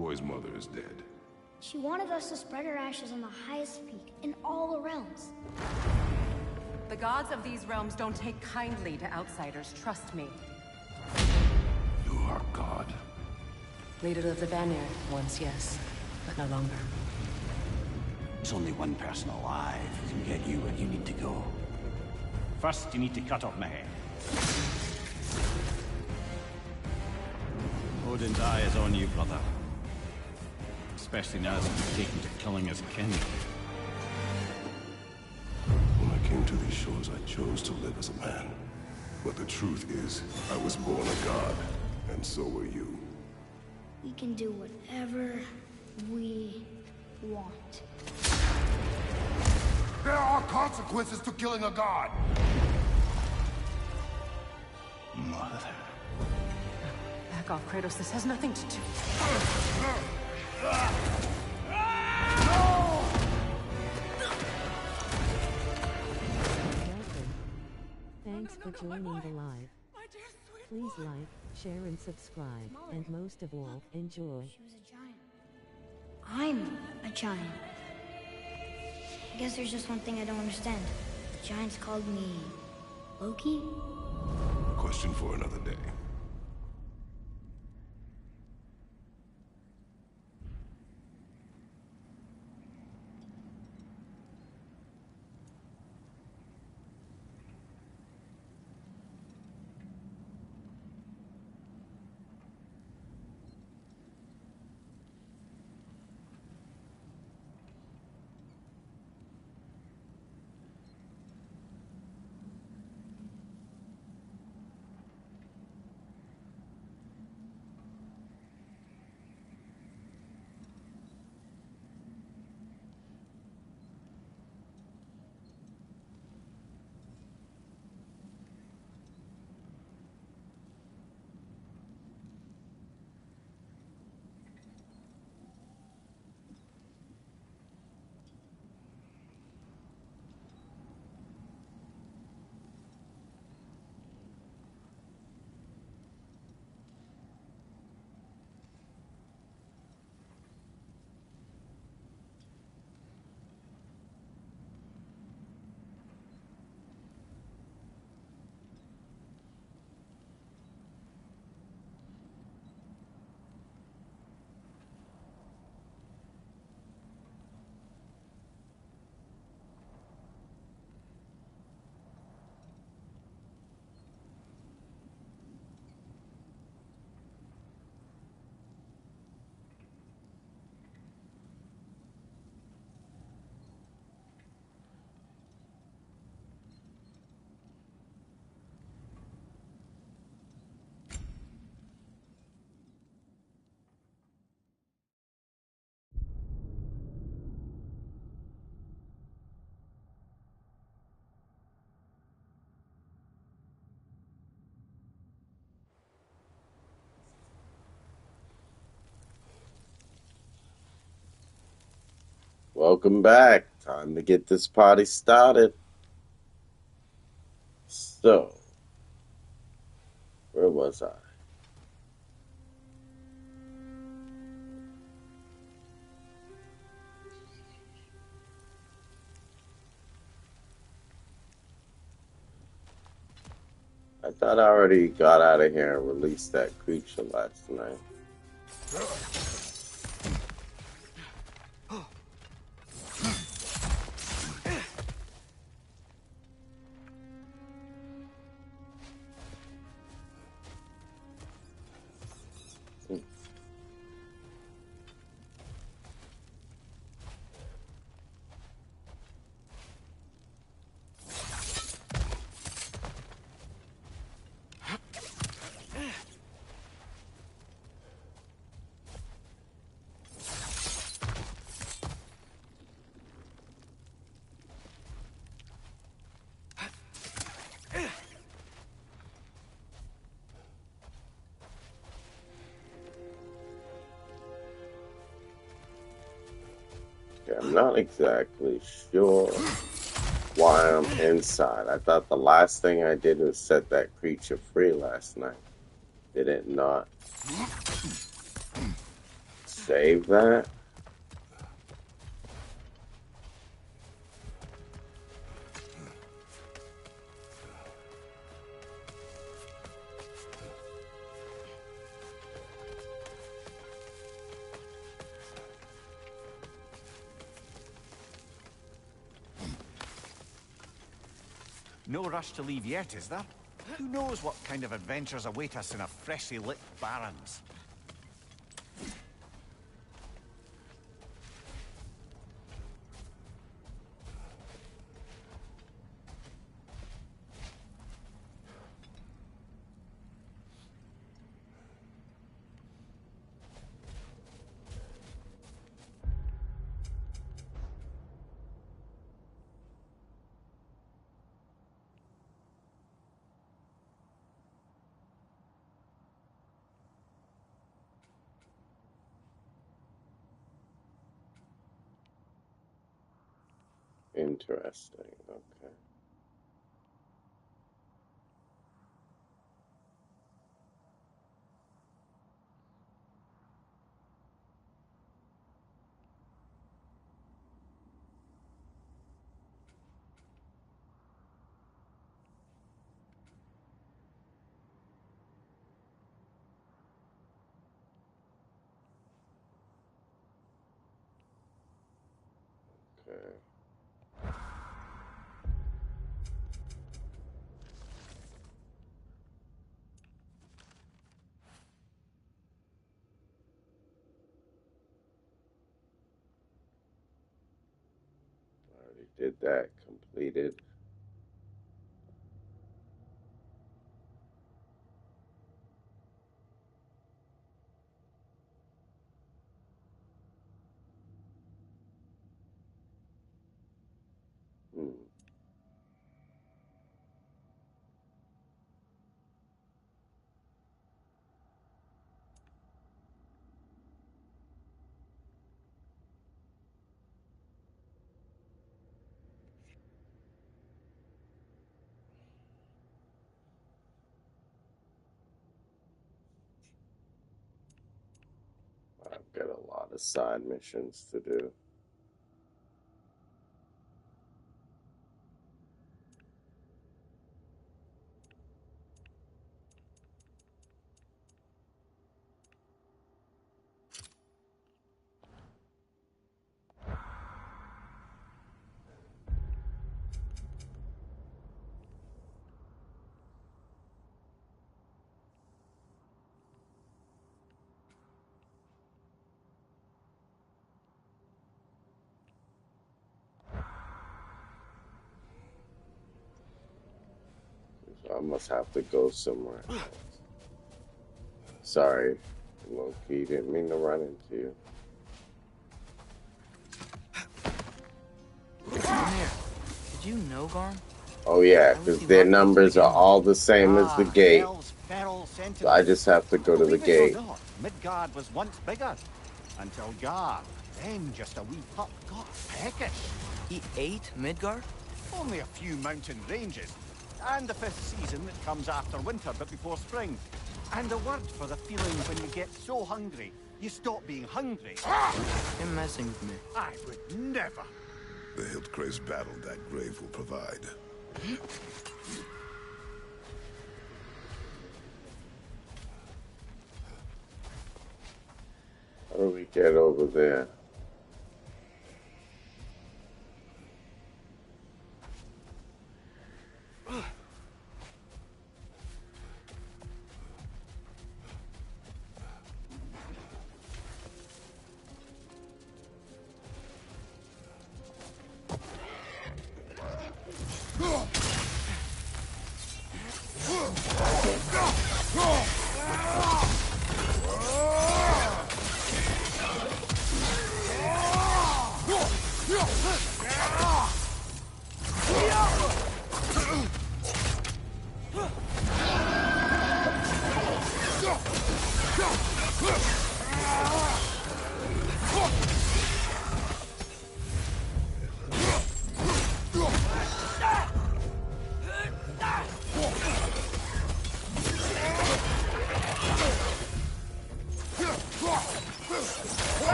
boy's mother is dead. She wanted us to spread her ashes on the highest peak in all the realms. The gods of these realms don't take kindly to outsiders, trust me. You are God. Leader of the Vanguard, once yes, but no longer. There's only one person alive who can get you where you need to go. First, you need to cut off my head. Odin's eye is on you, brother. Especially now that you've taken to killing his kin. When I came to these shores, I chose to live as a man. But the truth is, I was born a god, and so were you. We can do whatever we want. There are consequences to killing a god! Mother. Back off, Kratos. This has nothing to do. Thanks for joining the live. Please like, share and subscribe, and most of all, enjoy. She was a giant. I'm a giant. I guess there's just one thing I don't understand. The giants called me Loki? Question for another day. Welcome back. Time to get this party started. So, where was I? I thought I already got out of here and released that creature last night. I'm not exactly sure why I'm inside. I thought the last thing I did was set that creature free last night. Did it not? save that? No rush to leave yet, is there? Who knows what kind of adventures await us in a freshly lit barrens? Interesting. Okay. Okay. Already did that. Completed. Hmm. I've got a lot of side missions to do. So I must have to go somewhere else. Sorry, Loki. Didn't mean to run into you. Come here. Did you know, Garm? Oh yeah, because their numbers are all the same as the gate. So I just have to go to the gate. Midgard was once bigger. Until Gar, then just a wee pup, got peckish. He ate Midgard? Only a few mountain ranges. And the 5th season that comes after winter but before spring. And a word for the feeling when you get so hungry, you stop being hungry. You're messing with me. I would never. The Hildcray's battle that grave will provide. How do we get over there?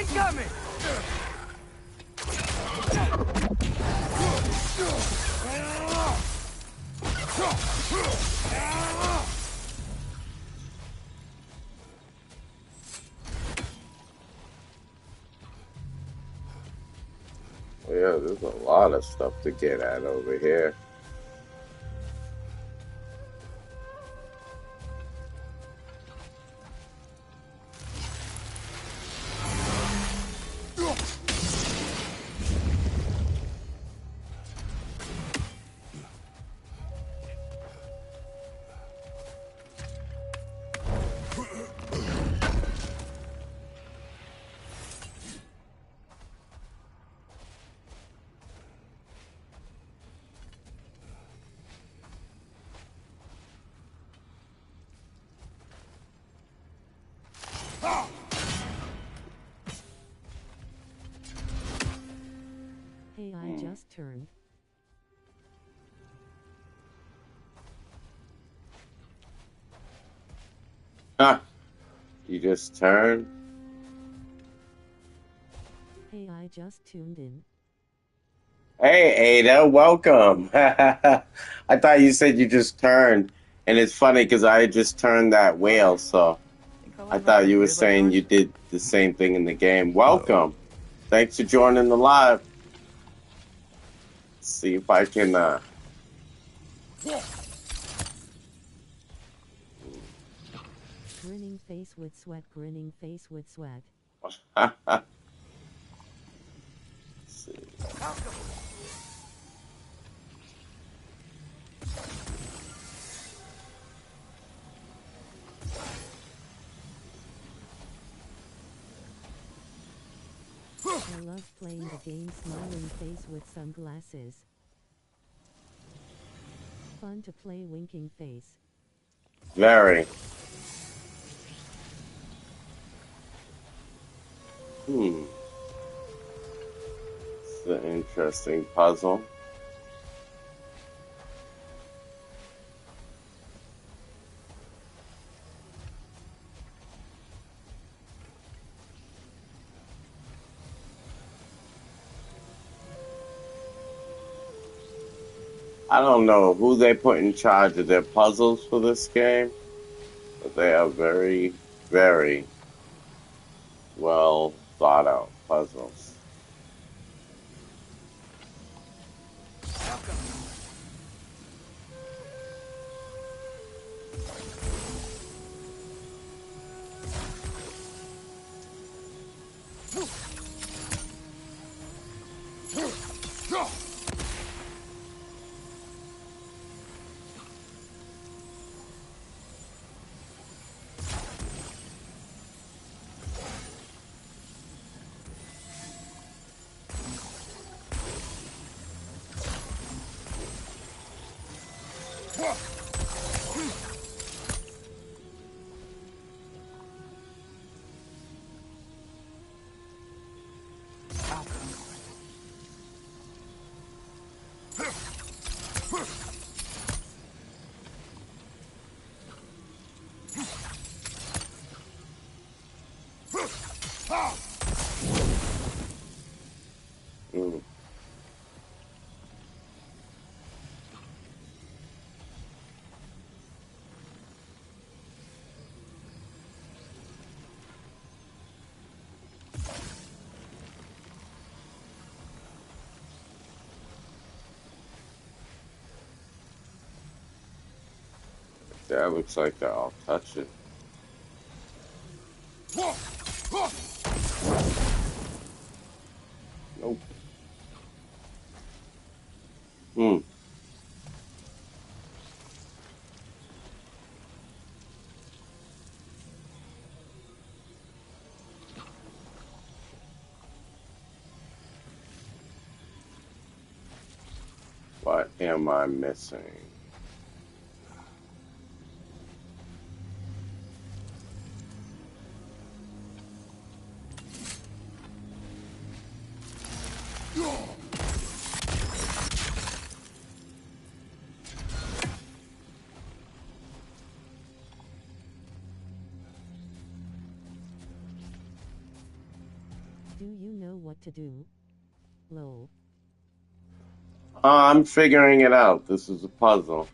Incoming! Yeah, there's a lot of stuff to get at over here. Hey, I just turned. Ah, you just turned? Hey, I just tuned in. Hey, Ada, welcome. I thought you said you just turned. And it's funny because I just turned that whale, so I thought you were saying you did the same thing in the game. Welcome. Thanks for joining the live. See if I can Grinning face with sweat, grinning face with sweat. see. I love playing the game smiling face with sunglasses. Fun to play winking face. Very. It's an interesting puzzle. I don't know who they put in charge of their puzzles for this game, but they are very, very well thought out puzzles. Mm. That looks like I'll touch it. Nope. Hmm. What am I missing? Do you know what to do? Lol. I'm figuring it out. This is a puzzle.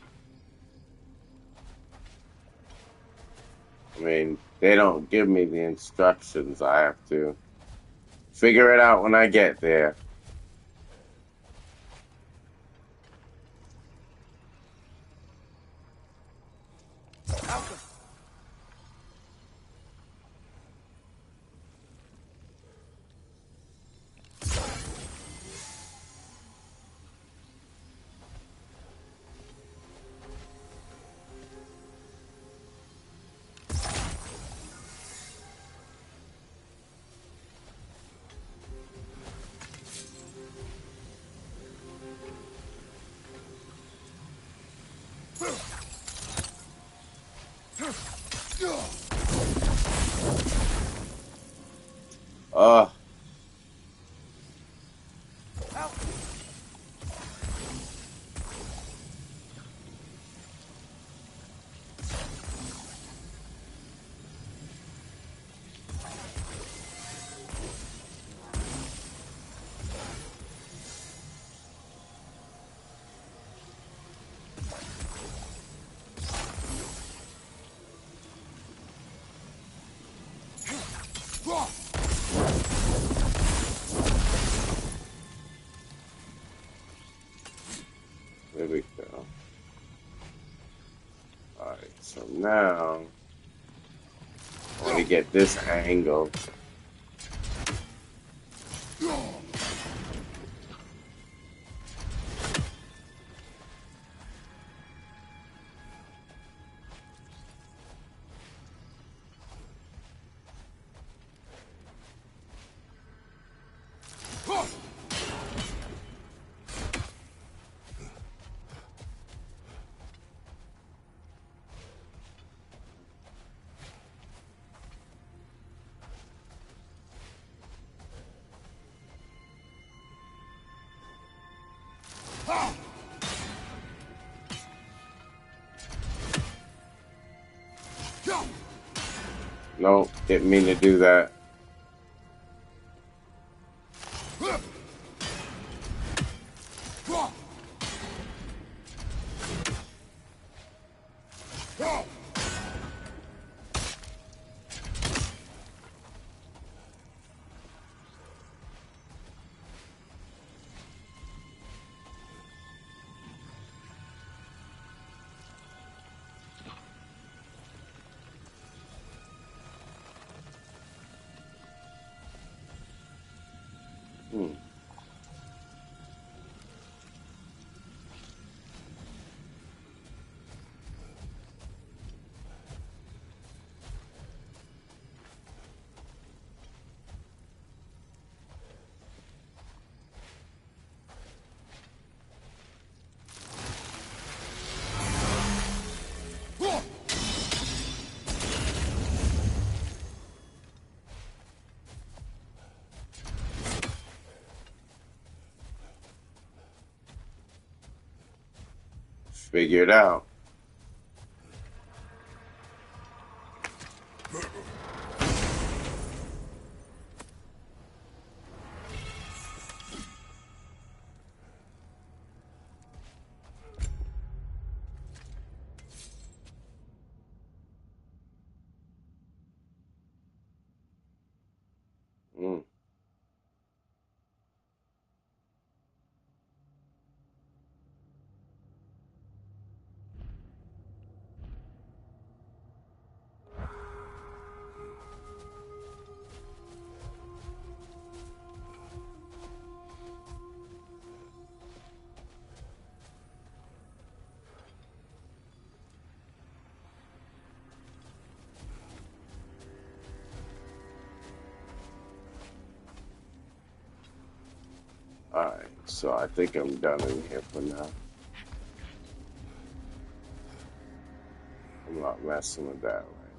I mean, they don't give me the instructions. I have to figure it out when I get there. Ugh. There we go. Alright, so now I want to get this angle. No, didn't mean to do that. Figure it out. Alright, so I think I'm done in here for now. I'm not messing with that right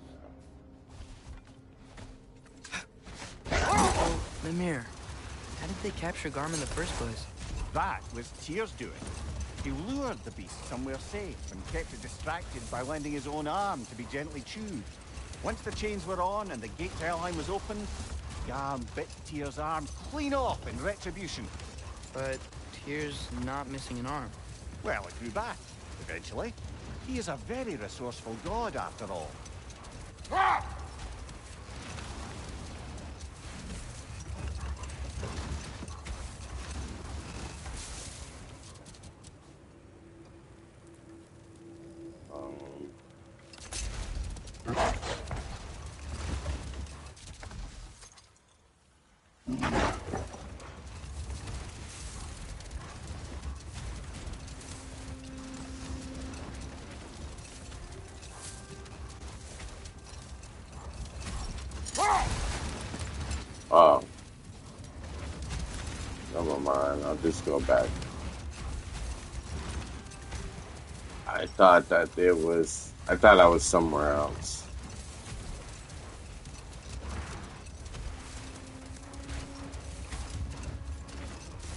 now. Oh, Mimir. How did they capture Garm in the first place? That was Tyr's doing. He lured the beast somewhere safe and kept it distracted by lending his own arm to be gently chewed. Once the chains were on and the gate to Helheim was opened, Garm bit Tyr's arm clean off in retribution. But Tyr's not missing an arm. Well, it grew back, eventually. He is a very resourceful god, after all. Ah! Oh. Never mind, I'll just go back. I thought I was somewhere else.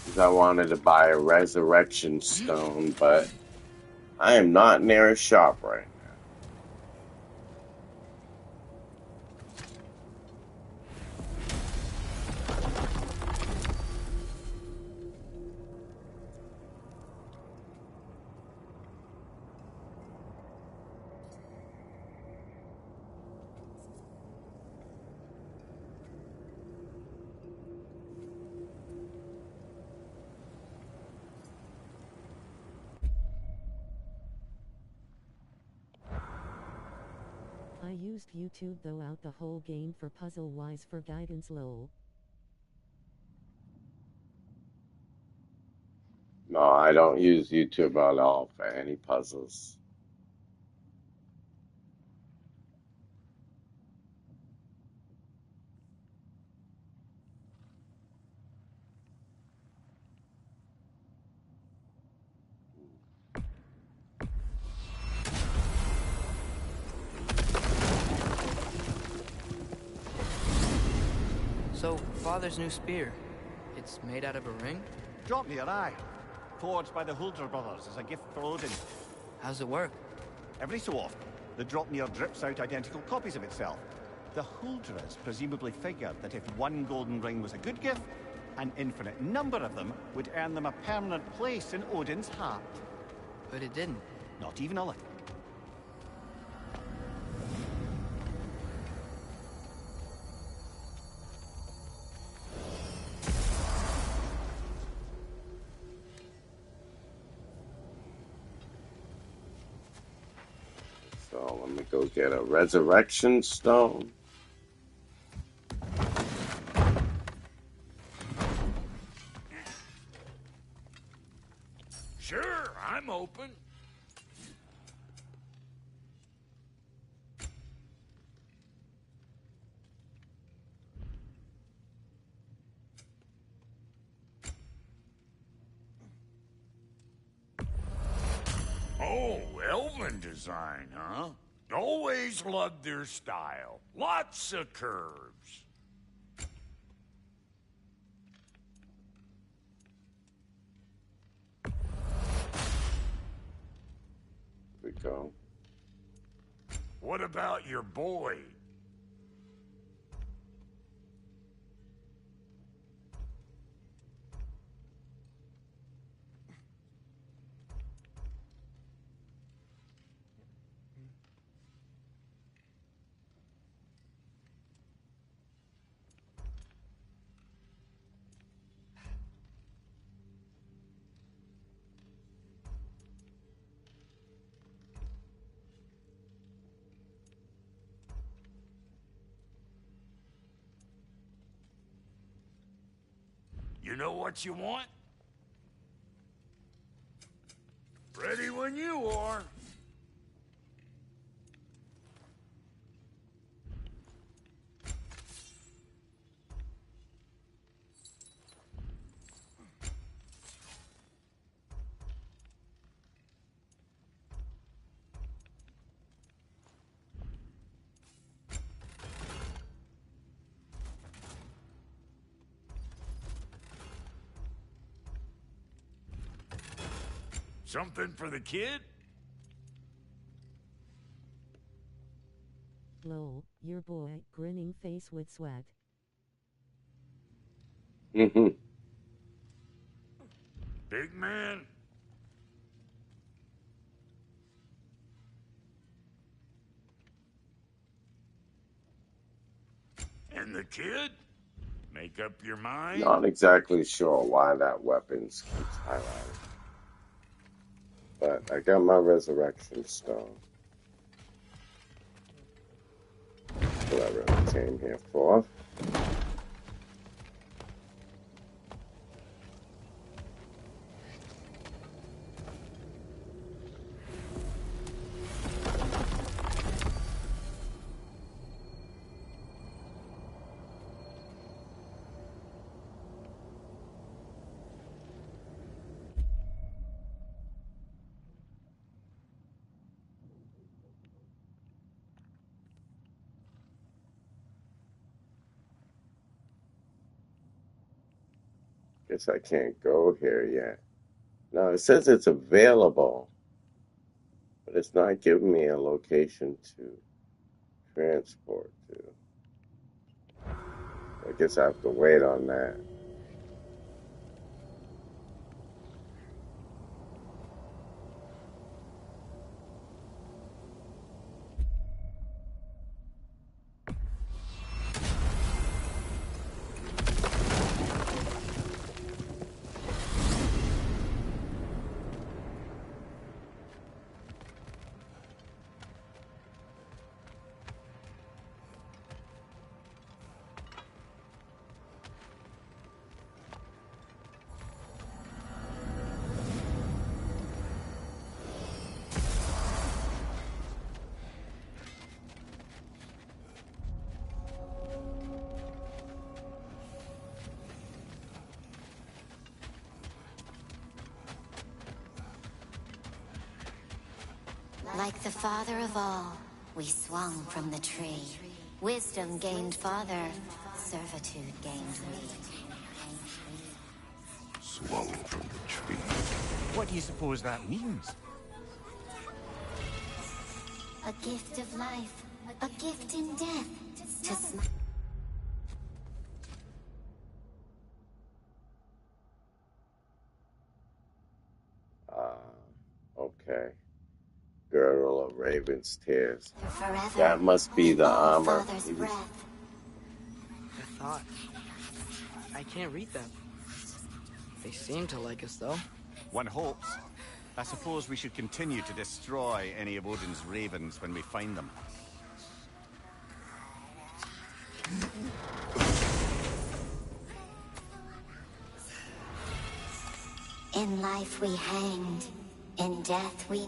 Because I wanted to buy a resurrection stone, but I am not near a shop right now. I used YouTube though out the whole game for puzzle-wise for guidance lol. No, I don't use YouTube at all for any puzzles. So, Father's new spear. It's made out of a ring? Draupnir, aye. Forged by the Huldra brothers as a gift for Odin. How's it work? Every so often, the Draupnir drips out identical copies of itself. The Huldras presumably figured that if one golden ring was a good gift, an infinite number of them would earn them a permanent place in Odin's heart. But it didn't. Not even a little. So let me go get a resurrection stone. Sure, I'm open. Oh, Elven design, huh? Always loved their style. Lots of curves. Here we go. What about your boy? You know what you want? Ready when you are. Something for the kid? Lol, your boy, grinning face with sweat. Mm-hmm. Big man? And the kid? Make up your mind? Not exactly sure why that weapons keeps highlighting. But I got my resurrection stone. That's what I really came here for. Guess I can't go here yet. No, it says it's available, but it's not giving me a location to transport to. I guess I have to wait on that. Like the father of all, we swung from the tree. Wisdom gained father, servitude gained we. Swung from the tree. What do you suppose that means? A gift of life, a gift in death. To Okay. Girdle of Raven's Tears. forever. That must be the all armor. Father's breath. I thought. I can't read them. They seem to like us, though. One hopes. I suppose we should continue to destroy any of Odin's ravens when we find them. In life we hanged, in death we...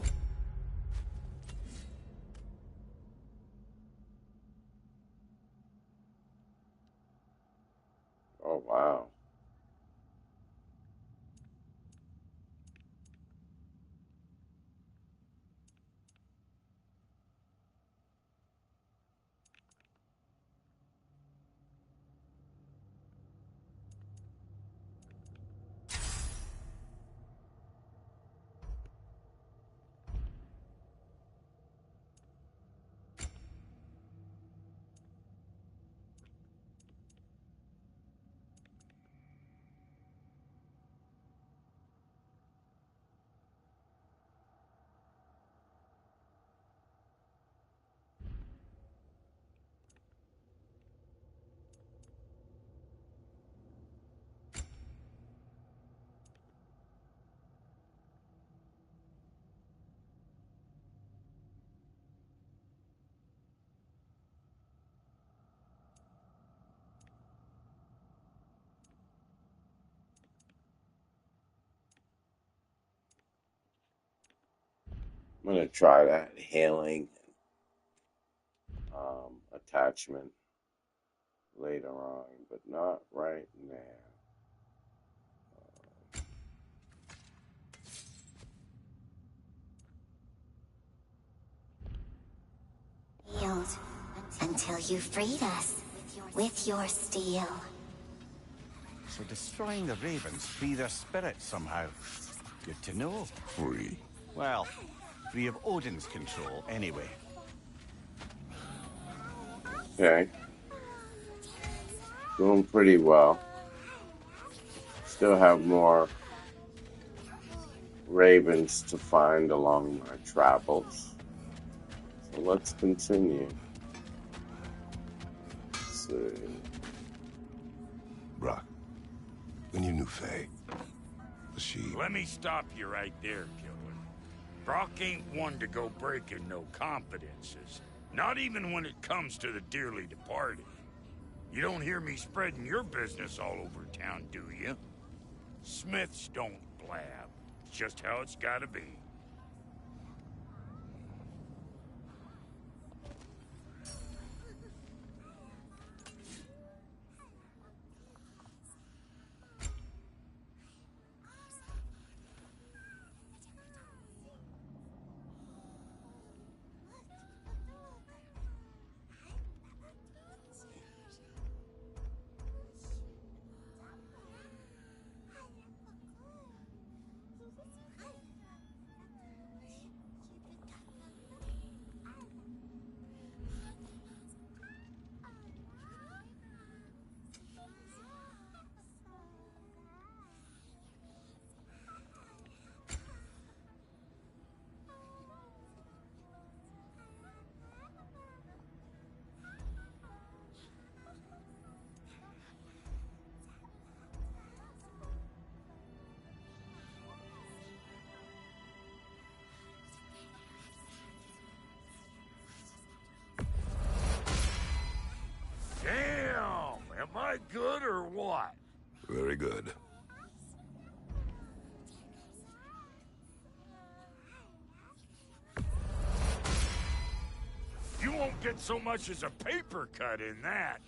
Oh, wow. I'm gonna try that healing attachment later on, but not right now. Healed until you freed us with your steel. So destroying the ravens free their spirits somehow. Good to know. Free. Well, free of Odin's control, anyway. Okay. Doing pretty well. Still have more ravens to find along my travels. So let's continue. Let's see. Brock, when you knew Faye, was she... Let me stop you right there, killer. Brock ain't one to go breaking no confidences. Not even when it comes to the dearly departed. You don't hear me spreading your business all over town, do you? Smiths don't blab. It's just how it's gotta be. Damn! Am I good or what? Very good. You won't get so much as a paper cut in that.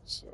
So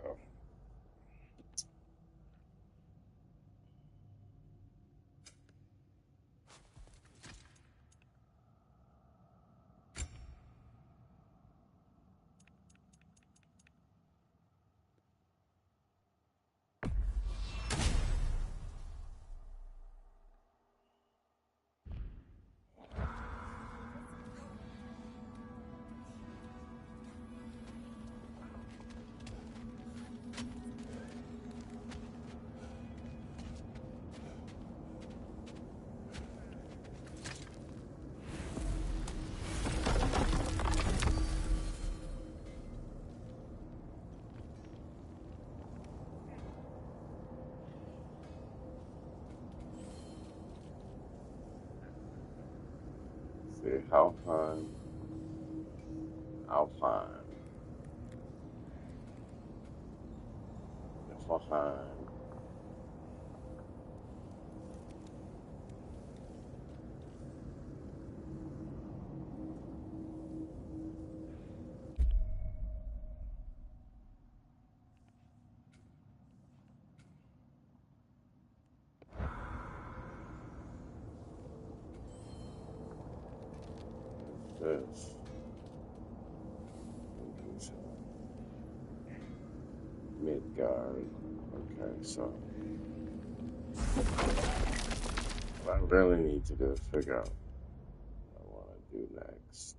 see Alpine. Niflheim. This. Midgard. Okay, so what I really need to do is figure out what I want to do next.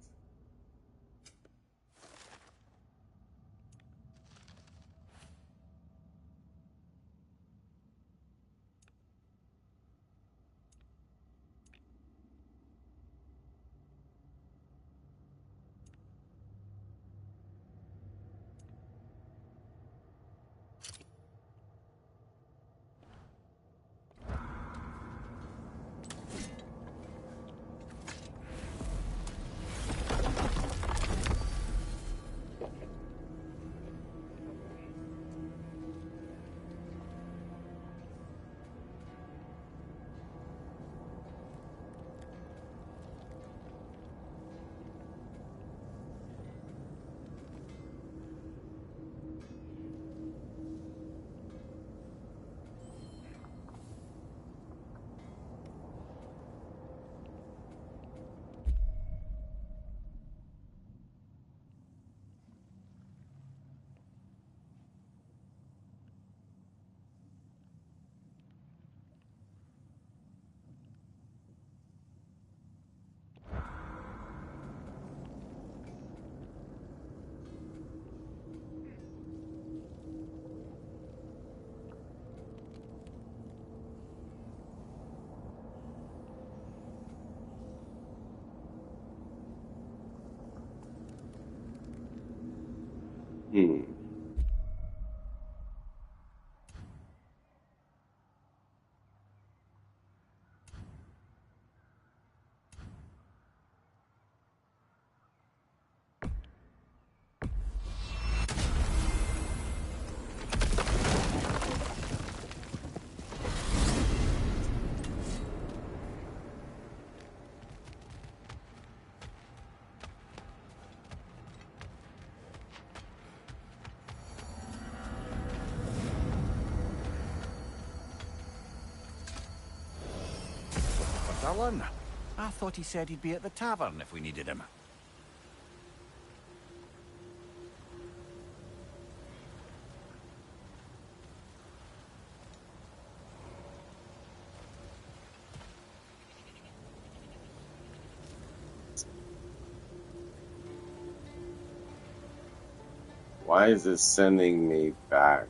Hmm. Dylan, I thought he said he'd be at the tavern if we needed him. Why is it sending me back?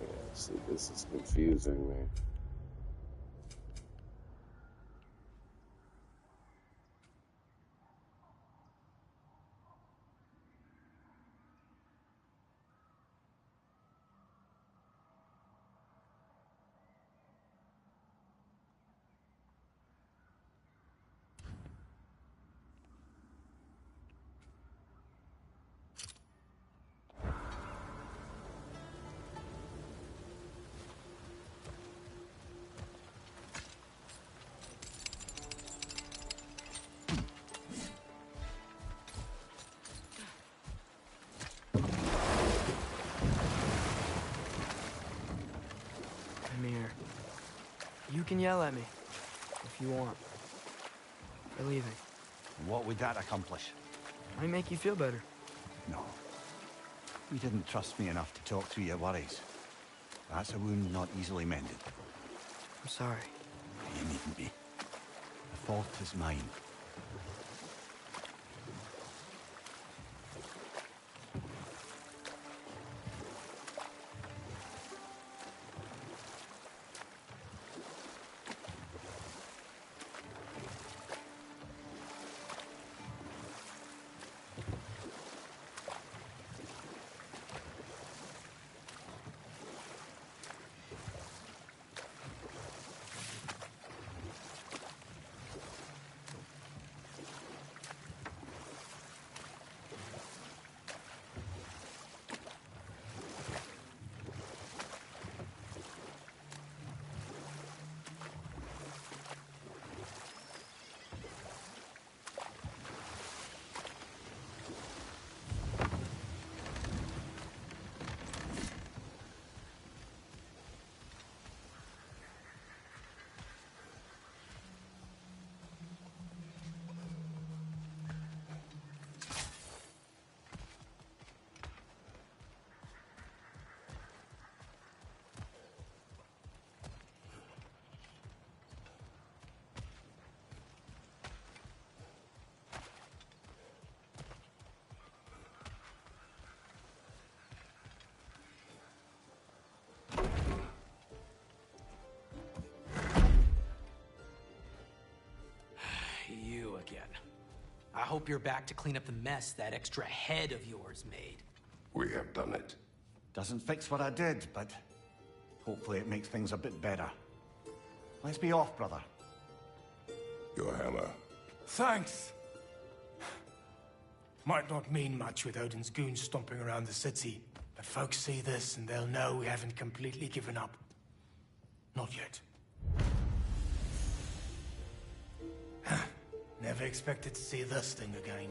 Yeah, see, this is confusing me. Amir, you can yell at me if you want. For leaving. What would that accomplish? Might make you feel better. No. You didn't trust me enough to talk through your worries. That's a wound not easily mended. I'm sorry. You needn't be. The fault is mine. You again. I hope you're back to clean up the mess that extra head of yours made. We have done it. Doesn't fix what I did, but hopefully it makes things a bit better. Let's be off, brother. Your hammer. Thanks. Might not mean much with Odin's goons stomping around the city, but folks see this and they'll know we haven't completely given up. Not yet. Never expected to see this thing again.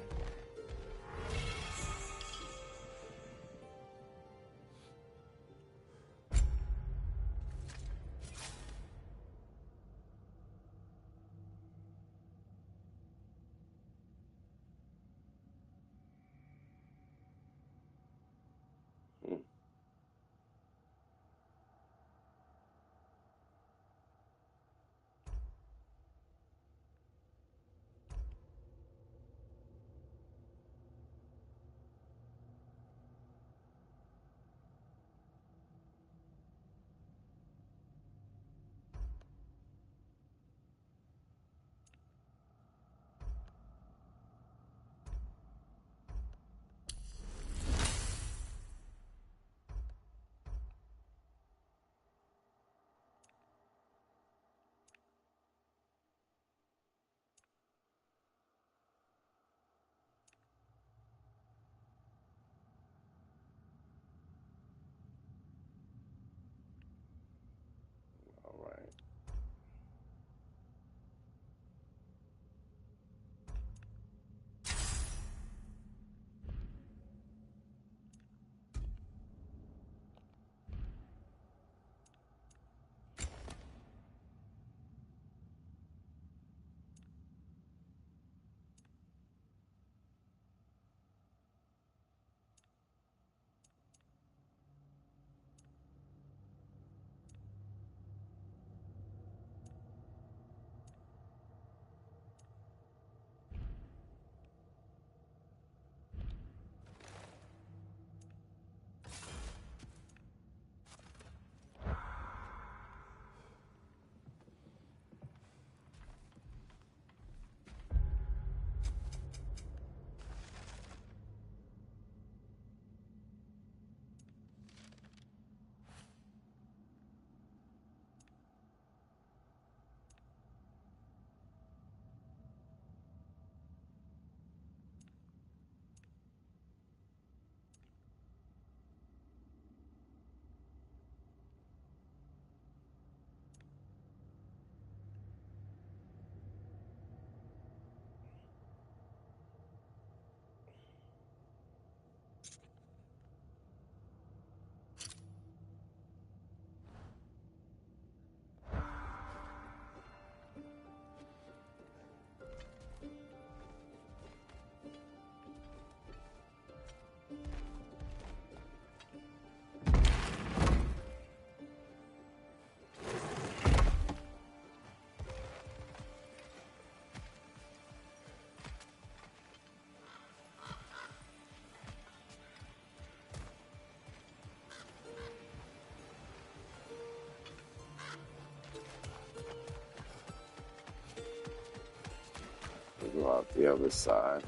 about the other side.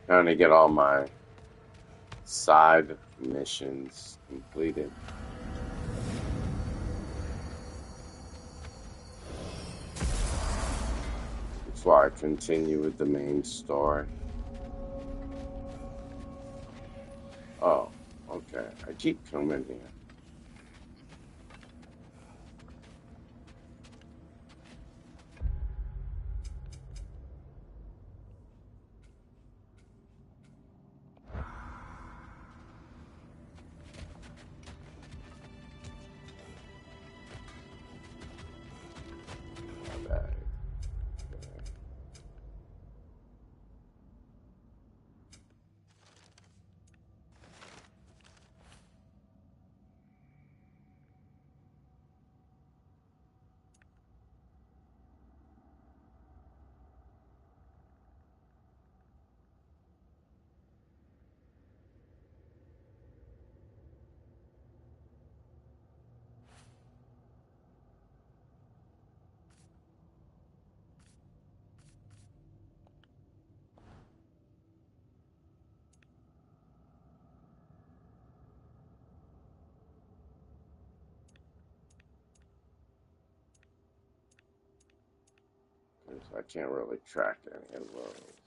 Trying to get all my side missions completed before I continue with the main story. Oh, okay. I keep coming here. I can't really track any of those.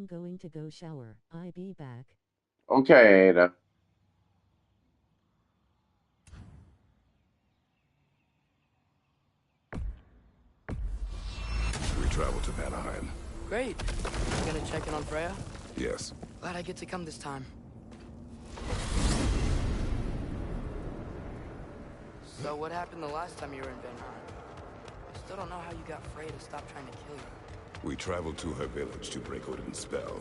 I'm going to go shower. I'll be back. Okay, Ada. We travel to Vanaheim. Great. You gonna check in on Freya? Yes. Glad I get to come this time. So what happened the last time you were in Vanaheim? I still don't know how you got Freya to stop trying to kill you. We traveled to her village to break Odin's spell.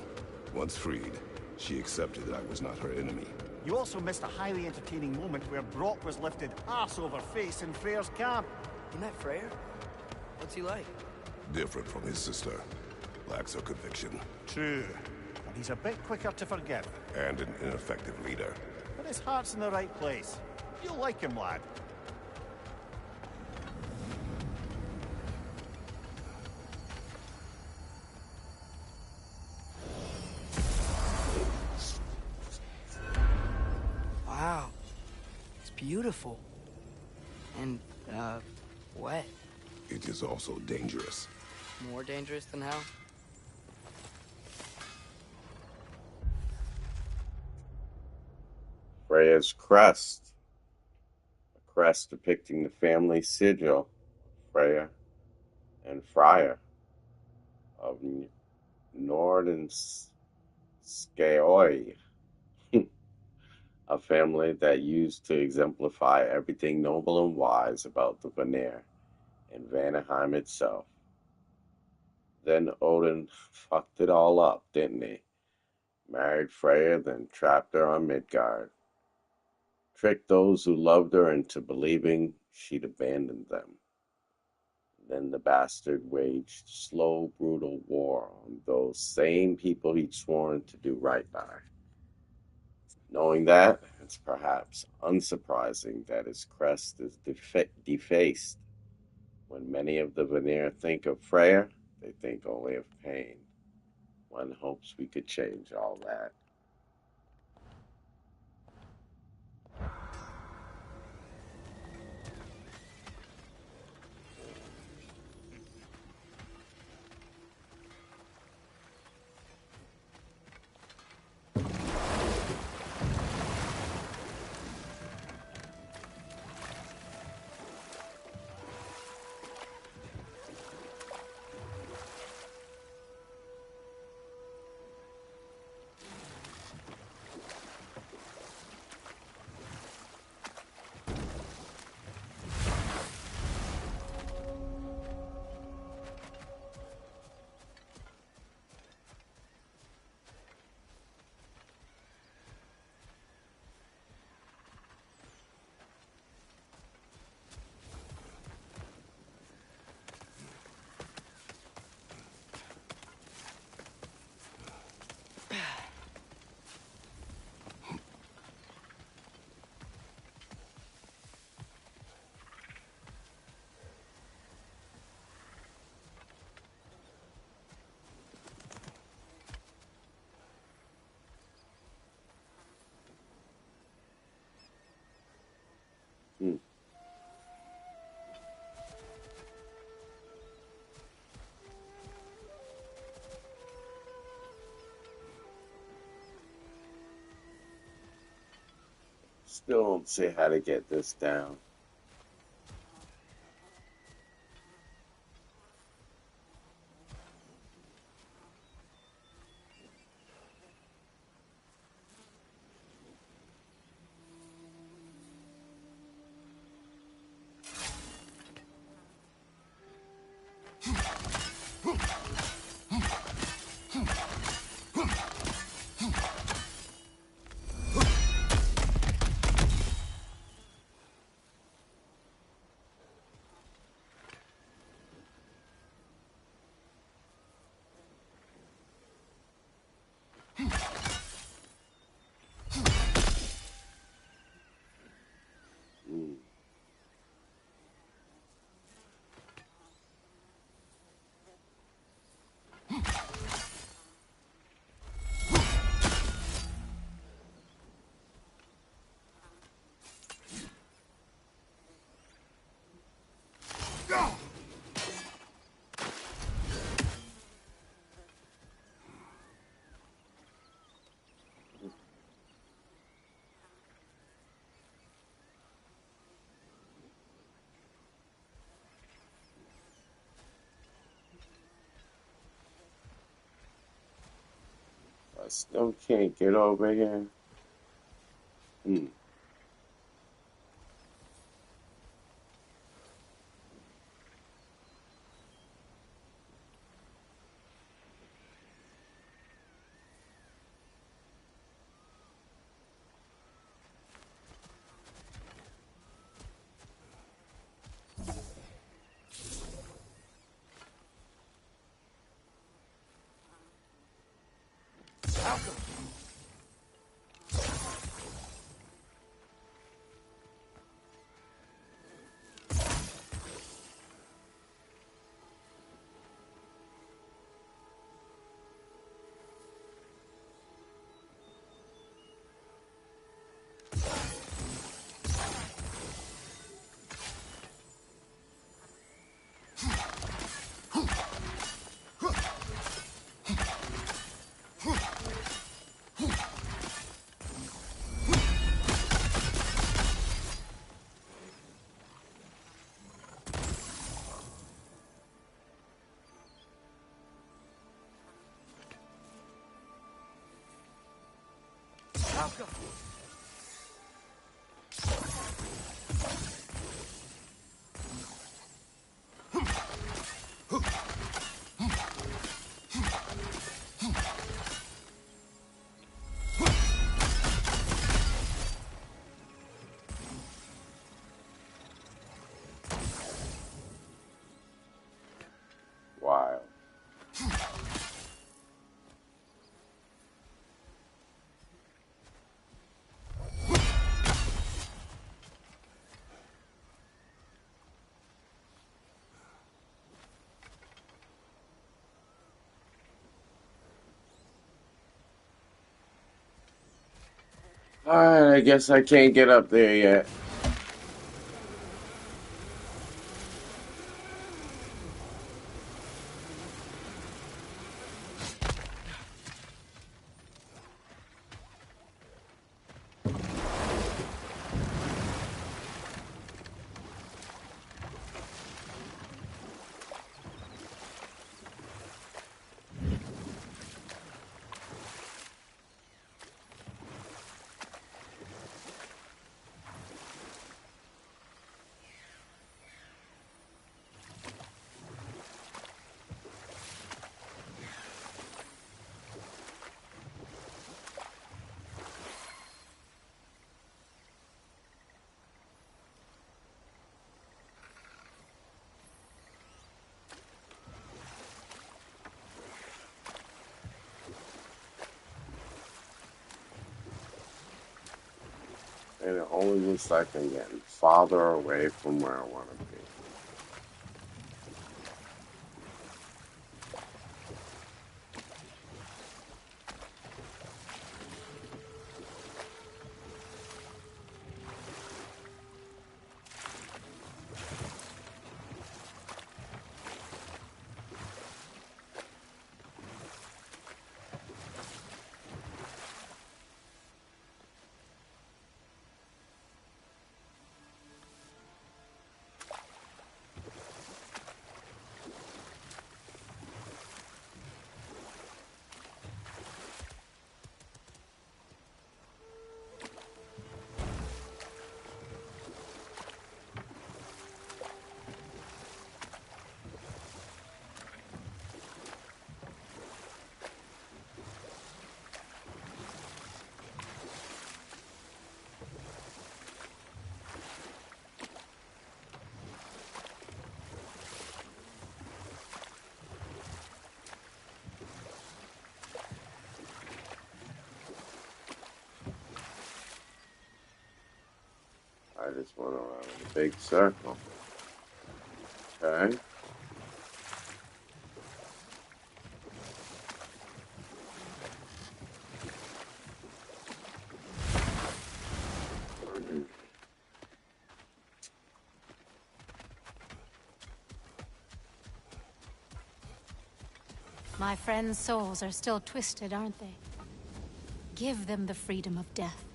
Once freed, she accepted that I was not her enemy. You also missed a highly entertaining moment where Brock was lifted arse over face in Freyr's camp. You met Freyr? What's he like? Different from his sister. Lacks her conviction. True. And he's a bit quicker to forgive. And an ineffective leader. But his heart's in the right place. You'll like him, lad. Wow. It's beautiful. And, wet. It is also dangerous. More dangerous than hell? Freya's crest. A crest depicting the family sigil of Freya and Freyr of Nordenskjöld. A family that used to exemplify everything noble and wise about the Vanir and Vanaheim itself. Then Odin fucked it all up, didn't he? Married Freya, then trapped her on Midgard. Tricked those who loved her into believing she'd abandoned them. Then the bastard waged slow, brutal war on those same people he'd sworn to do right by. Knowing that, it's perhaps unsurprising that his crest is defaced. When many of the Vanir think of Freya, they think only of pain. One hopes we could change all that. Still don't see how to get this down. Still can't get over here. Wild. Alright, I guess I can't get up there yet. And it only looks like I'm getting farther away from where I want to be. I just went around in a big circle. Okay. My friends' souls are still twisted, aren't they? Give them the freedom of death.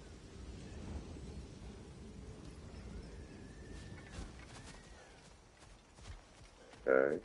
Okay.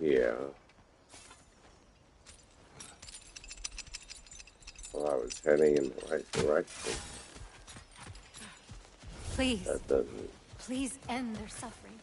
here. Well, I was heading in the right direction. Please. That doesn't. Please end their suffering.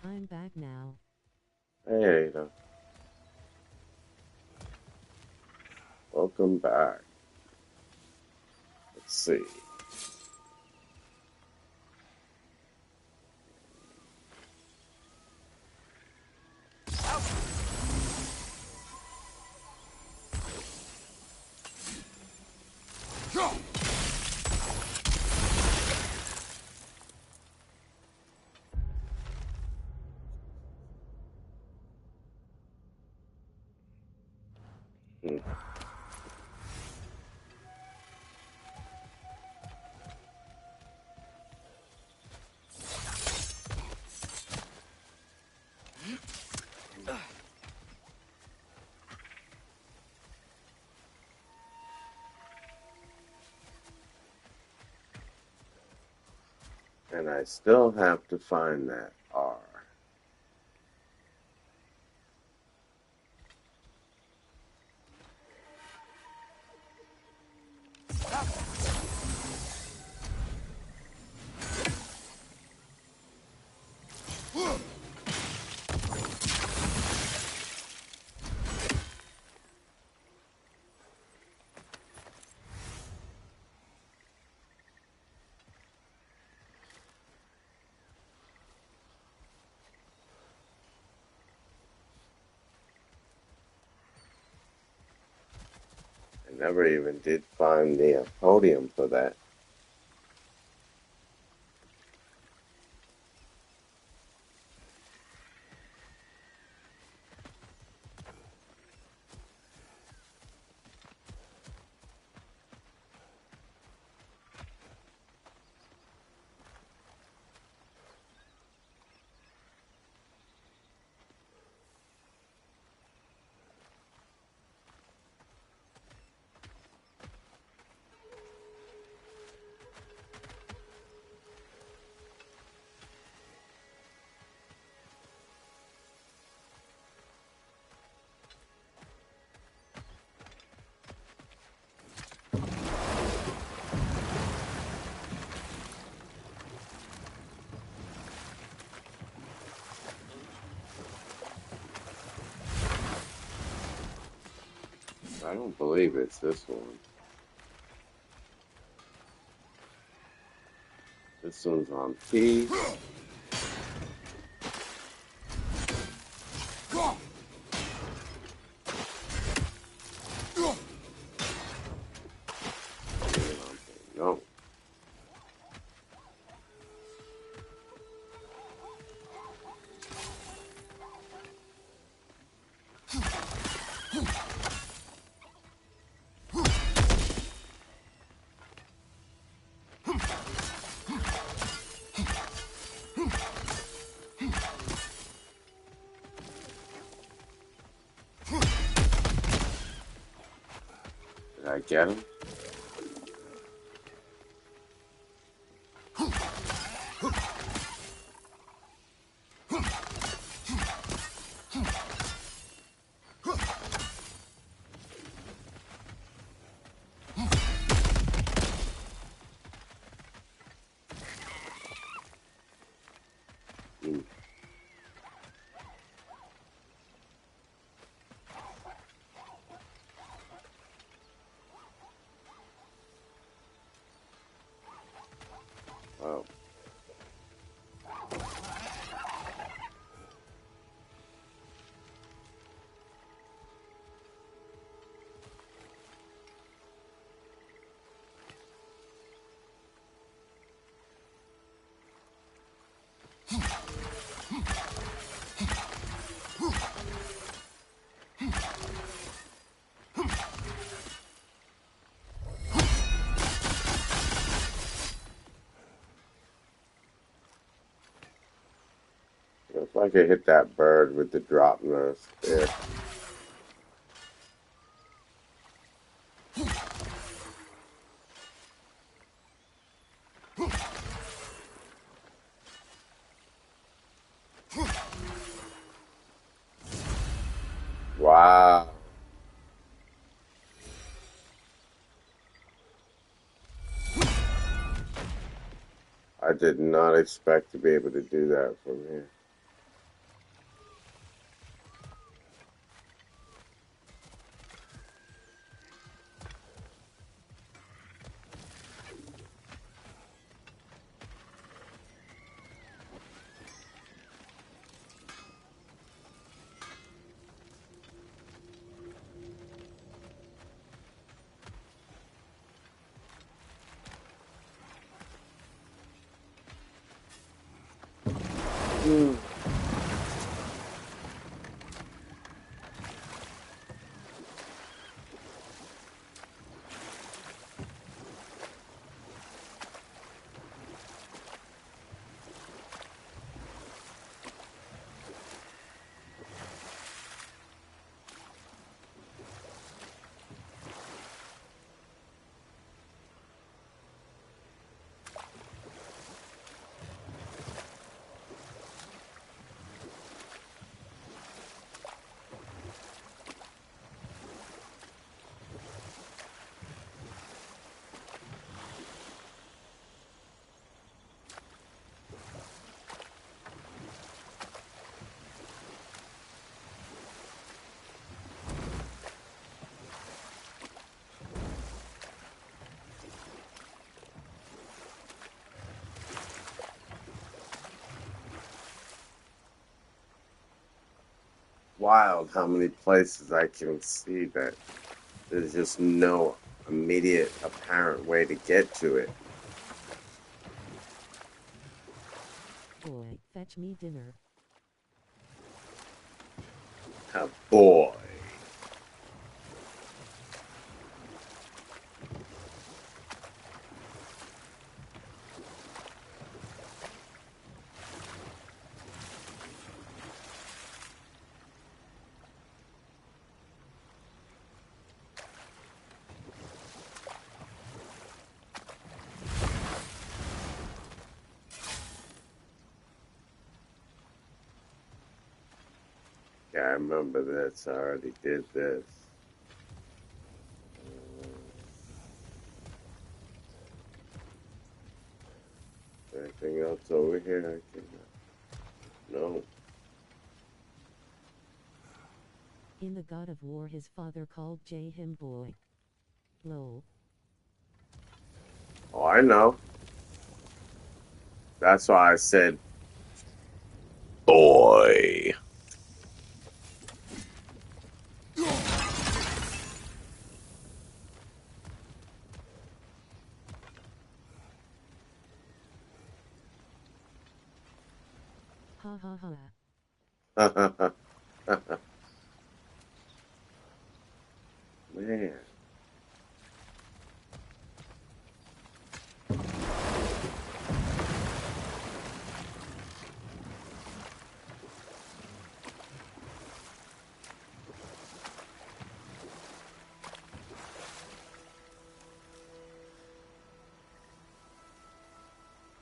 I'm back now. Hey, Ada. Welcome back. Let's see. And I still have to find that R. I never even did find the podium for that. I don't believe it's this one. This one's on P. No. Did I get him? If I could hit that bird with the drop nurse there. Wow. I did not expect to be able to do that from here. Wild how many places I can see that there's just no immediate apparent way to get to it. Boy, fetch me dinner. A boy. Yeah, I remember this. I already did this. Anything else over here? I can. No. In the God of War his father called him boy. Lol. Oh, I know. That's why I said, boy. Ha ha ha. Man.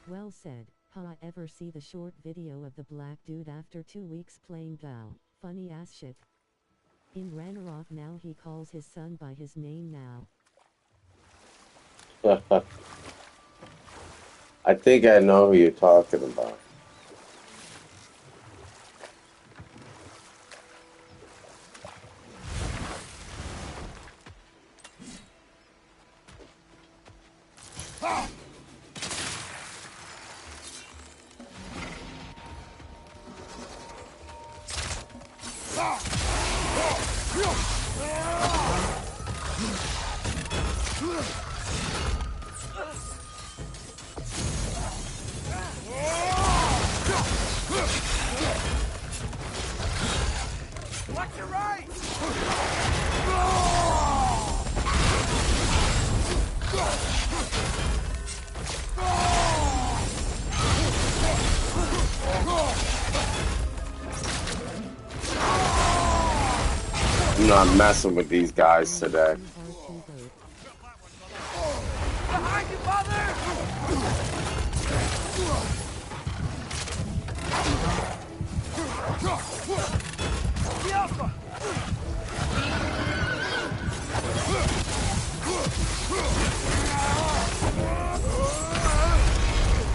Well said. Ha, ever see the short video of the black dude after 2 weeks playing Gal? Funny ass shit. In Ragnarok now he calls his son by his name now. I think I know who you're talking about. Watch your right! I'm not messing with these guys today. Behind you, mother!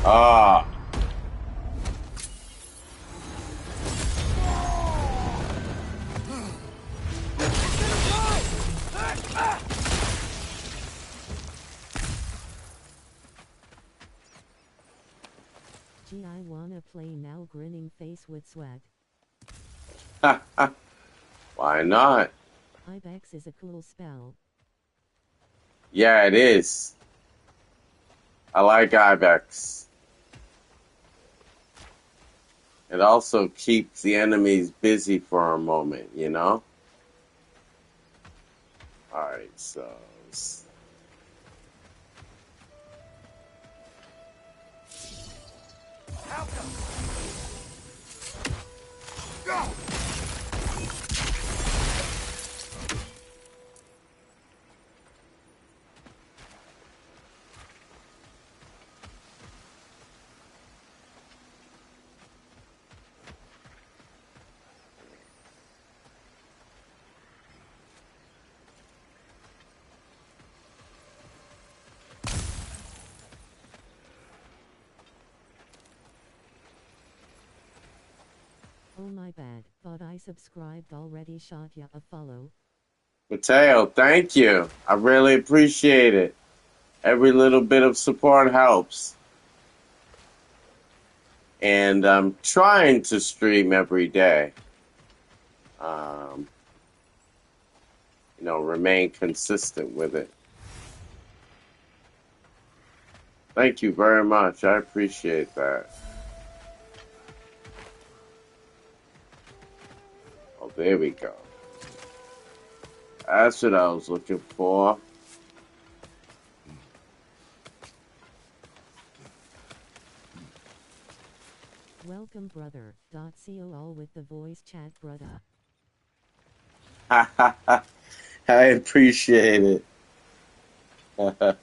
Ah. Gee, I wanna play now. Grinning face with swag. Why not? Ibex is a cool spell. Yeah, it is. I like Ibex. It also keeps the enemies busy for a moment, you know? Alright, so... Oh my bad, thought I subscribed already. Shot ya a follow. Mateo, thank you. I really appreciate it. Every little bit of support helps. And I'm trying to stream every day. You know, remain consistent with it. Thank you very much. I appreciate that. Oh, there we go. That's what I was looking for. Welcome, brother. .co all with the voice chat, brother. I appreciate it. Okay.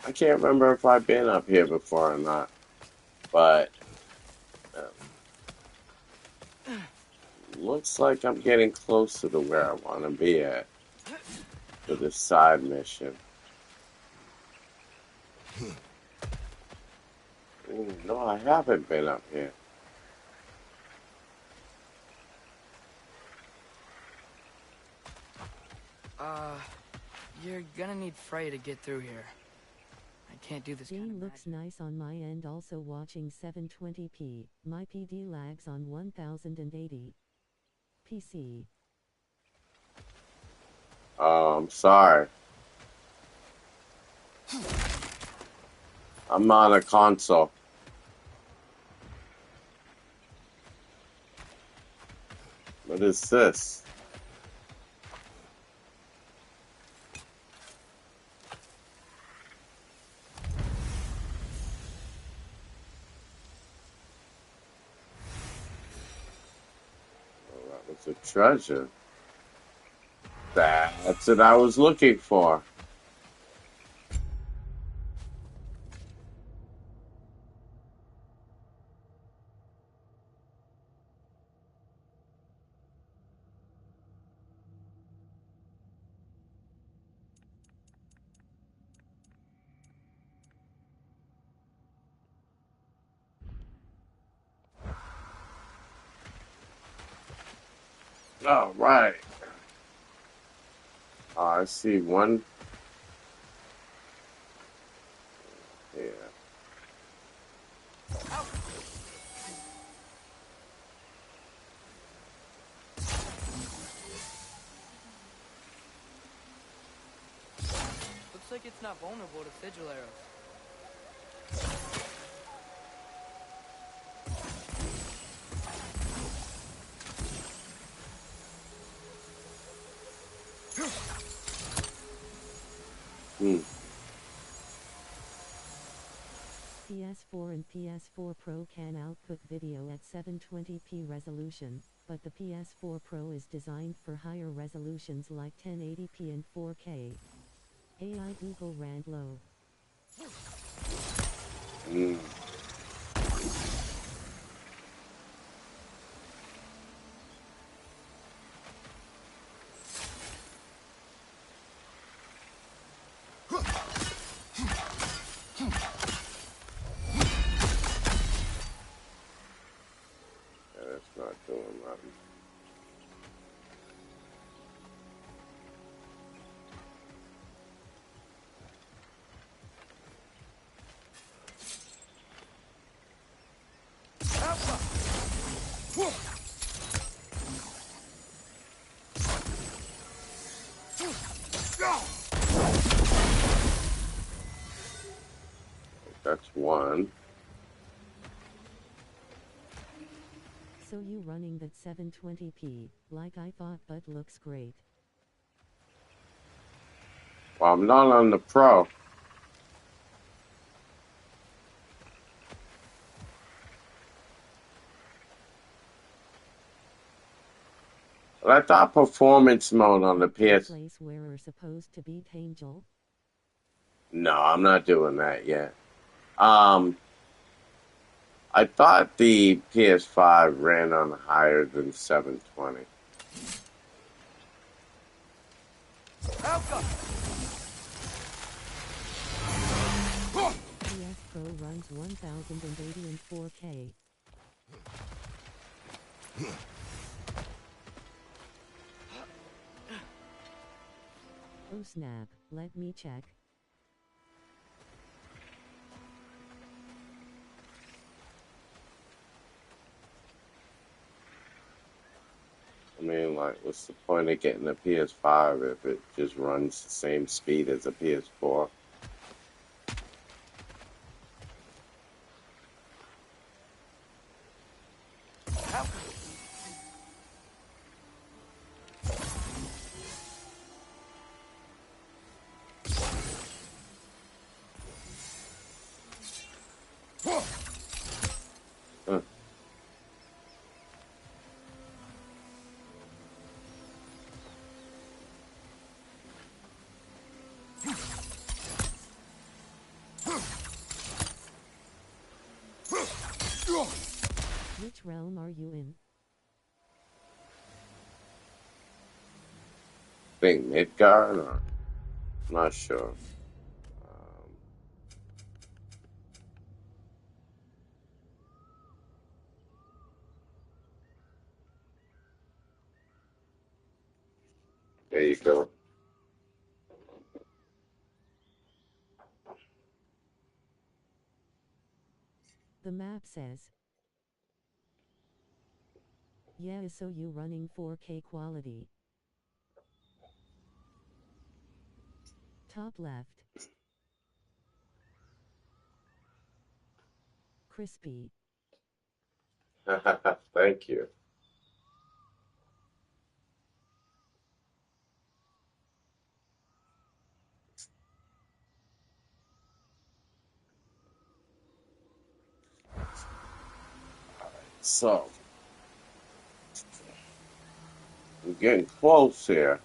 I can't remember if I've been up here before or not, but looks like I'm getting closer to where I want to be at for this side mission. Ooh, no, I haven't been up here. You're gonna need Frey to get through here. I can't do this. Game looks nice on my end. Also watching 720p. My PD lags on 1080. PC. Oh, I'm sorry. I'm on a console. What is this? Oh, that was a treasure. That's what I was looking for. All right. I see one. Yeah. Looks like it's not vulnerable to sigil arrows. Hmm. PS4 and PS4 Pro can output video at 720p resolution, but the PS4 Pro is designed for higher resolutions like 1080p and 4K. AI Google ran low. Hmm. That's not doing nothing. That's one. So you running that 720p, like I thought, but looks great. Well, I'm not on the Pro. But I thought performance mode on the PS. Place where we're supposed to beat Angel. No, I'm not doing that yet. I thought the PS5 ran on higher than 720. PS Pro runs 1080 in 4K. Oh snap, let me check. I mean, like, what's the point of getting a PS5 if it just runs the same speed as a PS4? Huh. Which realm are you in? Think Midgard or I'm not sure. There you go. The map says. Yeah, so you running 4K quality. Top left. Crispy. Thank you. So, we're getting close here.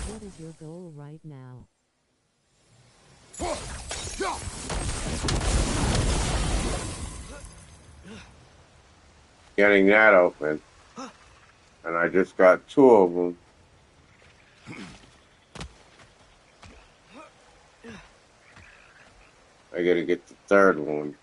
What is your goal right now? Getting that open. And I just got two of them. I gotta get the third one.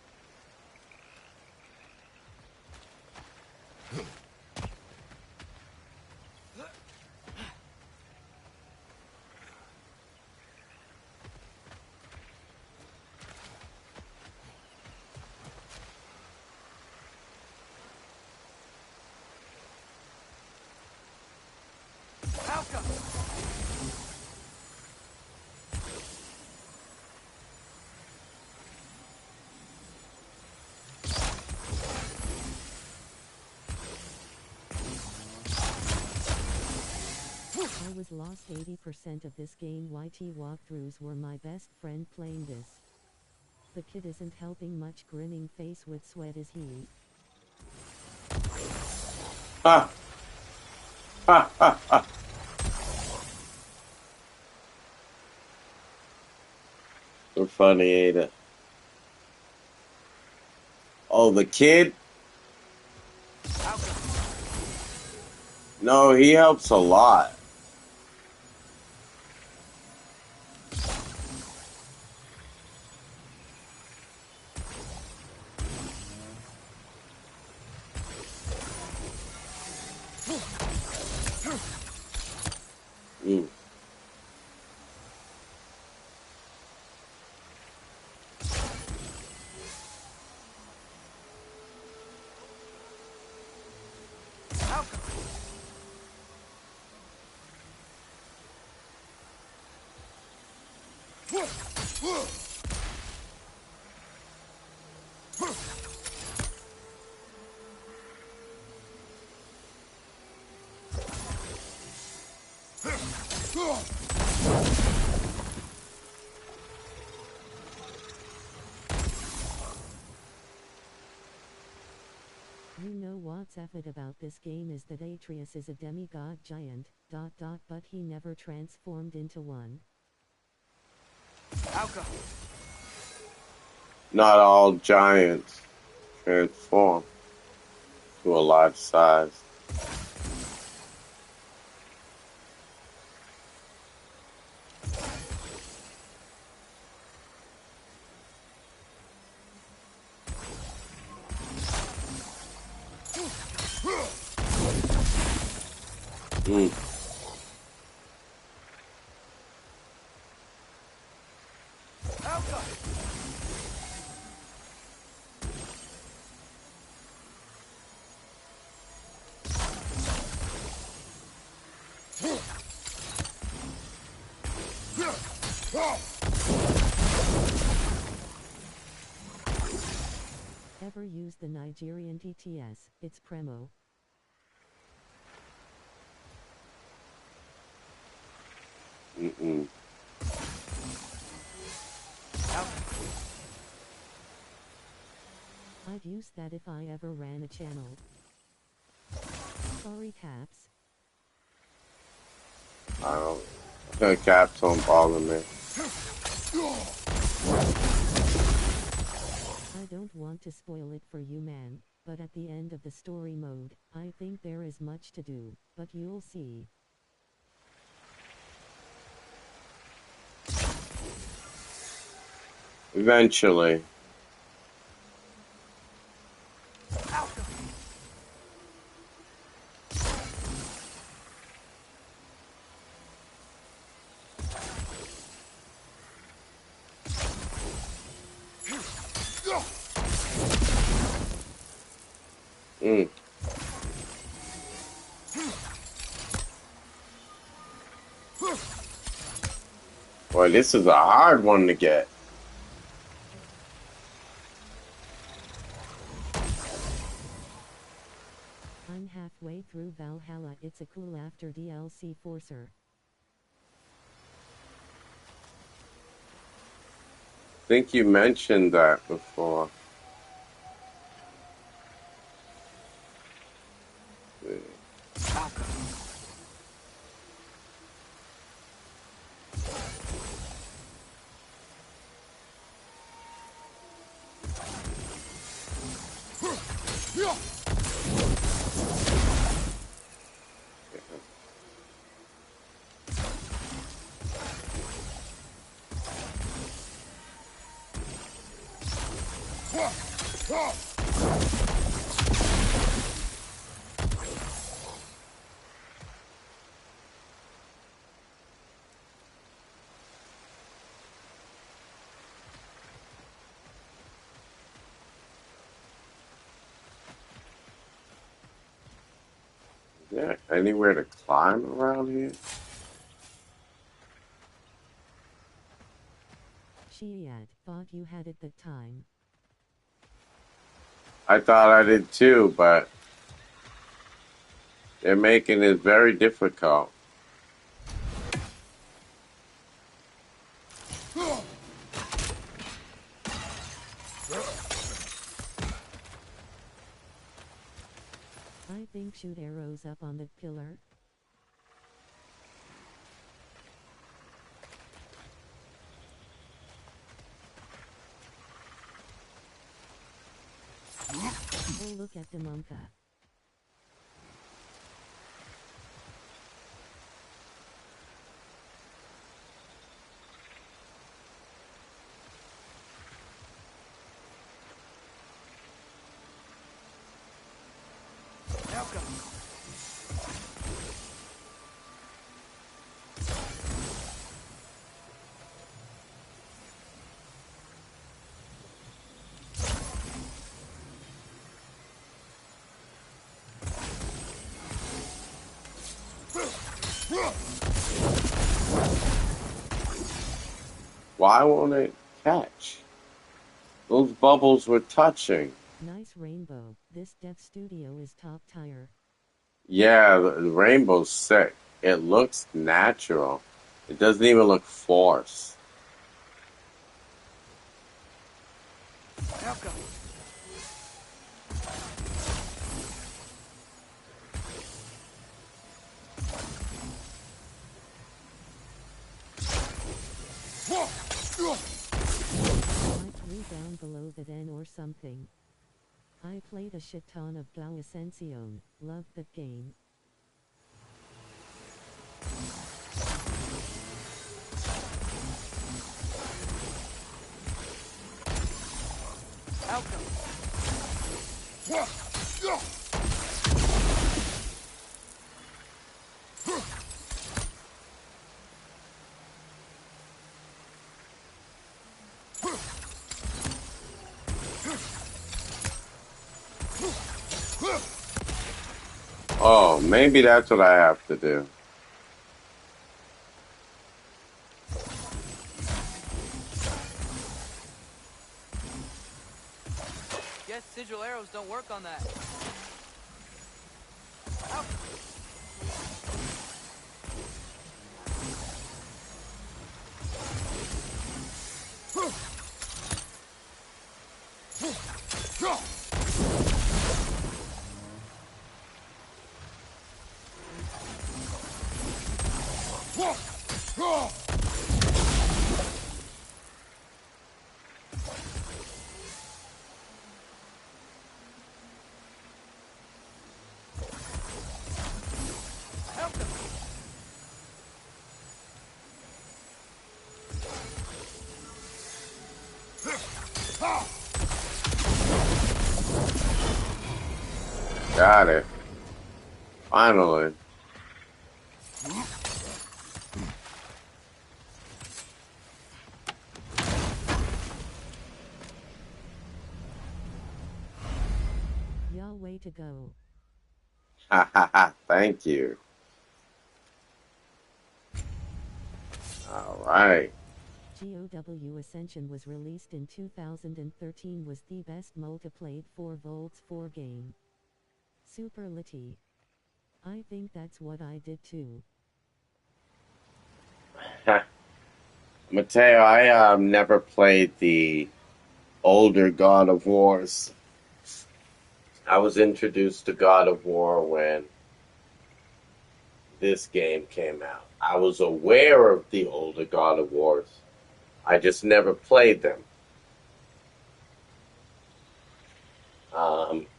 I was lost 80% of this game. YT walkthroughs were my best friend playing this. The kid isn't helping much. Grinning face with sweat is he. Ha! Ha ha ha! So funny, ain't it? Oh, the kid? No, he helps a lot. Mm. You know what's effed about this game is that Atreus is a demigod giant, but he never transformed into one. Not all giants transform to a large size. Mm. Ever use the Nigerian TTS? It's Premo. Mm-mm. I'd use that if I ever ran a channel. Sorry, Caps. I don't. Caps don't bother me. I don't want to spoil it for you, man, but at the end of the story mode, I think there is much to do, but you'll see. Eventually. Mm. Boy, this is a hard one to get. I'm halfway through Valhalla. It's a cool after DLC Forcer. I think you mentioned that before. Is there anywhere to climb around here? Thought you had it that time. I thought I did too, but they're making it very difficult. I think shoot arrows up on the pillar. Oh, look at the monka. Why won't it catch? Those bubbles were touching. Nice rainbow. This dev studio is top tier. Yeah, the rainbow's sick. It looks natural. It doesn't even look forced. Might read down below that N or something. I played a shit ton of Gao Ascension. Loved that game. Oh, maybe that's what I have to do. Guess sigil arrows don't work on that. Got it. Finally. Y'all way to go. Ha ha ha. Thank you. All right. GOW Ascension was released in 2013, was the best multiplayed 4 volts 4 game. Super litty. I think that's what I did too. Mateo, I never played the older God of Wars. I was introduced to God of War when this game came out. I was aware of the older God of Wars. I just never played them.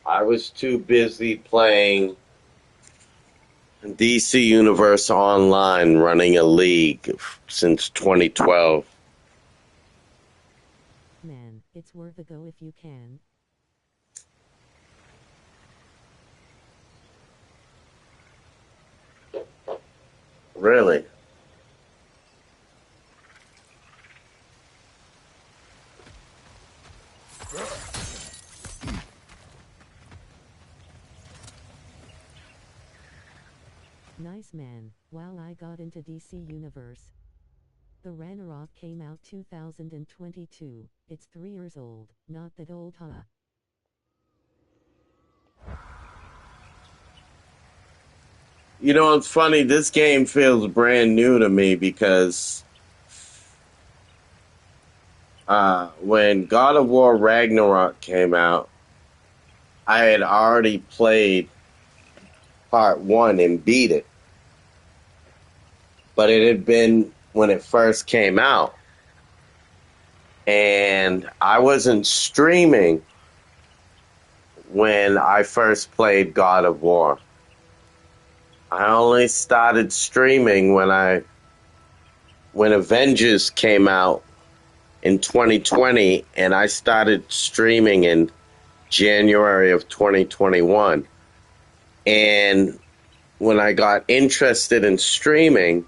I was too busy playing DC Universe Online, running a league since 2012. Man, it's worth a go if you can. Really? Nice man. While I got into DC Universe. The Ragnarok came out 2022. It's 3 years old. Not that old, huh? You know, it's funny. This game feels brand new to me because when God of War Ragnarok came out, I had already played part 1 and beat it. But it had been when it first came out. And I wasn't streaming when I first played God of War. I only started streaming when Avengers came out in 2020, and I started streaming in January of 2021. And when I got interested in streaming,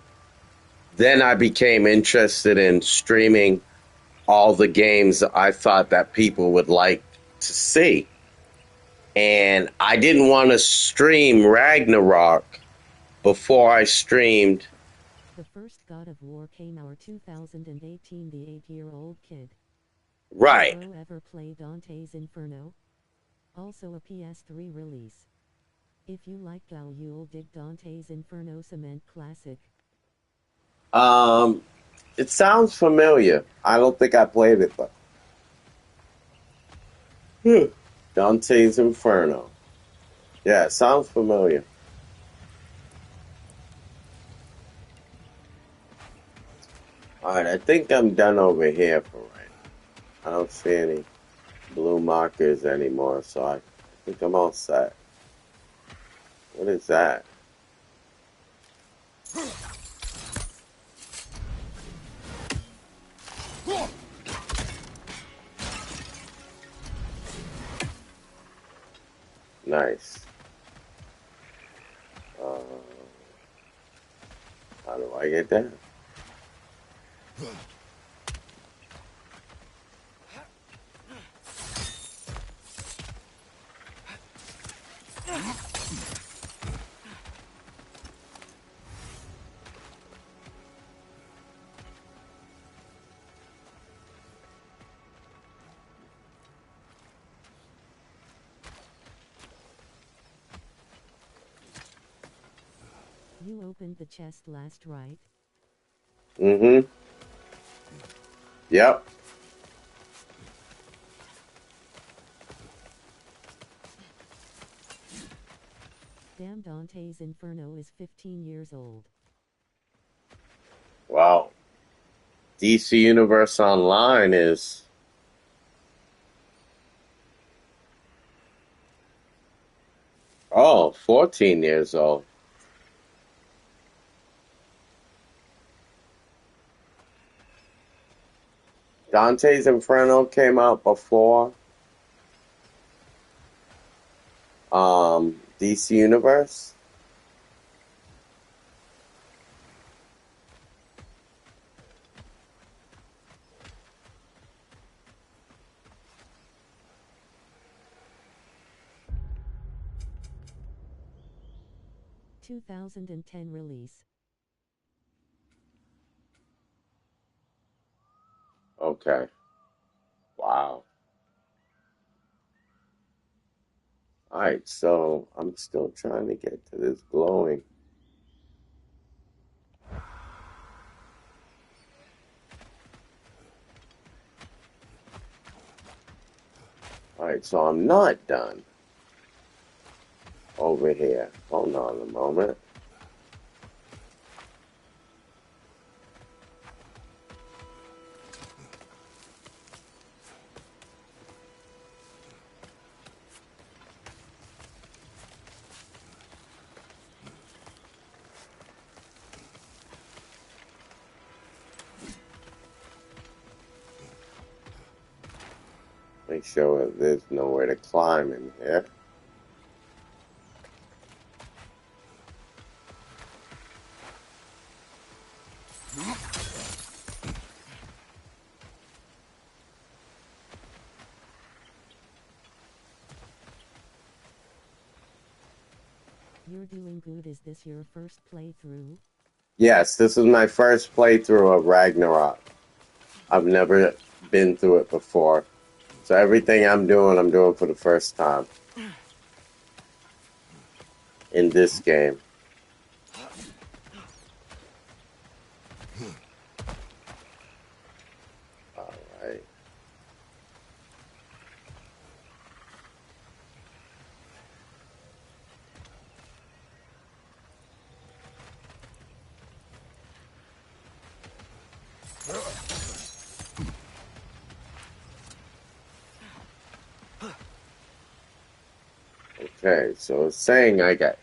then I became interested in streaming all the games I thought that people would like to see. And I didn't want to stream Ragnarok before I streamed. The first God of War came out 2018. The 8-year-old kid. Right. Did Bro ever play Dante's Inferno? Also a PS3 release. If you like Gal, you'll dig Dante's Inferno Cement Classic. It sounds familiar. I don't think I played it though. Dante's Inferno. Yeah, it sounds familiar. Alright, I think I'm done over here for right now. I don't see any blue markers anymore, so I think I'm all set. What is that? Nice. How do I get that? You opened the chest last, right? Mm-hmm. Yep. Damn, Dante's Inferno is 15 years old. Wow. DC Universe Online is... Oh, 14 years old. Dante's Inferno came out before DC Universe. – 2010 release. Okay. Wow. Alright, so I'm still trying to get to this glowing. Alright, so I'm not done over here. Hold on a moment. Make sure there's nowhere to climb in here. You're doing good. Is this your first playthrough? Yes, this is my first playthrough of Ragnarok. I've never been through it before. So everything I'm doing for the first time. In this game. Alright. Okay, so it's saying I got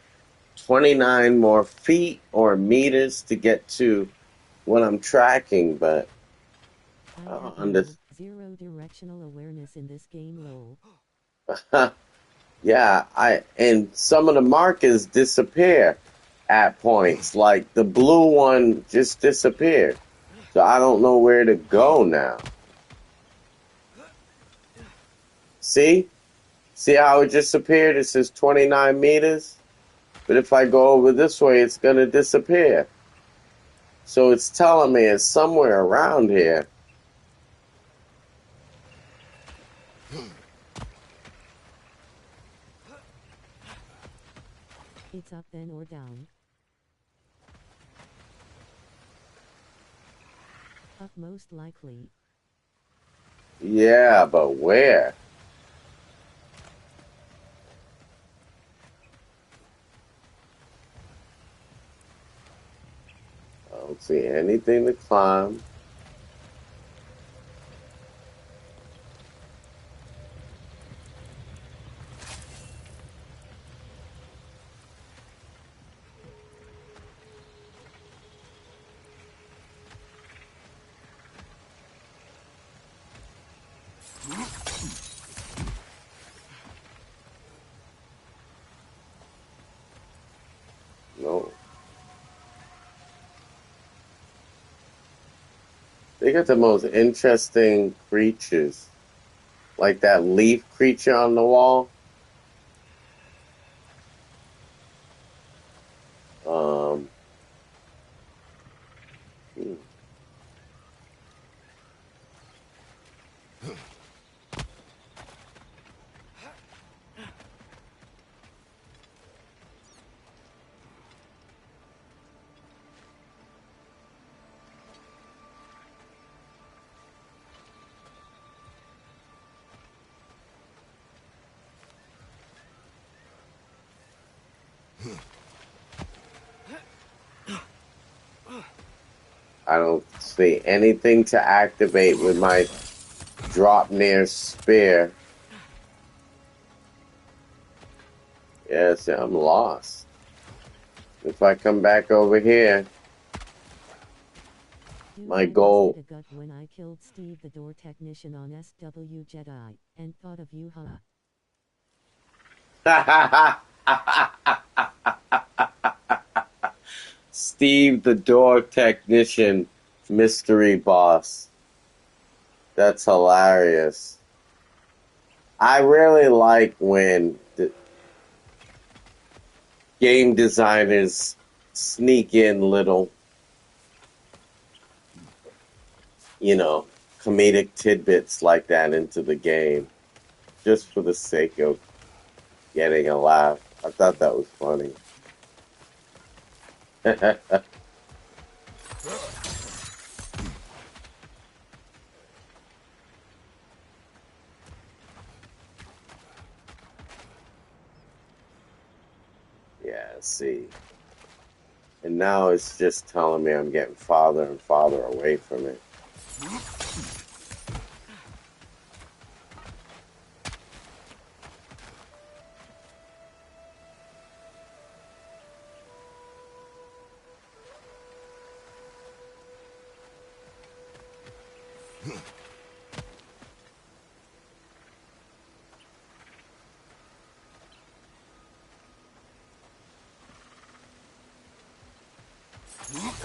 29 more feet or meters to get to what I'm tracking, but I don't understand. Zero directional awareness in this game, lol. Yeah, and some of the markers disappear at points. Like the blue one just disappeared. So I don't know where to go now. See? See how it just appeared? It says 29 meters. But if I go over this way, it's going to disappear. So it's telling me it's somewhere around here. It's up then or down. Up most likely. Yeah, but where? I don't see anything to climb. No. They got the most interesting creatures. Like that leaf creature on the wall. Hmm. I don't see anything to activate with my drop near spear. Yes, I'm lost. If I come back over here, my goal. I gut when I killed Steve the door technician on SW Jedi, and thought of you, Steve the door technician mystery boss. That's hilarious. I really like when the game designers sneak in little, comedic tidbits like that into the game just for the sake of getting a laugh. I thought that was funny. Yeah, see. And now it's just telling me I'm getting farther and farther away from it.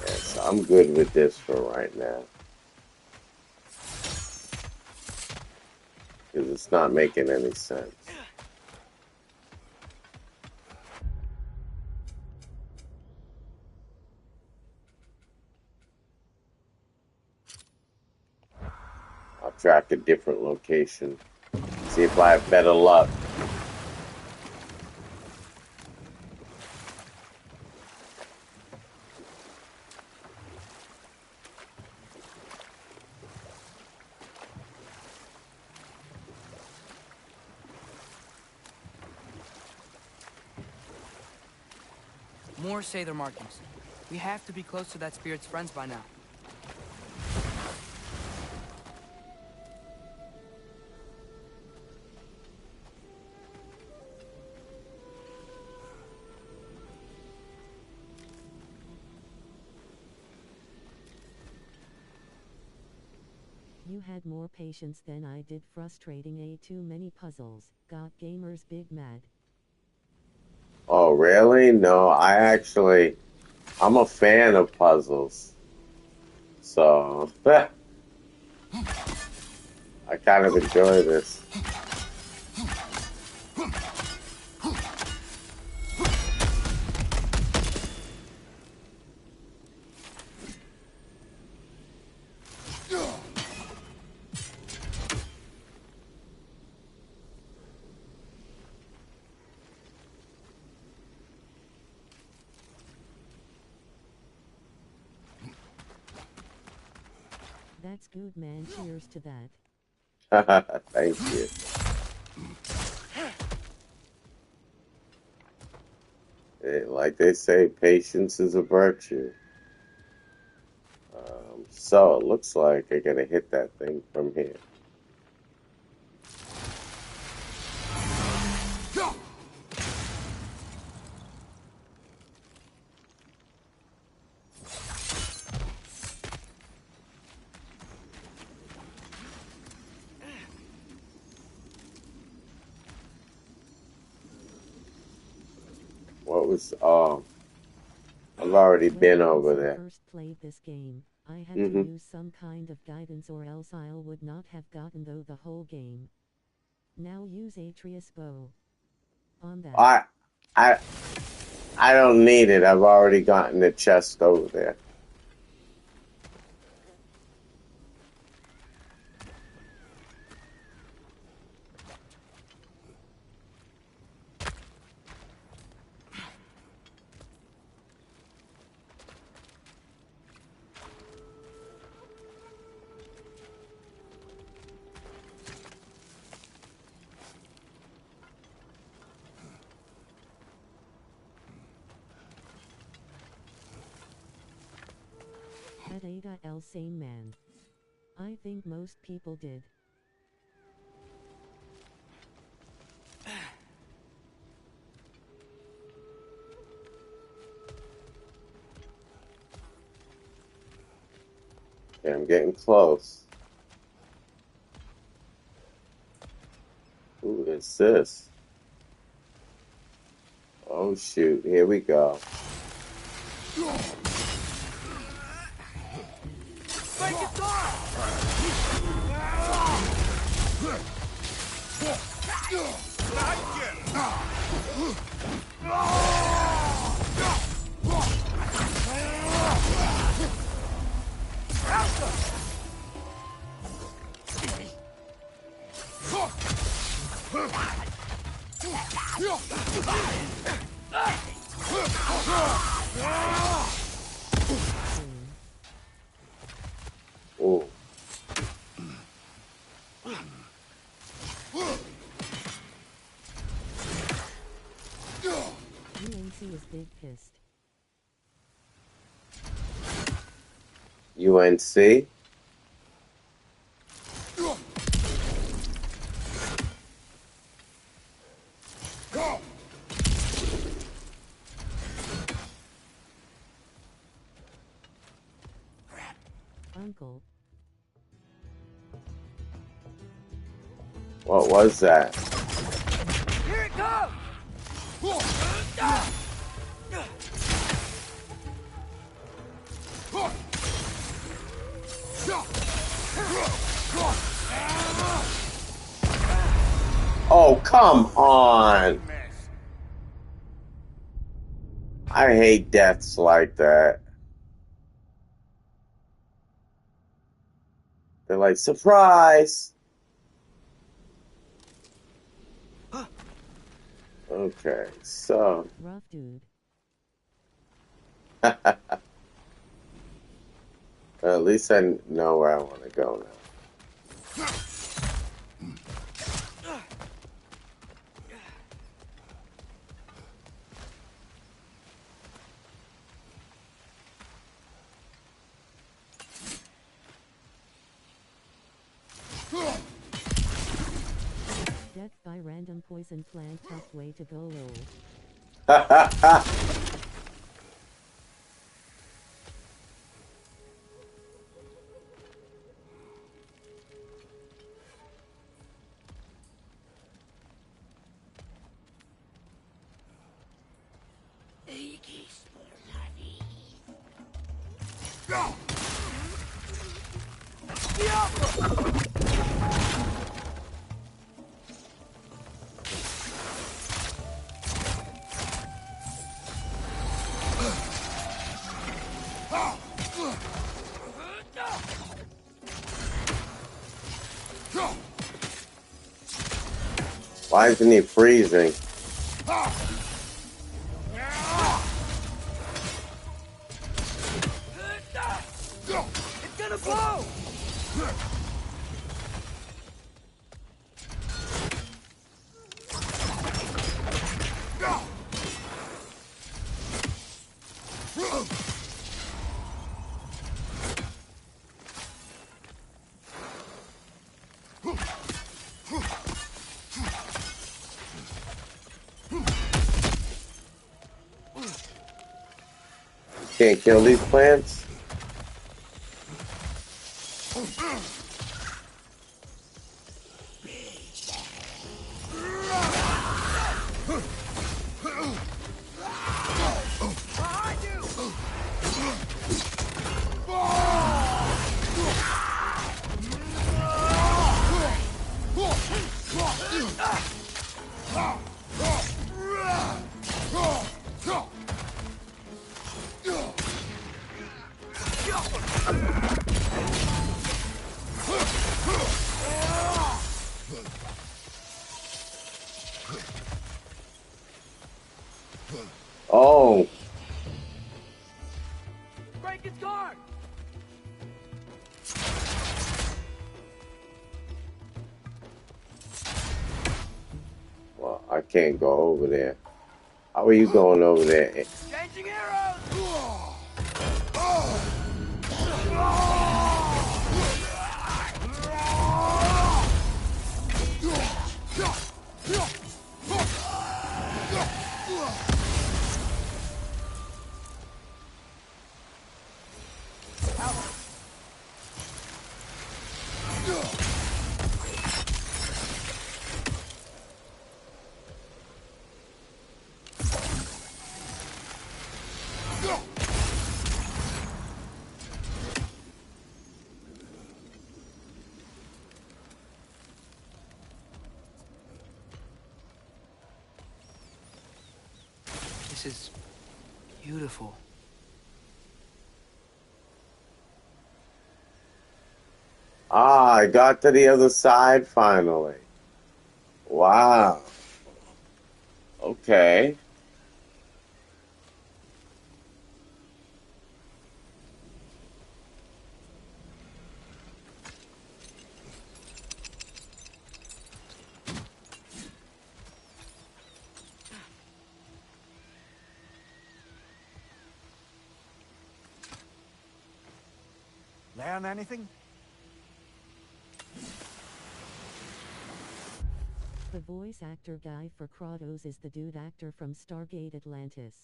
Yes, I'm good with this for right now. Because it's not making any sense. backtrack a different location. See if I have better luck. More say their markings. We have to be close to that spirit's friends by now. You had more patience than I did frustrating too many puzzles. Got gamers big mad. Oh, really? No, I'm a fan of puzzles. So, I kind of enjoy this. That's good, man. Cheers to that. Thank you. Like they say, patience is a virtue. So it looks like I gotta hit that thing from here. What was I've already been over there. First played this game, I had Mm-hmm. to use some kind of guidance or else I would not have gotten the whole game. Now use Atreus bow. On that. I don't need it. I've already gotten the chest over there. That Ada El sane man. I think most people did. Okay, I'm getting close. Who is this? Oh shoot, here we go. Oh. UNC is big pissed. UNC? Uncle. What was that? Here it comes! Oh, come on! I hate deaths like that. They're like, surprise! Okay, so... Rough dude. At least I know where I want to go now. Death by random poison plant, tough way to go lol. Why isn't he freezing? It's gonna blow! Can't kill these plants? Oh. Break his guard! Well, I can't go over there. How are you going over there? Changing arrows! This is beautiful. Ah, I got to the other side finally. Wow. Okay. Learn anything? The voice actor guy for Kratos is the dude actor from Stargate Atlantis.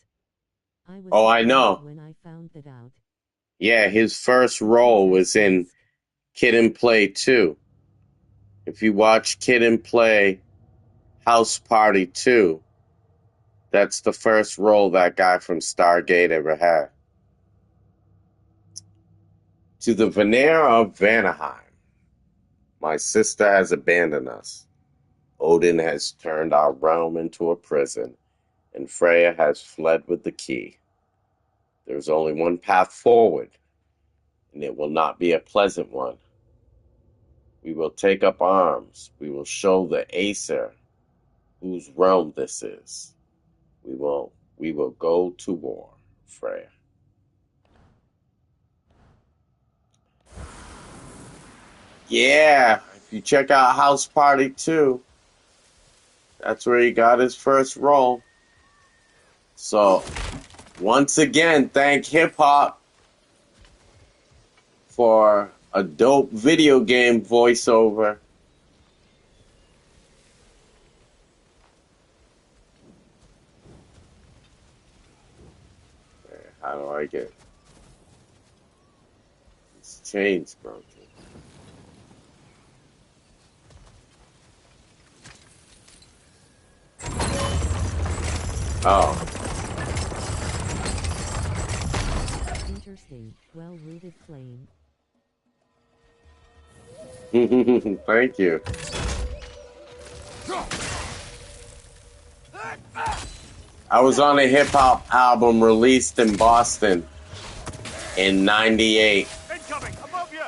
I was Oh, I surprised know. when I found that out. Yeah, his first role was in Kid and Play 2. If you watch Kid and Play House Party 2, that's the first role that guy from Stargate ever had. To the Veneer of Vanaheim, my sister has abandoned us. Odin has turned our realm into a prison, and Freya has fled with the key. There is only one path forward, and it will not be a pleasant one. We will take up arms. We will show the Aesir whose realm this is. We will go to war, Freya. Yeah, if you check out House Party 2, that's where he got his first role. So, once again, thank hip hop for a dope video game voiceover. How do I get this chains broken? Oh. Interesting, well-rooted flame. Thank you. I was on a hip-hop album released in Boston in '98. Incoming, above you!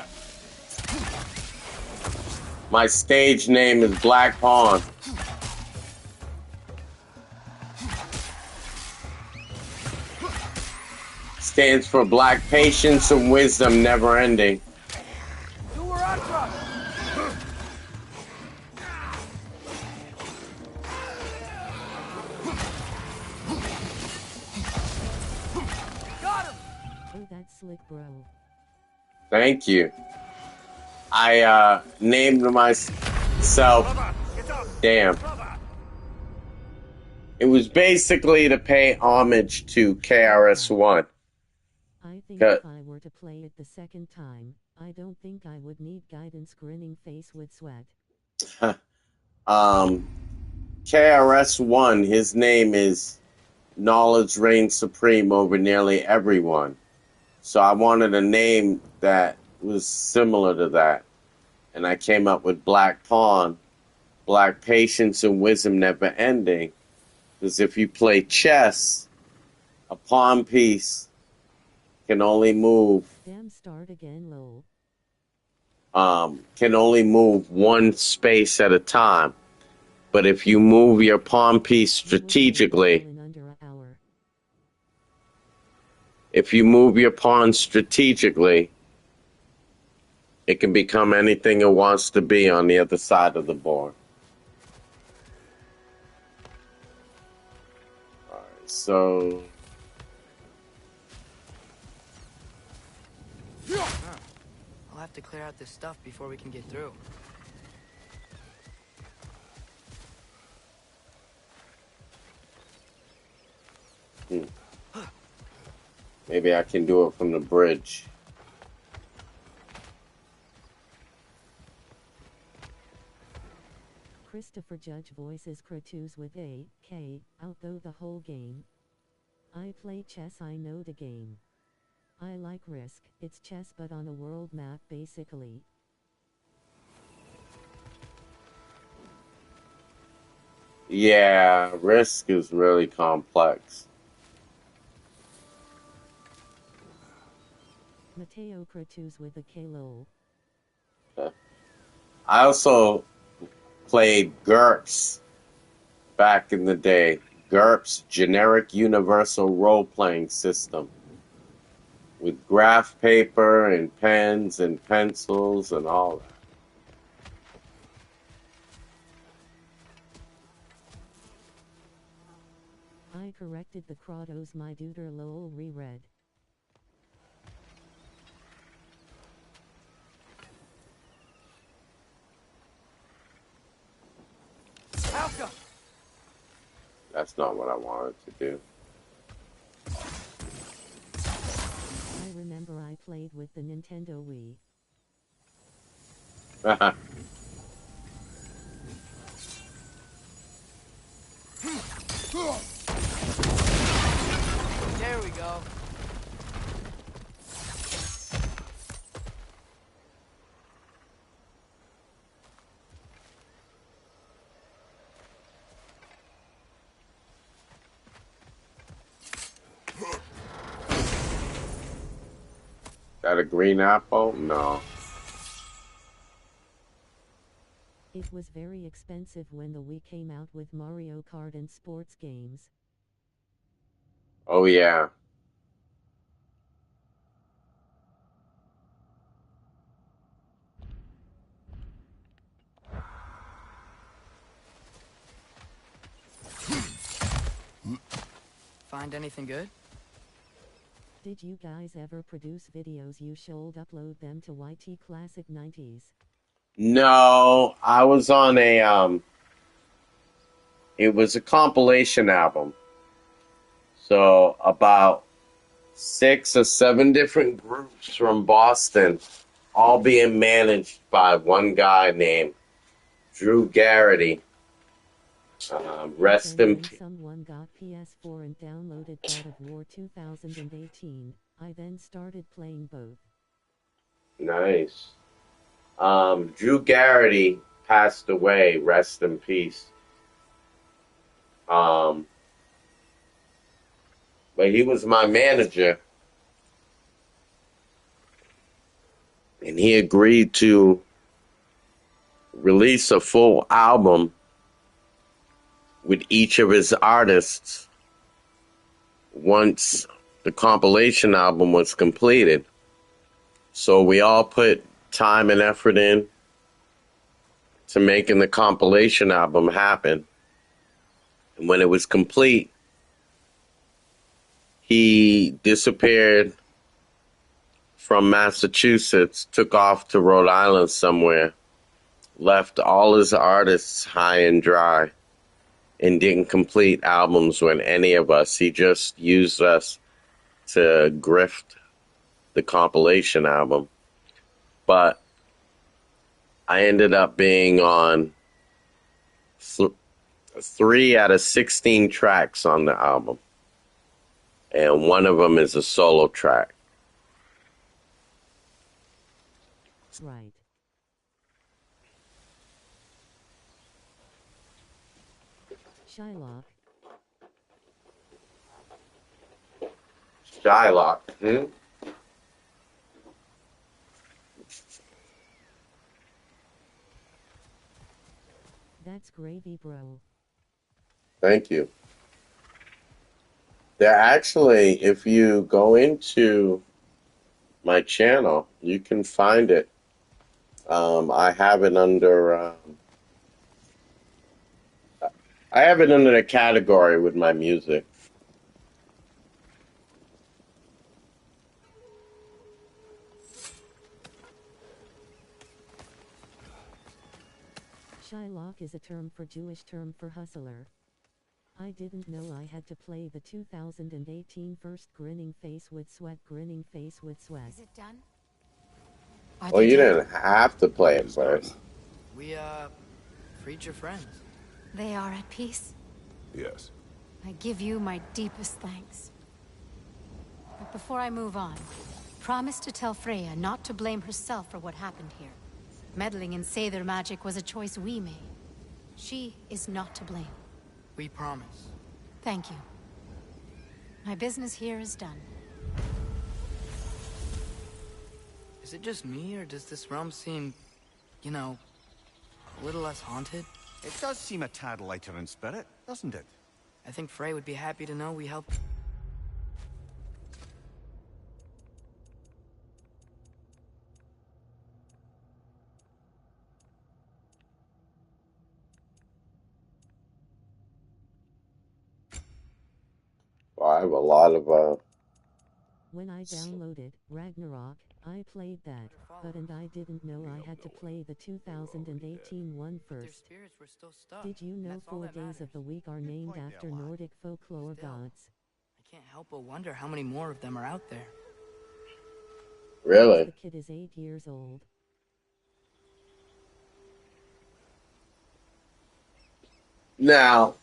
My stage name is Black Pawn. Stands for Black Patience and Wisdom Never Ending. Do where I trust. Got him. Oh, that's slick, bro. Thank you. I named myself. Damn. It was basically to pay homage to KRS-One. I think if I were to play it the second time, I don't think I would need guidance. Grinning face with sweat. KRS-One, his name is Knowledge Reigns Supreme over nearly everyone. So I wanted a name that was similar to that. And I came up with Black Pawn, Black Patience and Wisdom Never Ending. Because if you play chess, a pawn piece can only move. Damn, start again, lol. Can only move one space at a time. But if you move your pawn piece strategically, if you move your pawn strategically, it can become anything it wants to be on the other side of the board. Alright, so I'll have to clear out this stuff before we can get through. Maybe I can do it from the bridge. Christopher Judge voices Kratos with a K, out though the whole game. I play chess, I know the game. I like Risk, it's chess but on a world map basically. Yeah, Risk is really complex. Mateo Kratos with a K, lol. I also played GURPS back in the day. GURPS, Generic Universal Role-Playing System. With graph paper and pens and pencils and all that. I corrected the Kratos my duder lol reread. Alka. That's not what I wanted to do. I remember I played with the Nintendo Wii. There we go. That a green apple? No. It was very expensive when the Wii came out with Mario Kart and sports games. Oh, yeah. Find anything good? Did you guys ever produce videos you should upload them to YT Classic 90s? No, I was on it was a compilation album. So about 6 or 7 different groups from Boston, all being managed by one guy named Drew Garrity. Rest in peace. Someone got PS4 and downloaded God of War 2018. I then started playing both. Nice. Drew Garrity passed away. Rest in peace. But he was my manager, and he agreed to release a full album with each of his artists once the compilation album was completed. So we all put time and effort in to making the compilation album happen. And when it was complete, he disappeared from Massachusetts, took off to Rhode Island somewhere, left all his artists high and dry, and didn't complete albums with any of us. He just used us to grift the compilation album. But I ended up being on 3 out of 16 tracks on the album. And one of them is a solo track. Right. Shylock. Shylock. That's gravy, bro. Thank you. There actually, if you go into my channel, you can find it. I have it under the category with my music. Shylock is a term for Jewish term for hustler. I didn't know I had to play the 2018 first Grinning Face with Sweat. Grinning Face with Sweat. Is it done? Well, you didn't have to play it first. We, freed your friends. They are at peace? Yes. I give you my deepest thanks. But before I move on, promise to tell Freya not to blame herself for what happened here. Meddling in Seidr magic was a choice we made. She is not to blame. We promise. Thank you. My business here is done. Is it just me, or does this realm seem, you know, a little less haunted? It does seem a tad lighter in spirit, doesn't it? I think Frey would be happy to know we helped. Well, I have a lot of When I downloaded Ragnarok, I played that, but I didn't know I had to play the 2018 one first. Did you know 4 days of the week are named after Nordic folklore gods? I can't help but wonder how many more of them are out there. Really? The kid is 8 years old. Now,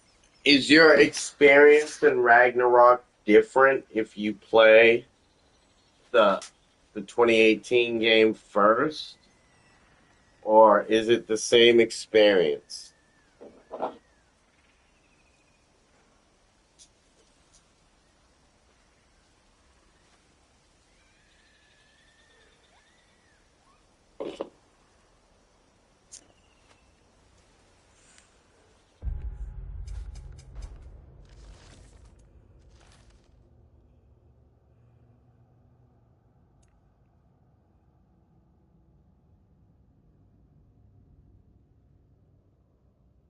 is your experience in Ragnarok different if you play the 2018 game first? Or is it the same experience?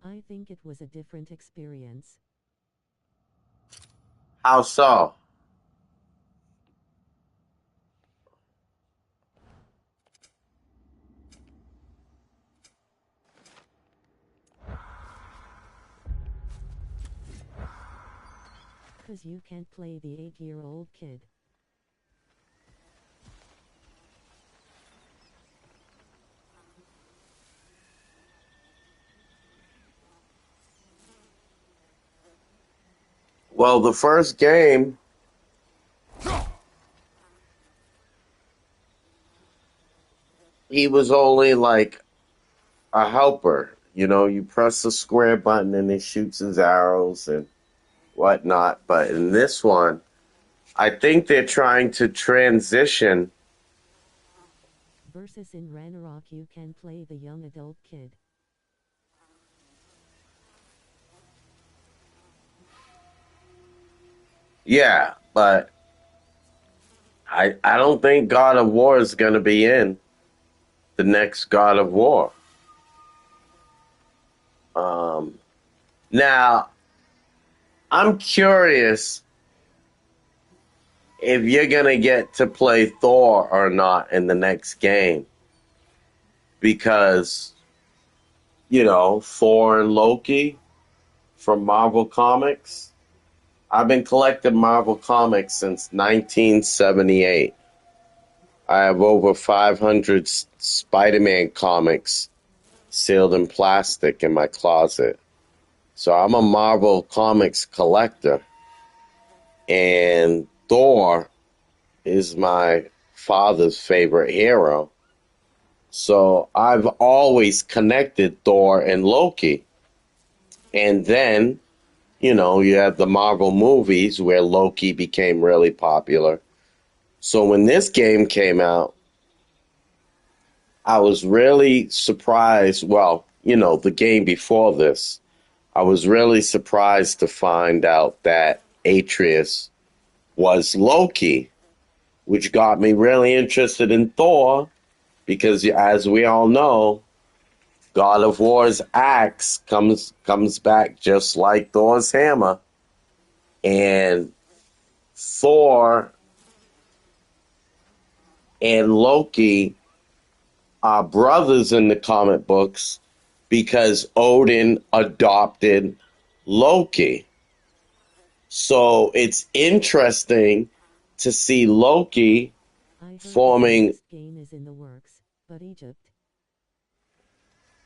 I think it was a different experience. How so? Cause you can't play the 8-year-old kid. Well, the first game, he was only like a helper. You know, you press the square button and it shoots his arrows and whatnot. But in this one, I think they're trying to transition. Versus in Ragnarök you can play the young adult kid. Yeah, but I don't think God of War is going to be in the next God of War. Now, I'm curious if you're going to get to play Thor or not in the next game. Because, you know, Thor and Loki from Marvel Comics. I've been collecting Marvel Comics since 1978. I have over 500 Spider-Man comics sealed in plastic in my closet. So I'm a Marvel Comics collector. And Thor is my father's favorite hero. So I've always connected Thor and Loki. And then, you know, you have the Marvel movies where Loki became really popular. So when this game came out, I was really surprised. Well, you know, the game before this, I was really surprised to find out that Atreus was Loki, which got me really interested in Thor because, as we all know, God of War's axe comes back just like Thor's hammer. And Thor and Loki are brothers in the comic books because Odin adopted Loki. So it's interesting to see Loki forming. This game is in the works, but Egypt.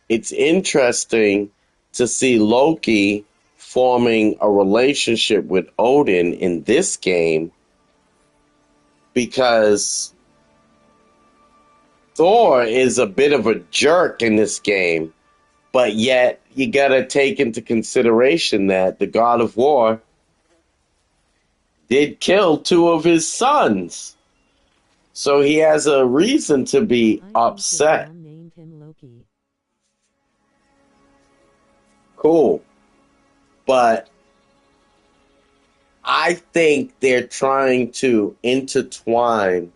It's interesting to see Loki forming a relationship with Odin in this game because Thor is a bit of a jerk in this game, but yet you gotta take into consideration that the God of War did kill 2 of his sons. So he has a reason to be upset. His mom named him Loki. Cool. But I think they're trying to intertwine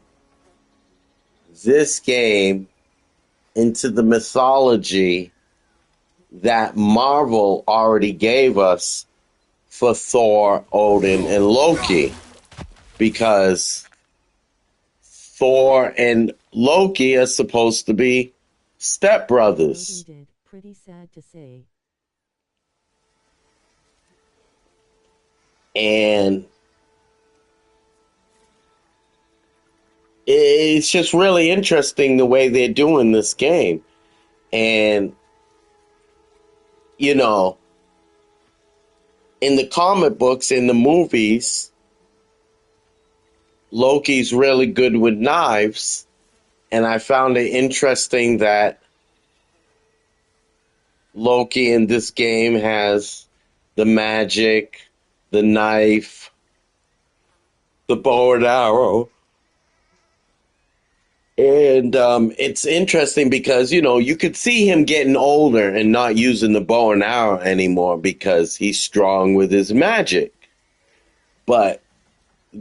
this game into the mythology that Marvel already gave us for Thor, Odin, and Loki. Because Thor and Loki are supposed to be stepbrothers. Odin did, pretty sad to say. And it's just really interesting the way they're doing this game. And, you know, in the comic books, in the movies, Loki's really good with knives. And I found it interesting that Loki in this game has the magic, the knife, the bow and arrow. And it's interesting because, you know, you could see him getting older and not using the bow and arrow anymore because he's strong with his magic. But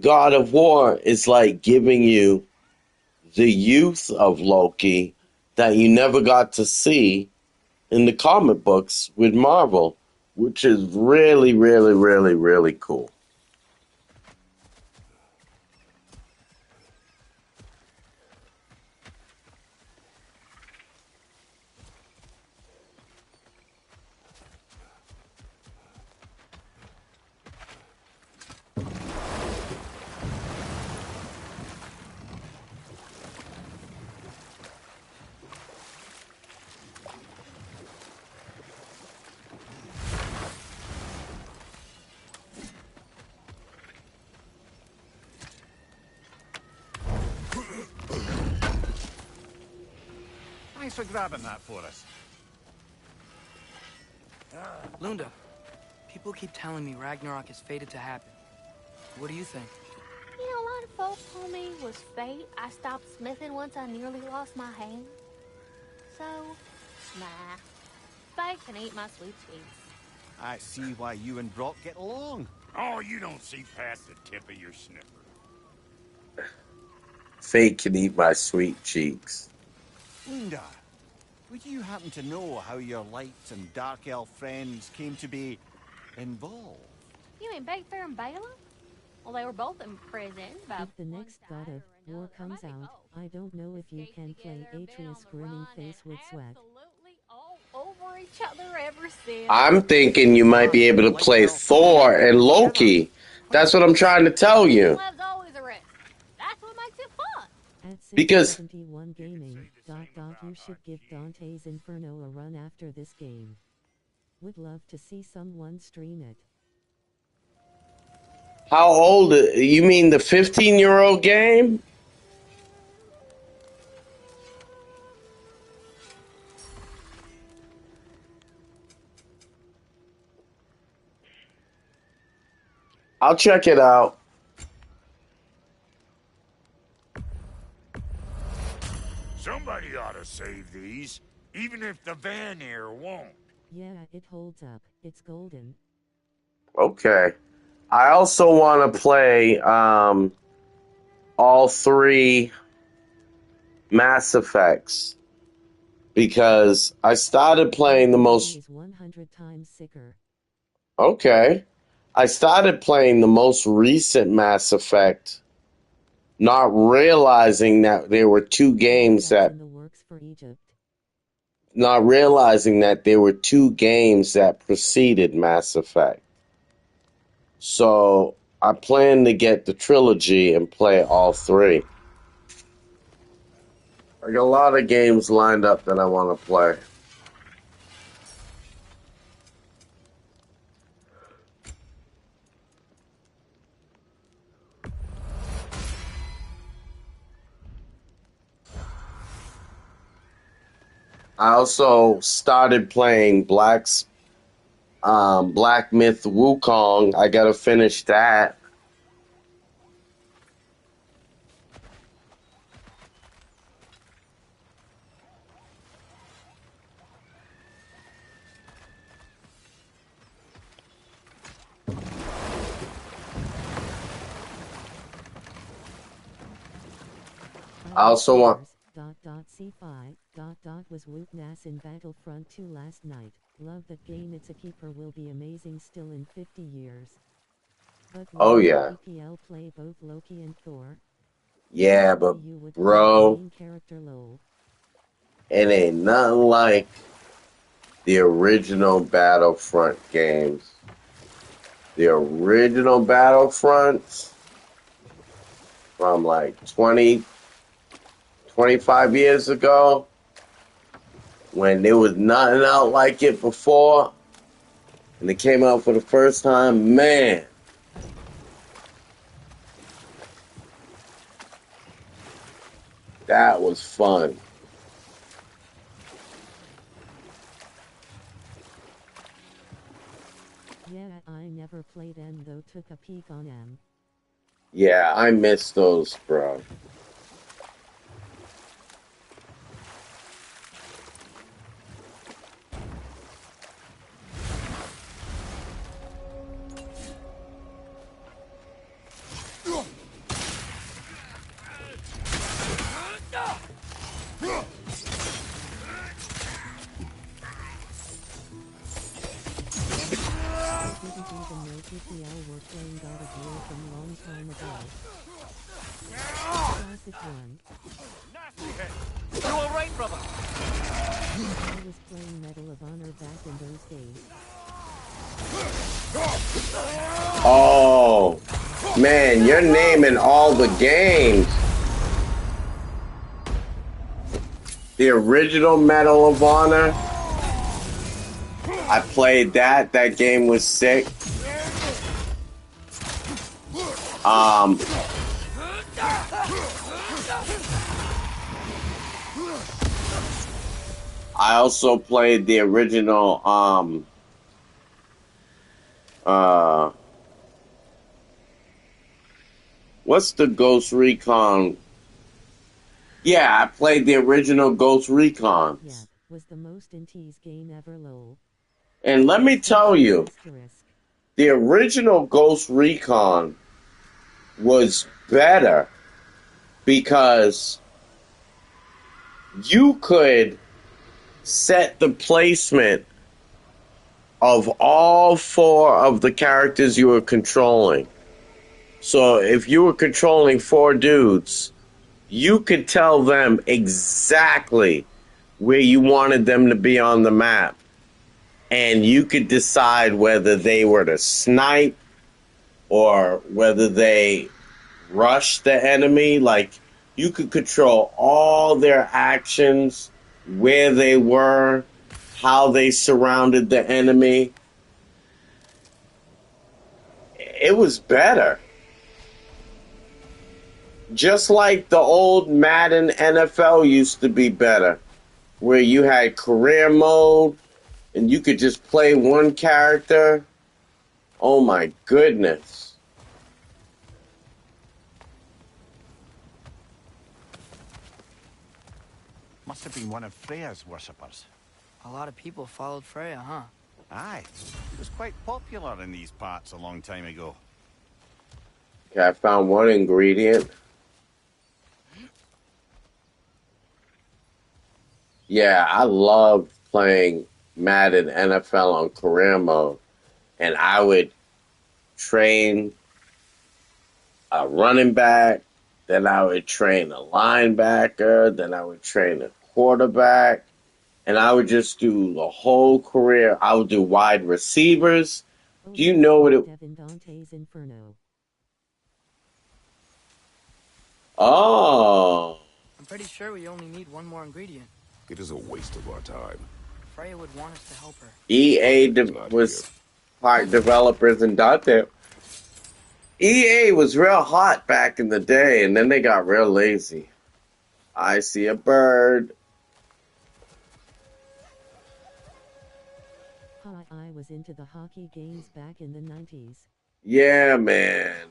God of War is like giving you the youth of Loki that you never got to see in the comic books with Marvel, which is really, really, really, really cool. Thanks for grabbing that for us. Lunda, people keep telling me Ragnarok is fated to happen. What do you think? You know, a lot of folks told me it was fate. I stopped smithing once I nearly lost my hand. So, nah. Fate can eat my sweet cheeks. I see why you and Brock get along. Oh, you don't see past the tip of your sniffer. Fate can eat my sweet cheeks. Lunda, would you happen to know how your light and dark elf friends came to be involved? You mean Bakefair and Bala? Well, they were both in prison. If the next God of War comes out, I don't know if you can play Atreus grinning face with sweat. Over each other ever since. I'm thinking you might be able to play Thor and Loki. That's what I'm trying to tell you. Love's always a risk. That's what makes it fun. At Because 671 Gaming, you should give Dante's Inferno a run after this game. Would love to see someone stream it. how old? You mean the 15-year-old game? I'll check it out. Somebody ought to save these, even if the Vanir won't. Yeah, it holds up. It's golden. Okay. I also want to play all three Mass Effects because I started playing the most. Is 100 times sicker. Okay. I started playing the most recent Mass Effect, not realizing that there were two games that. In the works for Egypt. Not realizing that there were two games that preceded Mass Effect. So I plan to get the trilogy and play all three. I got a lot of games lined up that I want to play. I also started playing Black Myth Wukong. I gotta finish that. I also want. C5. Was Wootnas in Battlefront 2 last night. Love that game. It's a keeper. Will be amazing still in 50 years. But Oh yeah. PPL play both Loki and Thor. Yeah, but bro, it ain't nothing like the original Battlefront games. The original Battlefronts from like 25 years ago, when there was nothing out like it before, and it came out for the first time, man. That was fun. Yeah, I never played them though. Took a peek on them. Yeah, I miss those, bro. playing God of War from long time ago. Classic one. You alright, brother? I was playing Medal of Honor back in those days. Oh, man, you're naming all the games. The original Medal of Honor. I played that. That game was sick. I also played the original, what's the Ghost Recon? Yeah, I played the original Ghost Recon. Yeah, was the most intense game ever, lol. And let me tell you, the original Ghost Recon was better because you could set the placement of all 4 of the characters you were controlling. So if you were controlling 4 dudes, you could tell them exactly where you wanted them to be on the map. And you could decide whether they were to snipe or whether they rush the enemy. Like, you could control all their actions, where they were, how they surrounded the enemy. It was better. Just like the old Madden NFL used to be better, where you had career mode and you could just play one character. Oh my goodness. Must have been one of Freya's worshippers. A lot of people followed Freya, huh? Aye. She was quite popular in these parts a long time ago. Okay, I found one ingredient. Yeah, I loved playing Madden NFL on career mode. And I would train a running back, then I would train a linebacker, then I would train a quarterback, and I would just do the whole career. I would do wide receivers. Do you know what it... Devin Dante's Inferno. Oh. I'm pretty sure we only need one more ingredient. It is a waste of our time. Freya would want us to help her. EA was part developers in Dante. EA was real hot back in the day, and then they got real lazy. I see a bird. I was into the hockey games back in the 90s. Yeah, man.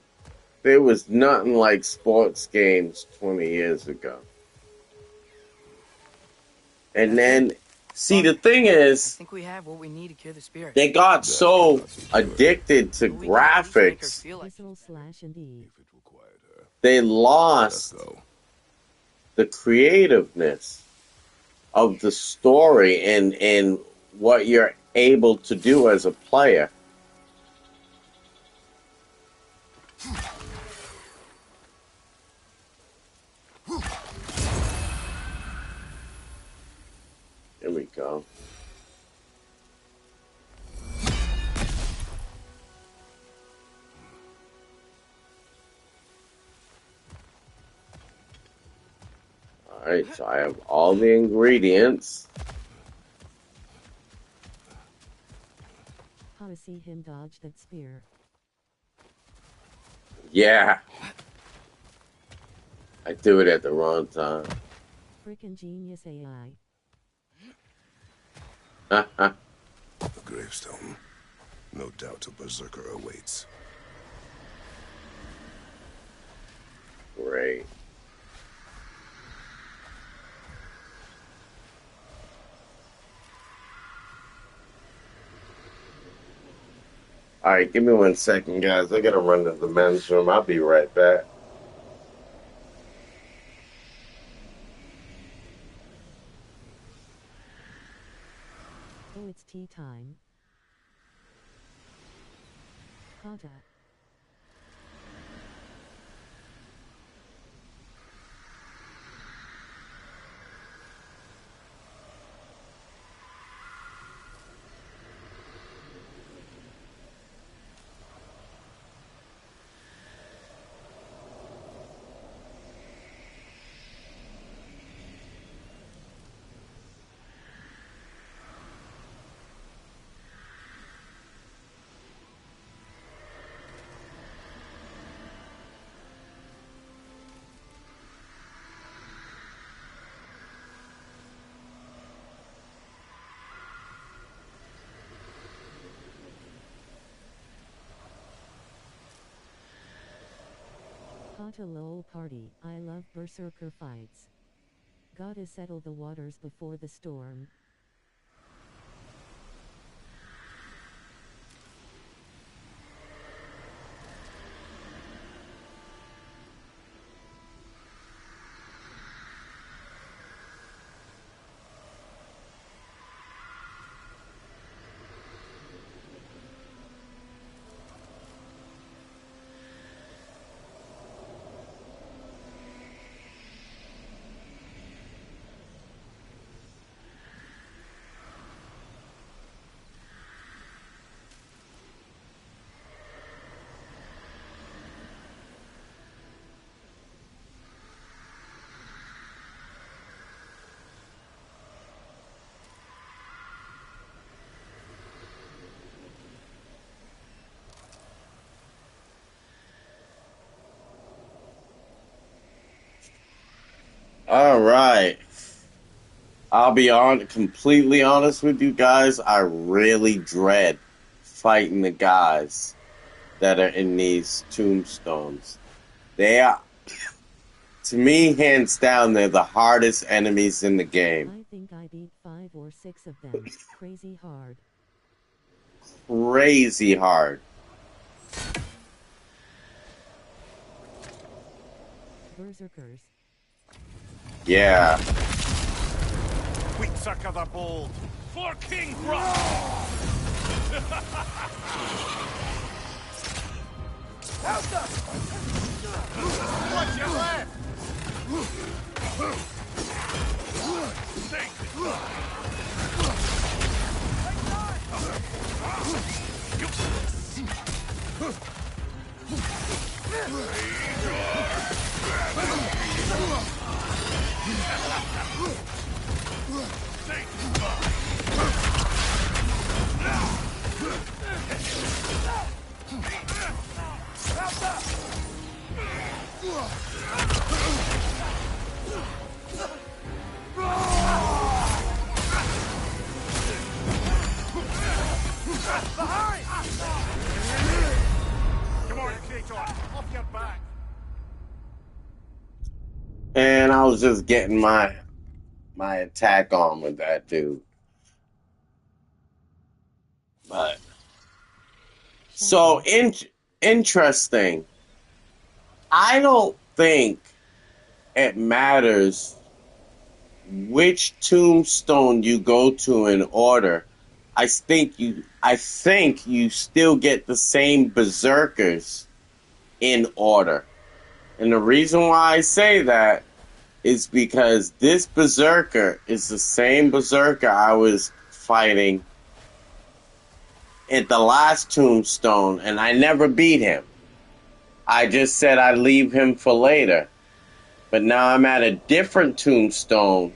There was nothing like sports games 20 years ago. And then, see, the thing is, I think we have what we need to cure the spirit. they got so addicted to graphics, they lost the creativeness of the story and what you're able to do as a player. Here we go. Alright, so I have all the ingredients. How to see him dodge that spear. Yeah. I threw it at the wrong time. Frickin' genius AI. The gravestone. No doubt a berserker awaits. Great. Alright, give me 1 second, guys. I gotta run to the men's room. I'll be right back. Oh, it's tea time. Kata. Hot a lol party. I love berserker fights. Gotta settle the waters before the storm. All right. I'll be completely honest with you guys. I really dread fighting the guys that are in these tombstones. They are, to me, hands down, they're the hardest enemies in the game. I think I beat 5 or 6 of them. Crazy hard. Crazy hard. Berserkers. Yeah. Wheat sucker the bold. For King Rock! Help us! What's your left? Behind! Come on, Kratos, off your back. And I was just getting my attack on with that dude. But so interesting. I don't think it matters which tombstone you go to in order. I think you still get the same berserkers in order. And the reason why I say that is because this berserker is the same berserker I was fighting at the last tombstone, and I never beat him. I just said I'd leave him for later. But now I'm at a different tombstone,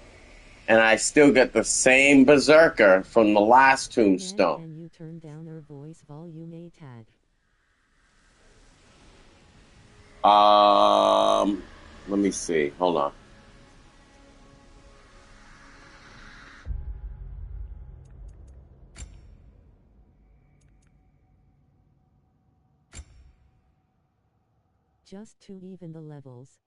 and I still get the same berserker from the last tombstone. Can you turn down her voice volume a tad? Let me see. Hold on. Just to even the levels.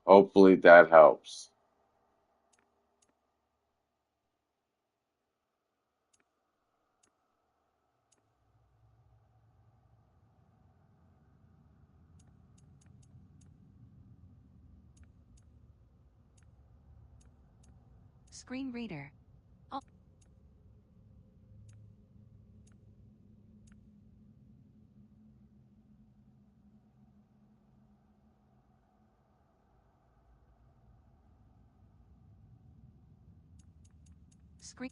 Hopefully that helps. Screen reader. Screen.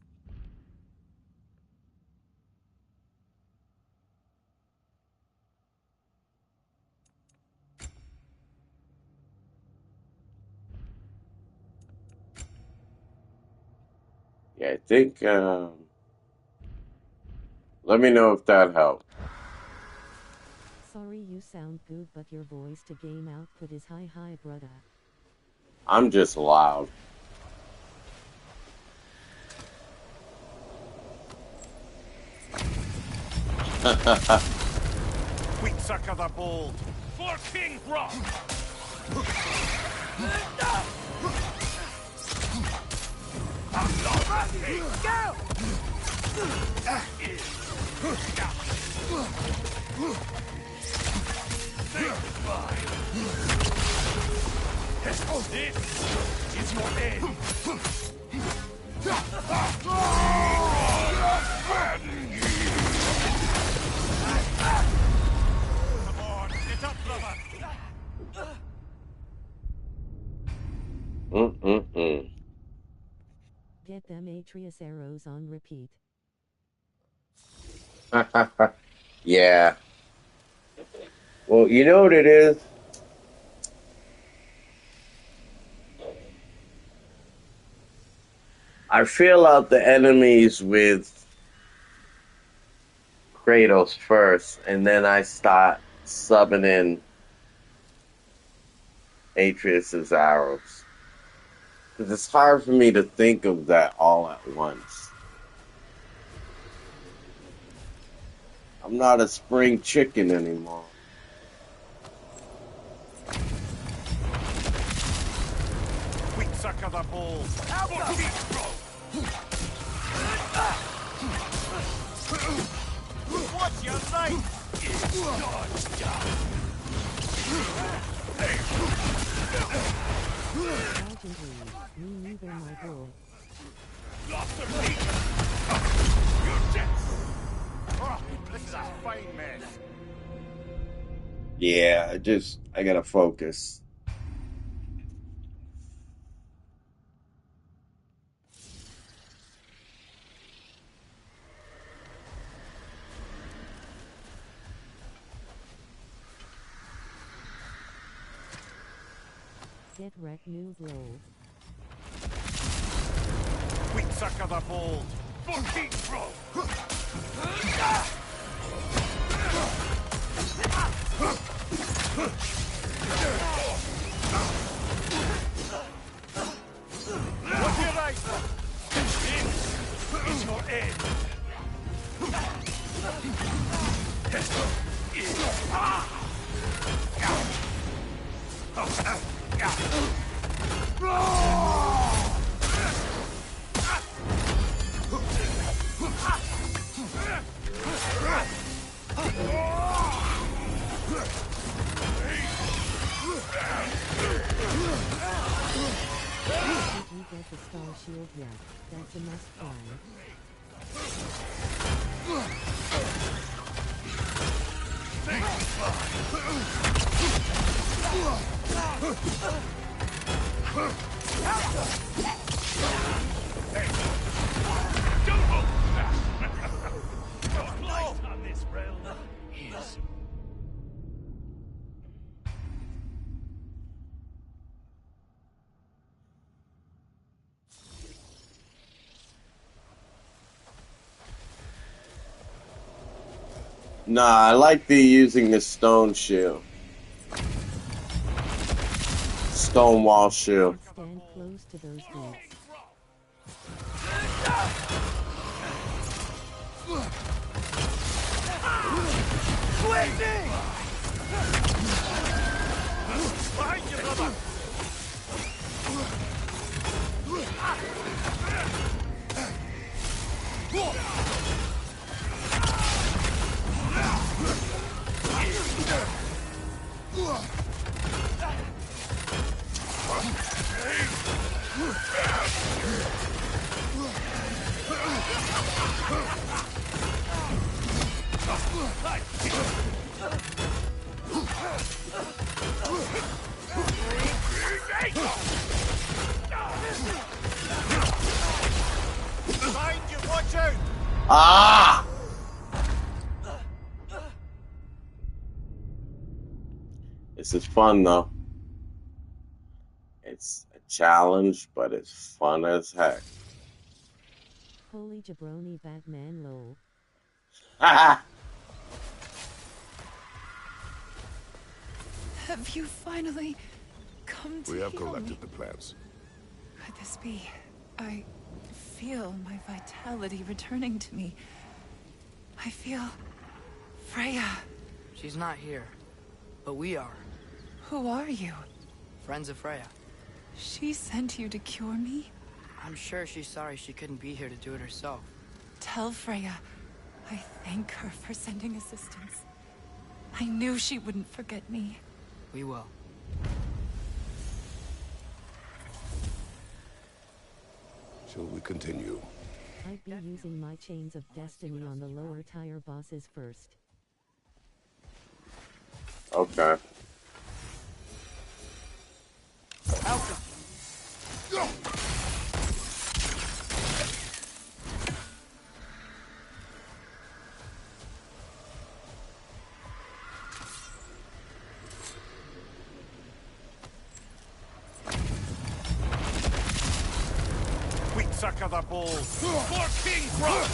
Yeah, I think. Let me know if that helped. Sorry you sound good, but your voice to game output is high, brother. I'm just loud. Wheatsucker the Bold. For King Rock! This is your end. Come on, get up, brother. Get them Atreus arrows on repeat. Yeah. Well, you know what it is? I feel out the enemies with Kratos first, and then I start subbing in Atreus' arrows. Because it's hard for me to think of that all at once. I'm not a spring chicken anymore. Wheatsucker the Bold. What's your right? Sergeant Reed, me neither, my boy. Oh, this is a fine mess. Yeah, I gotta focus. Get wrecked, noob roll. Wheatsucker the Bold. For King Rock! What's your right? This is your end. Did you get the star shield yet? That's a must try. On this realm is Nah, I like the using the stone shield. Stone wall shield. Stand close to those gates. Behind you, brother. Behind you, watch out! Ah! This is fun though. It's a challenge, but it's fun as heck. Holy jabroni Batman lol. Haha. Have you finally come to We have heal collected me? the plants. Could this be? I feel my vitality returning to me. I feel... Freya. She's not here, but we are. Who are you? Friends of Freya. She sent you to cure me? I'm sure she's sorry she couldn't be here to do it herself. Tell Freya I thank her for sending assistance. I knew she wouldn't forget me. We will. Shall we continue? I'd be using my chains of destiny on the lower tier bosses first. Okay. Quick sucker the balls. For King Grump!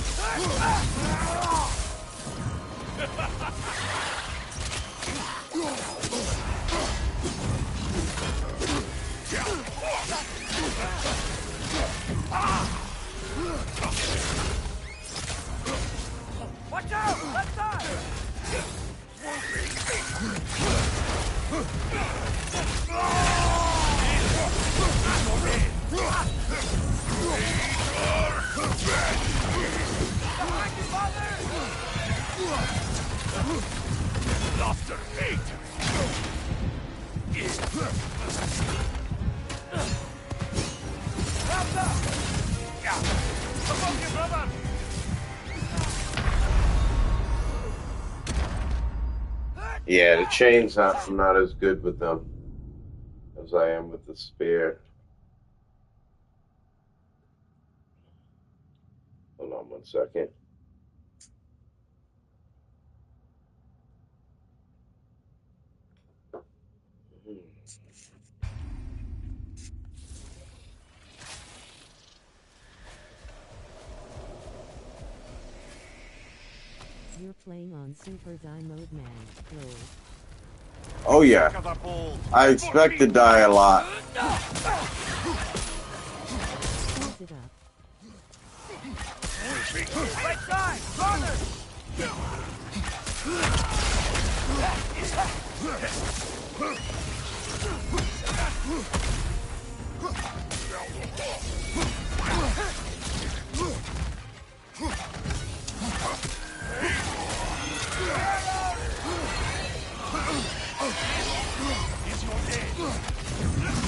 Watch out! Left side! Laughter hate! Wrapped up! Yeah. Come on, you brother! Yeah, the chains, I'm not as good with them as I am with the spear. Hold on 1 second. You're playing on Super Die Mode, man. Lol. Oh yeah, I expect to die a lot. Close it up. Right side! Corner! Is your end.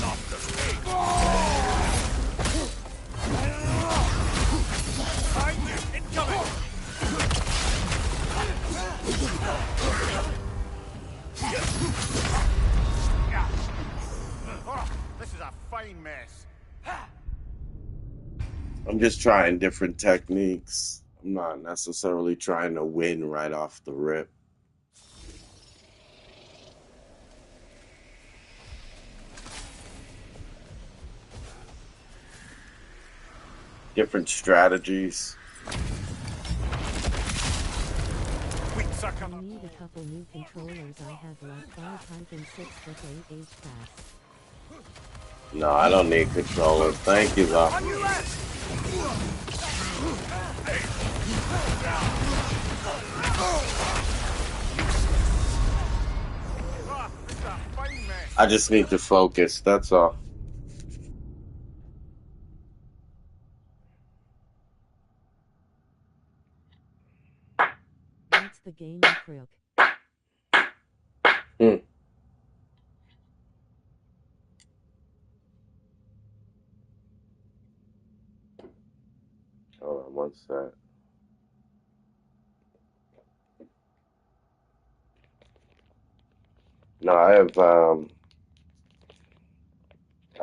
Laughter hate! Behind you! Incoming! Oh, this is a fine mess. I'm just trying different techniques. I'm not necessarily trying to win right off the rip. Different strategies. I need a couple new controllers. I have like 5-6 with 8 pass. No, I don't need controllers. Thank you, though. On your left! I just need to focus, that's all. That's the game, crook. Hold on 1 sec. No, I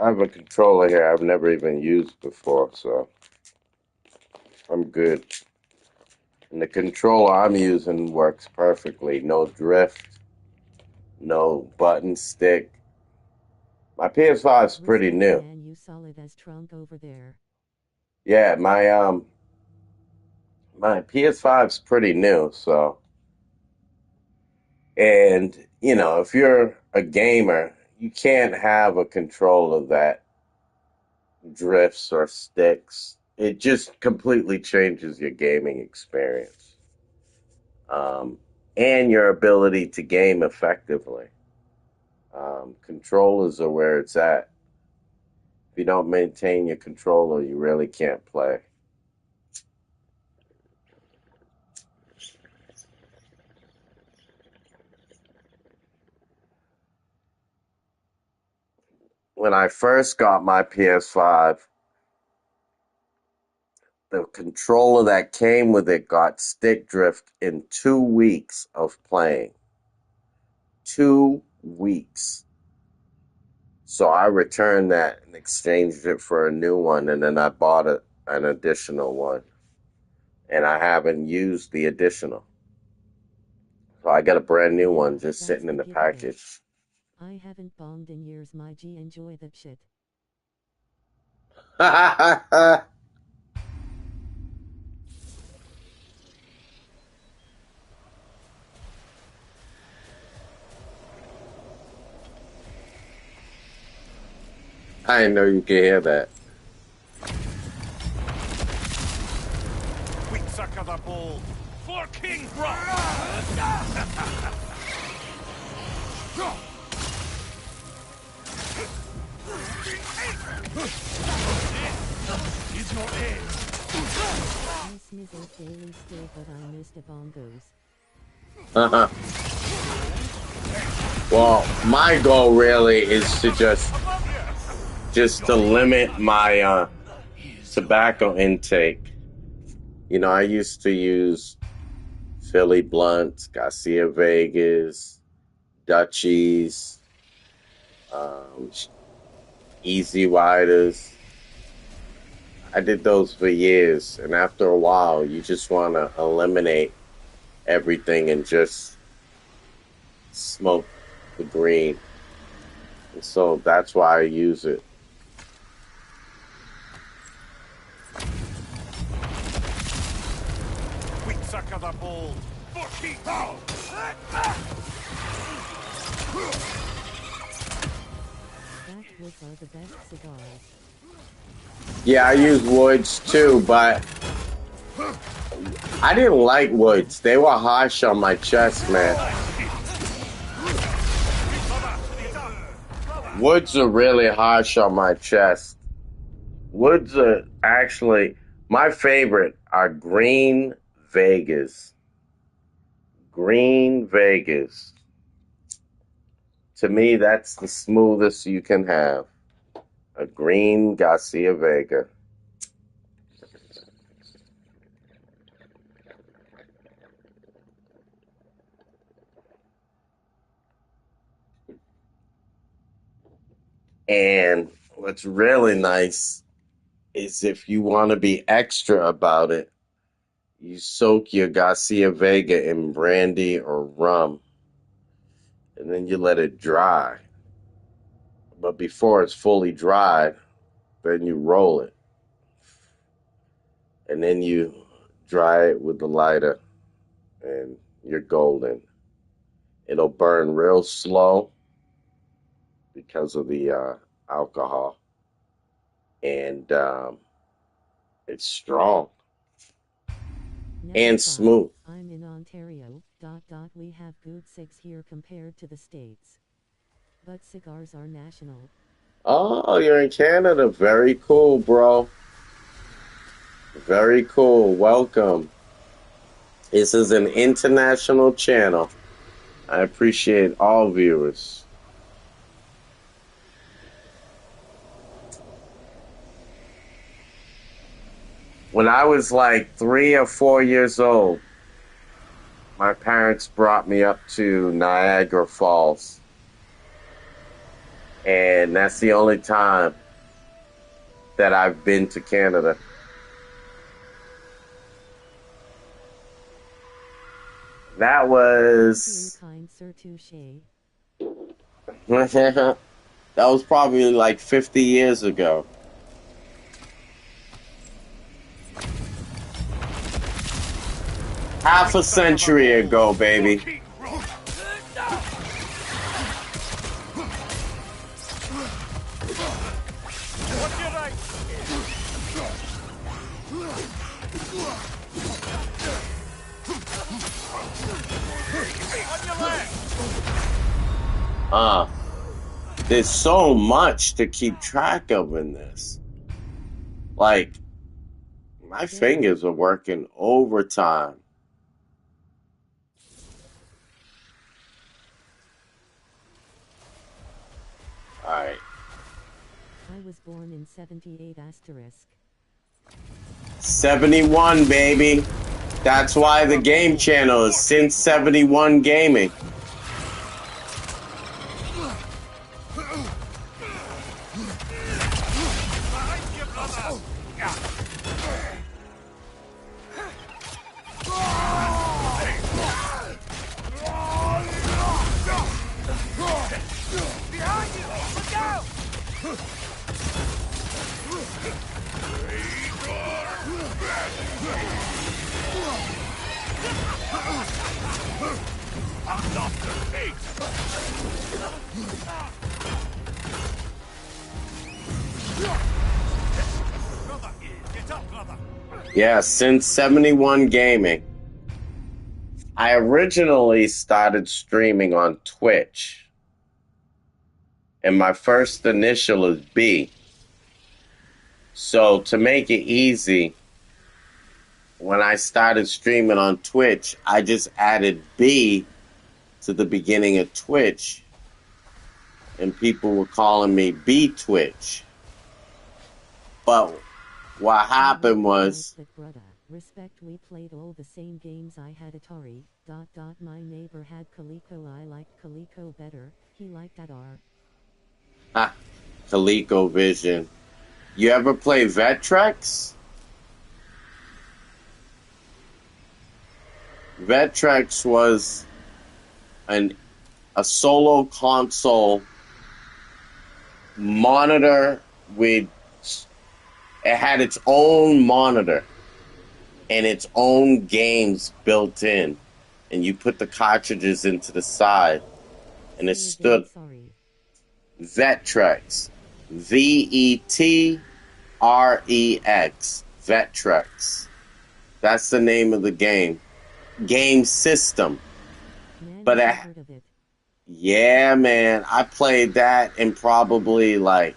have a controller here I've never even used before, so I'm good. And the controller I'm using works perfectly. No drift, no button stick. My PS5's pretty new. Man, you solid as trunk over there. Yeah, my My PS5's pretty new, so. And, you know, if you're a gamer, you can't have a controller that drifts or sticks. It just completely changes your gaming experience. And your ability to game effectively. Controllers are where it's at. If you don't maintain your controller, you really can't play. When I first got my PS5, the controller that came with it got stick drift in 2 weeks of playing. 2 weeks. So I returned that and exchanged it for a new one, and then I bought an additional one. And I haven't used the additional. So I got a brand new one just sitting in the package. I haven't bombed in years, my G. Enjoy that shit. I didn't know you could hear that. We sucker the ball for King Rock. He's not in. I snizzled daily still, but I missed the bongos. Well, my goal really is to just to limit my tobacco intake. You know, I used to use Philly Blunts, Garcia Vegas, Dutchies, Easy Widers. I did those for years, and after a while, you just want to eliminate everything and just smoke the green. And so that's why I use it. We sucker the ball for King Rock. Backwoods are the best cigars. Yeah, I use Woods too, but I didn't like Woods. They were harsh on my chest, man. Woods are really harsh on my chest. Woods are actually, my favorite are Green Vegas. Green Vegas. To me, that's the smoothest you can have. A green Garcia Vega. And what's really nice is if you want to be extra about it, you soak your Garcia Vega in brandy or rum, and then you let it dry. But before it's fully dried, then you roll it. And then you dry it with the lighter, and you're golden. It'll burn real slow because of the alcohol. And it's strong. And smooth. I'm in Ontario. We have good cigs here compared to the States. But cigars are national. Oh, you're in Canada. Very cool, bro. Very cool. Welcome. This is an international channel. I appreciate all viewers. When I was like 3 or 4 years old, my parents brought me up to Niagara Falls. And that's the only time that I've been to Canada. That was... that was probably like 50 years ago. Half a century ago, baby. There's so much to keep track of in this. Like, my fingers are working overtime. Alright. I was born in 78 asterisk. 71, baby. That's why the game channel is Since 71 Gaming. Yeah, Since 71 Gaming. I originally started streaming on Twitch. And my first initial is B. So to make it easy, when I started streaming on Twitch, I just added B to the beginning of Twitch. And people were calling me B Twitch. But what happened was... Respect, we played all the same games. I had Atari, ... My neighbor had Coleco. I liked Coleco better. He liked Adar. ColecoVision. You ever play Vectrex? Vectrex was a solo console monitor with... It had its own monitor and its own games built in. And you put the cartridges into the side. And it stood... Vectrex. Vectrex. Vectrex. That's the name of the game. Game system. But yeah, man. I played that in probably like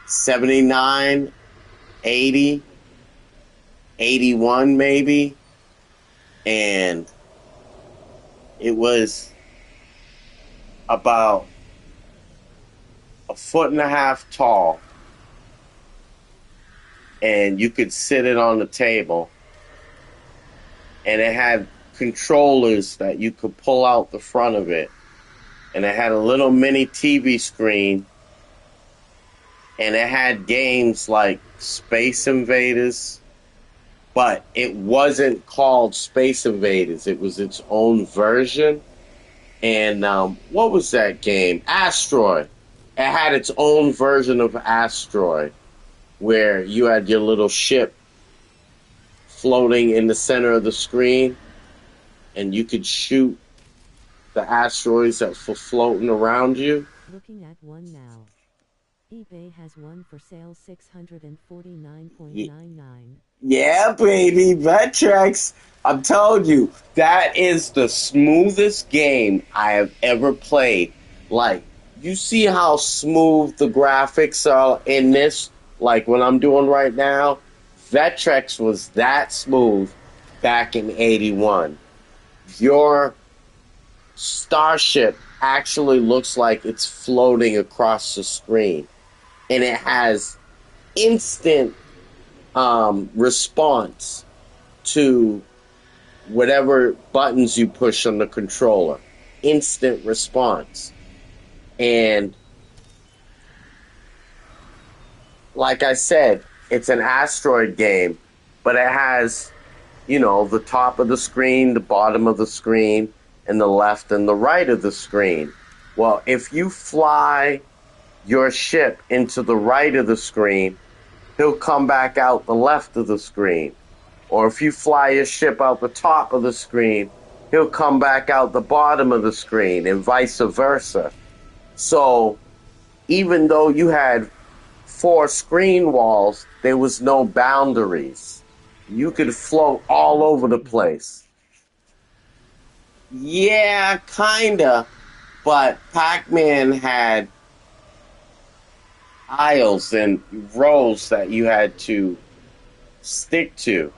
79, 80, 81 maybe. And it was about 1.5 feet tall. And you could sit it on the table. And it had controllers that you could pull out the front of it. And it had a little mini TV screen. And it had games like Space Invaders. But it wasn't called Space Invaders. It was its own version. And what was that game? Asteroid. It had its own version of Asteroid, where you had your little ship floating in the center of the screen, and you could shoot the asteroids that were floating around you. Looking at one now. eBay has one for sale, $649.99. Yeah, baby, Vectrex. I'm telling you, that is the smoothest game I have ever played. Like, you see how smooth the graphics are in this? Like what I'm doing right now? Vectrex was that smooth back in 81. Your starship actually looks like it's floating across the screen. And it has instant response to whatever buttons you push on the controller. Instant response. And like I said, it's an asteroid game, but it has, you know, the top of the screen, the bottom of the screen, and the left and the right of the screen. Well, if you fly your ship into the right of the screen, he'll come back out the left of the screen. Or if you fly your ship out the top of the screen, he'll come back out the bottom of the screen, and vice versa. So even though you had 4 screen walls, there was no boundaries. You could float all over the place. Yeah, kinda. But Pac-Man had aisles and rows that you had to stick to.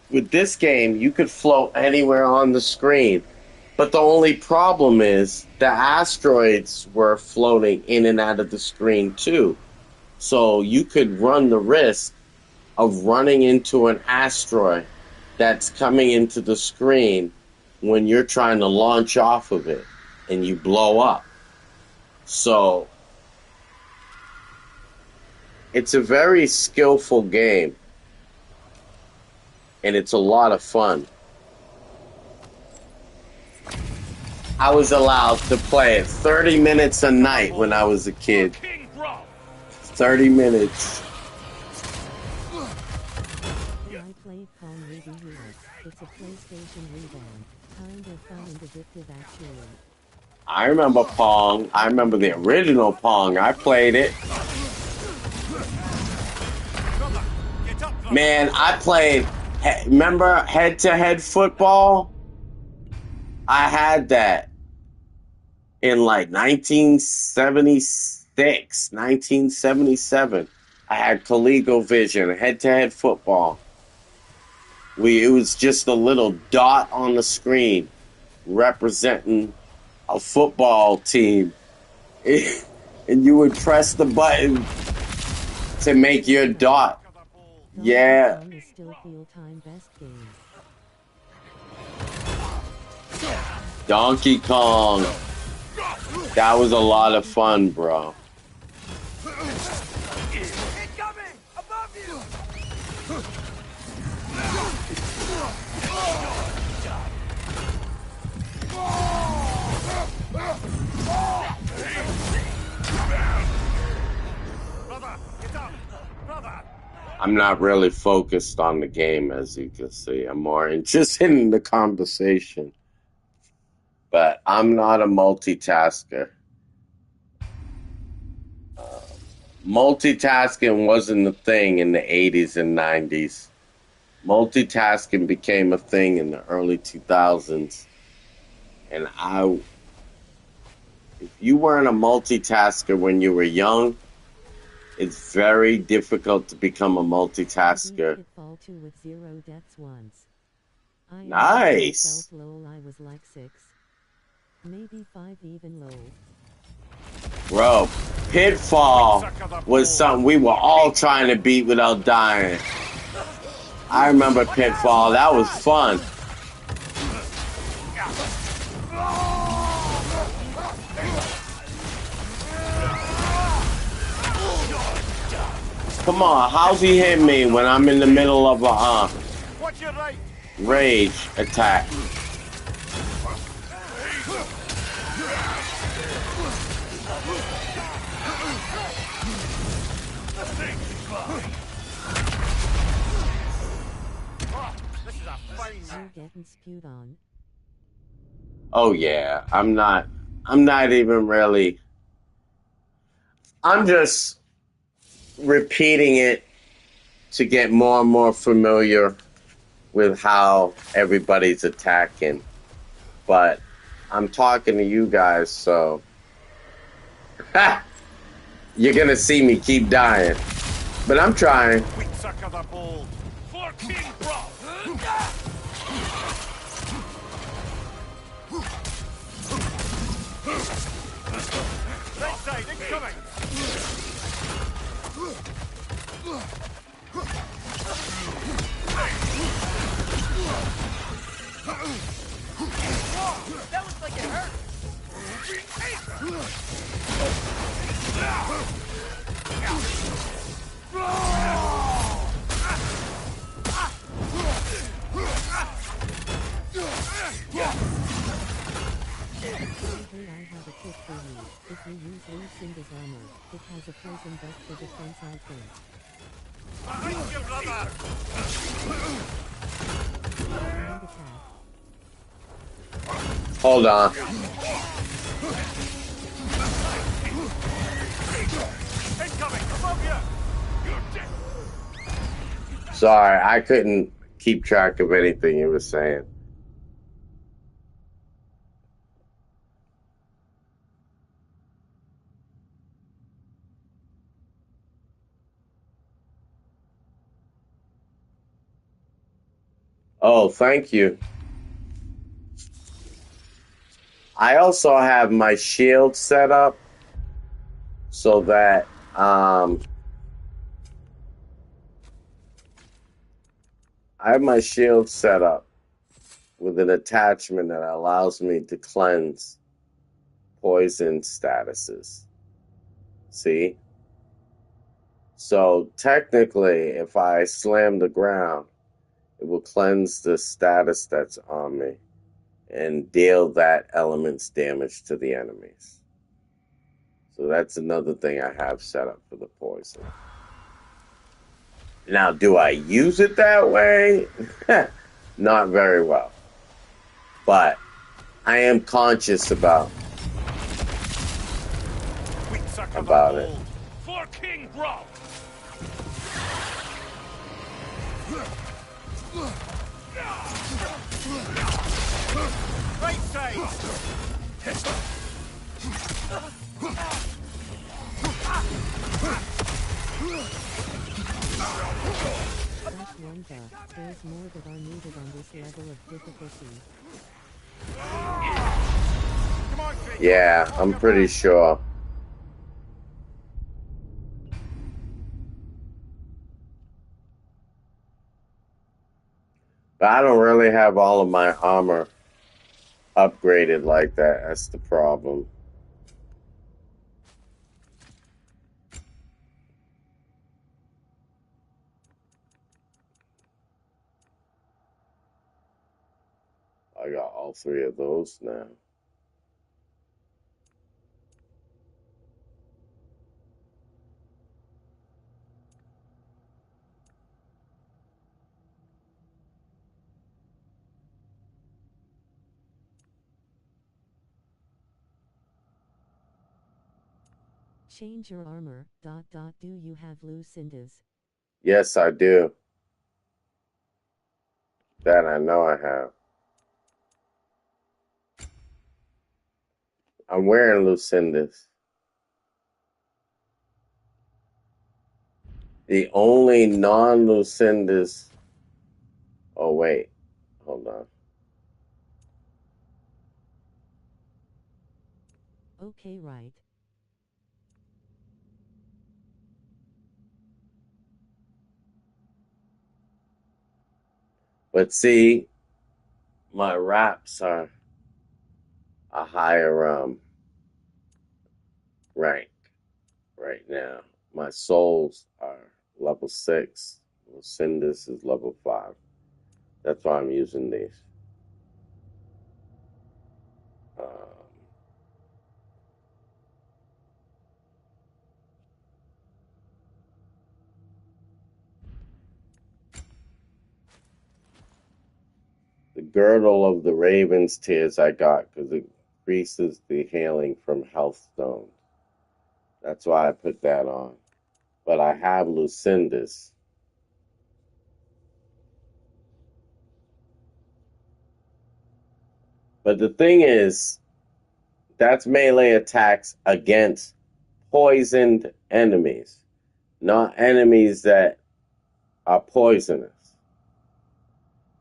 With this game, you could float anywhere on the screen. But the only problem is the asteroids were floating in and out of the screen too. So you could run the risk of running into an asteroid that's coming into the screen when you're trying to launch off of it and you blow up. So it's a very skillful game, and it's a lot of fun. I was allowed to play it 30 minutes a night when I was a kid. 30 minutes. I played Pong Ruby US. It's a PlayStation rebound. Kind of fun and addictive actually. I remember Pong. I remember the original Pong. I played it. Man, I played, remember head-to-head football? I had that in like 1976, 1977. I had ColecoVision, head-to-head football. It was just a little dot on the screen representing a football team. And you would press the button to make your dot. Yeah. Donkey Kong. That was a lot of fun, bro. Incoming! Above you! I'm not really focused on the game, as you can see. I'm more interested in the conversation. But I'm not a multitasker. Multitasking wasn't a thing in the 80s and 90s. Multitasking became a thing in the early 2000s. And if you weren't a multitasker when you were young, it's very difficult to become a multitasker. Nice. I was like 6, maybe 5 even low. Bro, Pitfall was something we were all trying to beat without dying. I remember Pitfall. That was fun. Come on, how's he hit me when I'm in the middle of a rage attack? Getting spewed on. Oh yeah, I'm not even really. I'm just repeating it to get more and more familiar with how everybody's attacking. But I'm talking to you guys, so you're gonna see me keep dying. But I'm trying. Right side, incoming! That looks like it hurt! I have a tip for you. If you use Lucinda's armor, it has a poison vest for defense, I think. Behind you, brother! Hold on. Incoming! Above you! You're dead! Sorry, I couldn't keep track of anything you were saying. Oh, thank you. I also have my shield set up so that I have my shield set up with an attachment that allows me to cleanse poison statuses. See? So technically, if I slam the ground, it will cleanse the status that's on me and deal that element's damage to the enemies. So that's another thing I have set up for the poison. Now, do I use it that way? Not very well. But I am conscious about it. For King Bro! Right side! There's more that are needed on this level of difficulty. Yeah, I'm pretty sure. But I don't really have all of my armor upgraded like that. That's the problem. I got all three of those now. Change your armor. Do you have Lucinda's? Yes, I do. That I know I have. I'm wearing Lucinda's. The only non-Lucinda's... Oh, wait. Hold on. Okay, right. But see, my wraps are a higher rank right now. My souls are level 6. Lucinda's is level 5. That's why I'm using these. The girdle of the raven's tears I got because it increases the healing from health stones. That's why I put that on. But I have Lucinda's. But the thing is, that's melee attacks against poisoned enemies, not enemies that are poisonous.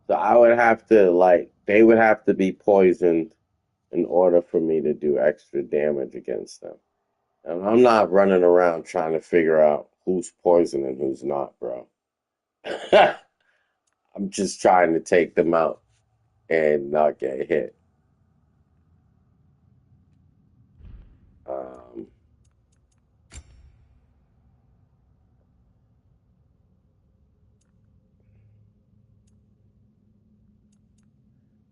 So I would have to, they would have to be poisoned in order for me to do extra damage against them. And I'm not running around trying to figure out who's poisoned and who's not, bro. I'm just trying to take them out and not get hit.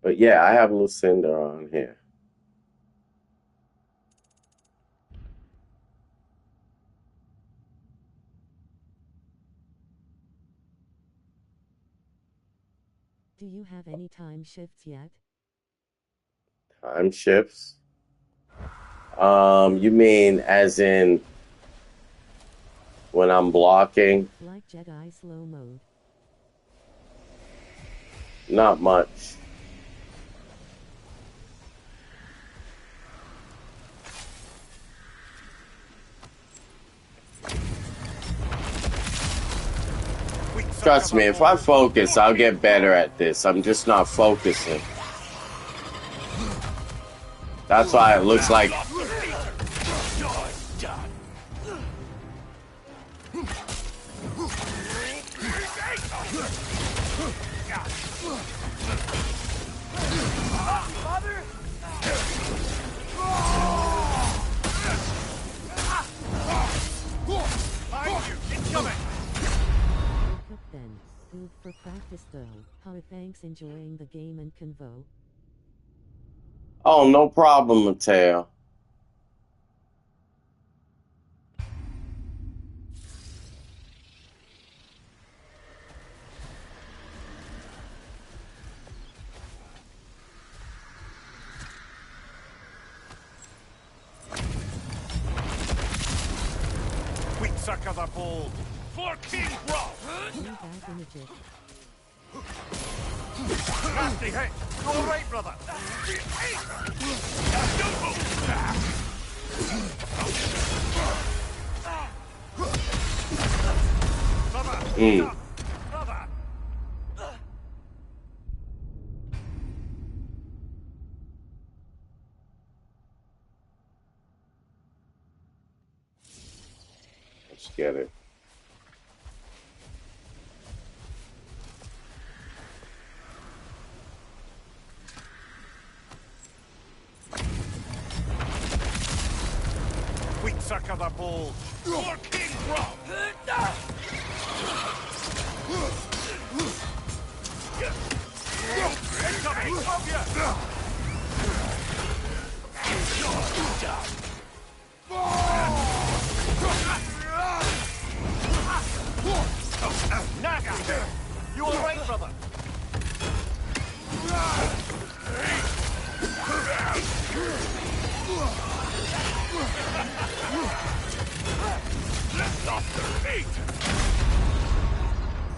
But yeah, I have Lucinda on here. Do you have any time shifts yet? Time shifts? You mean as in when I'm blocking? Like Jedi slow mode. Not much. Trust me, if I focus, I'll get better at this. I'm just not focusing. That's why it looks like... Then, good for practice though. How thanks enjoying the game and convo. Oh, no problem, Mateo. Quick sucker the ball. For King Rob. Nasty hit. You all right, brother? Brother. Let's get it. Quick sucker the ball. For King Rob. Incoming. Above you. Nasty. You all right, brother? Lift off their feet!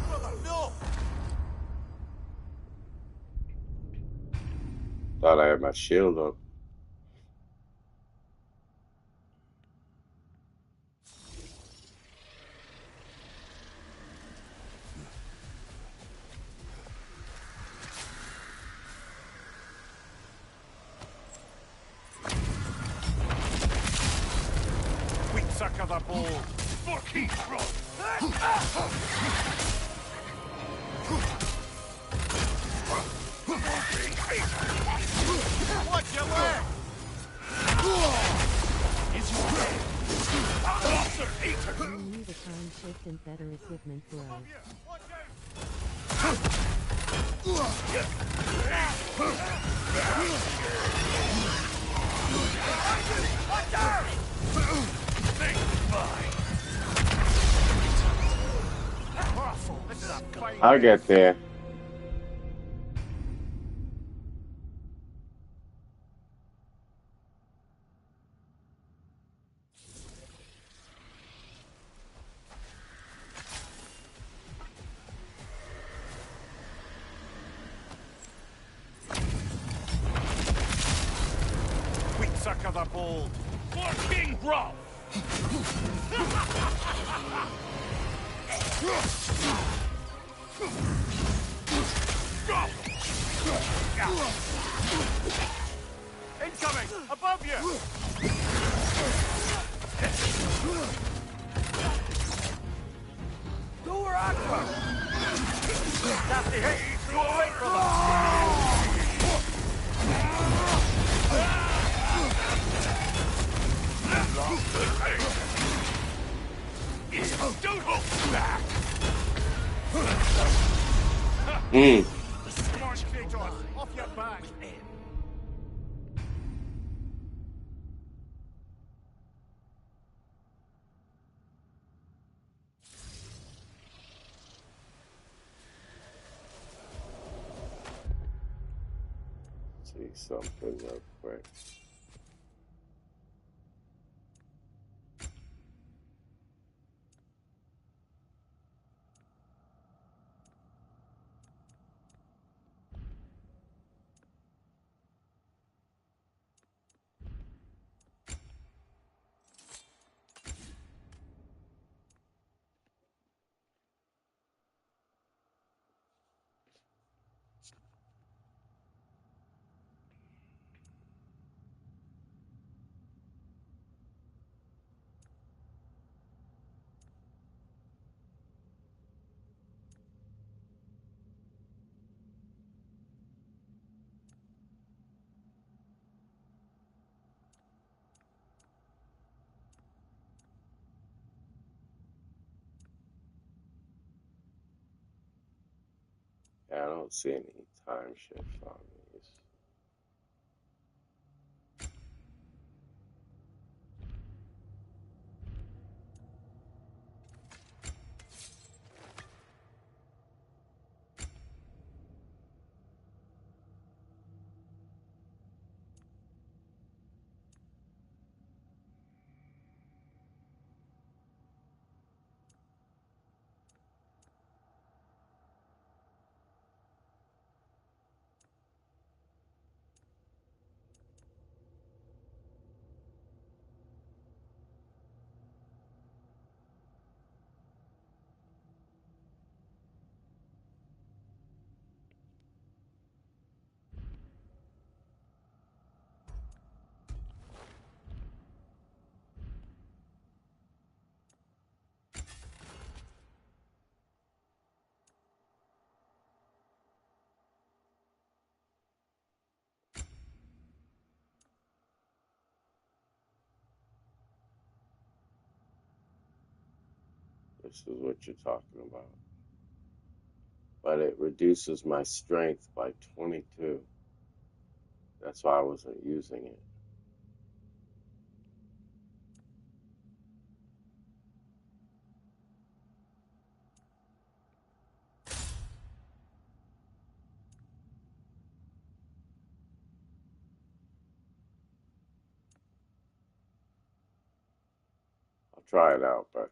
Brother, no! Thought I had my shield up. Quick sucker the ball. For King Rob. Watch your leg! Is your leg? You need a time shift and better equipment, bro. I'll get there. Quick sucker the ball. For King Rob. Incoming! Above you! Go where I come! Nasty hit! You all right, brother? Don't hold back! Smart Kratos, off your back! something real quick. Yeah, I don't see any time shift on these. This is what you're talking about. But it reduces my strength by 22. That's why I wasn't using it. I'll try it out, but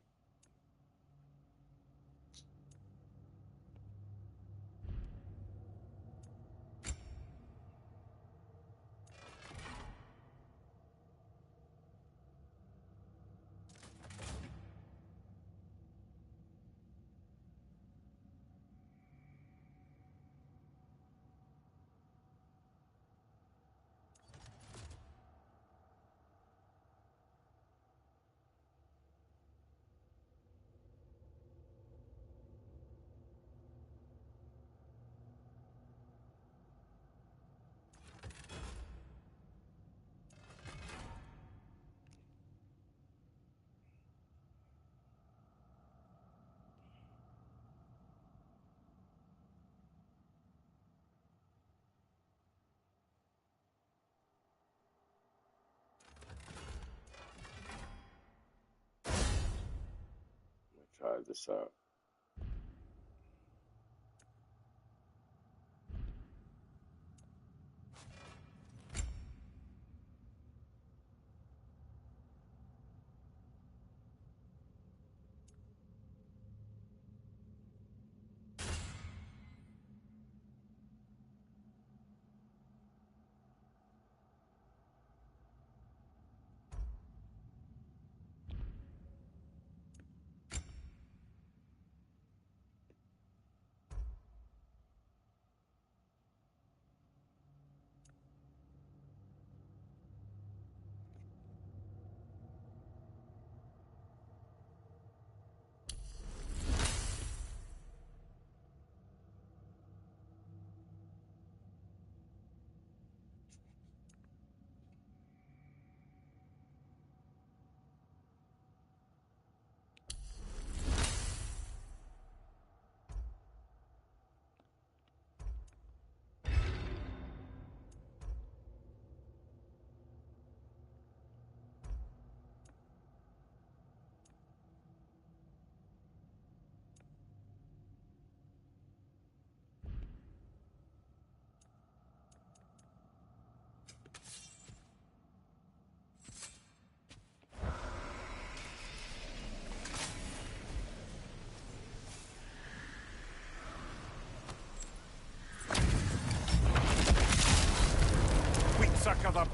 I'm gonna try this out.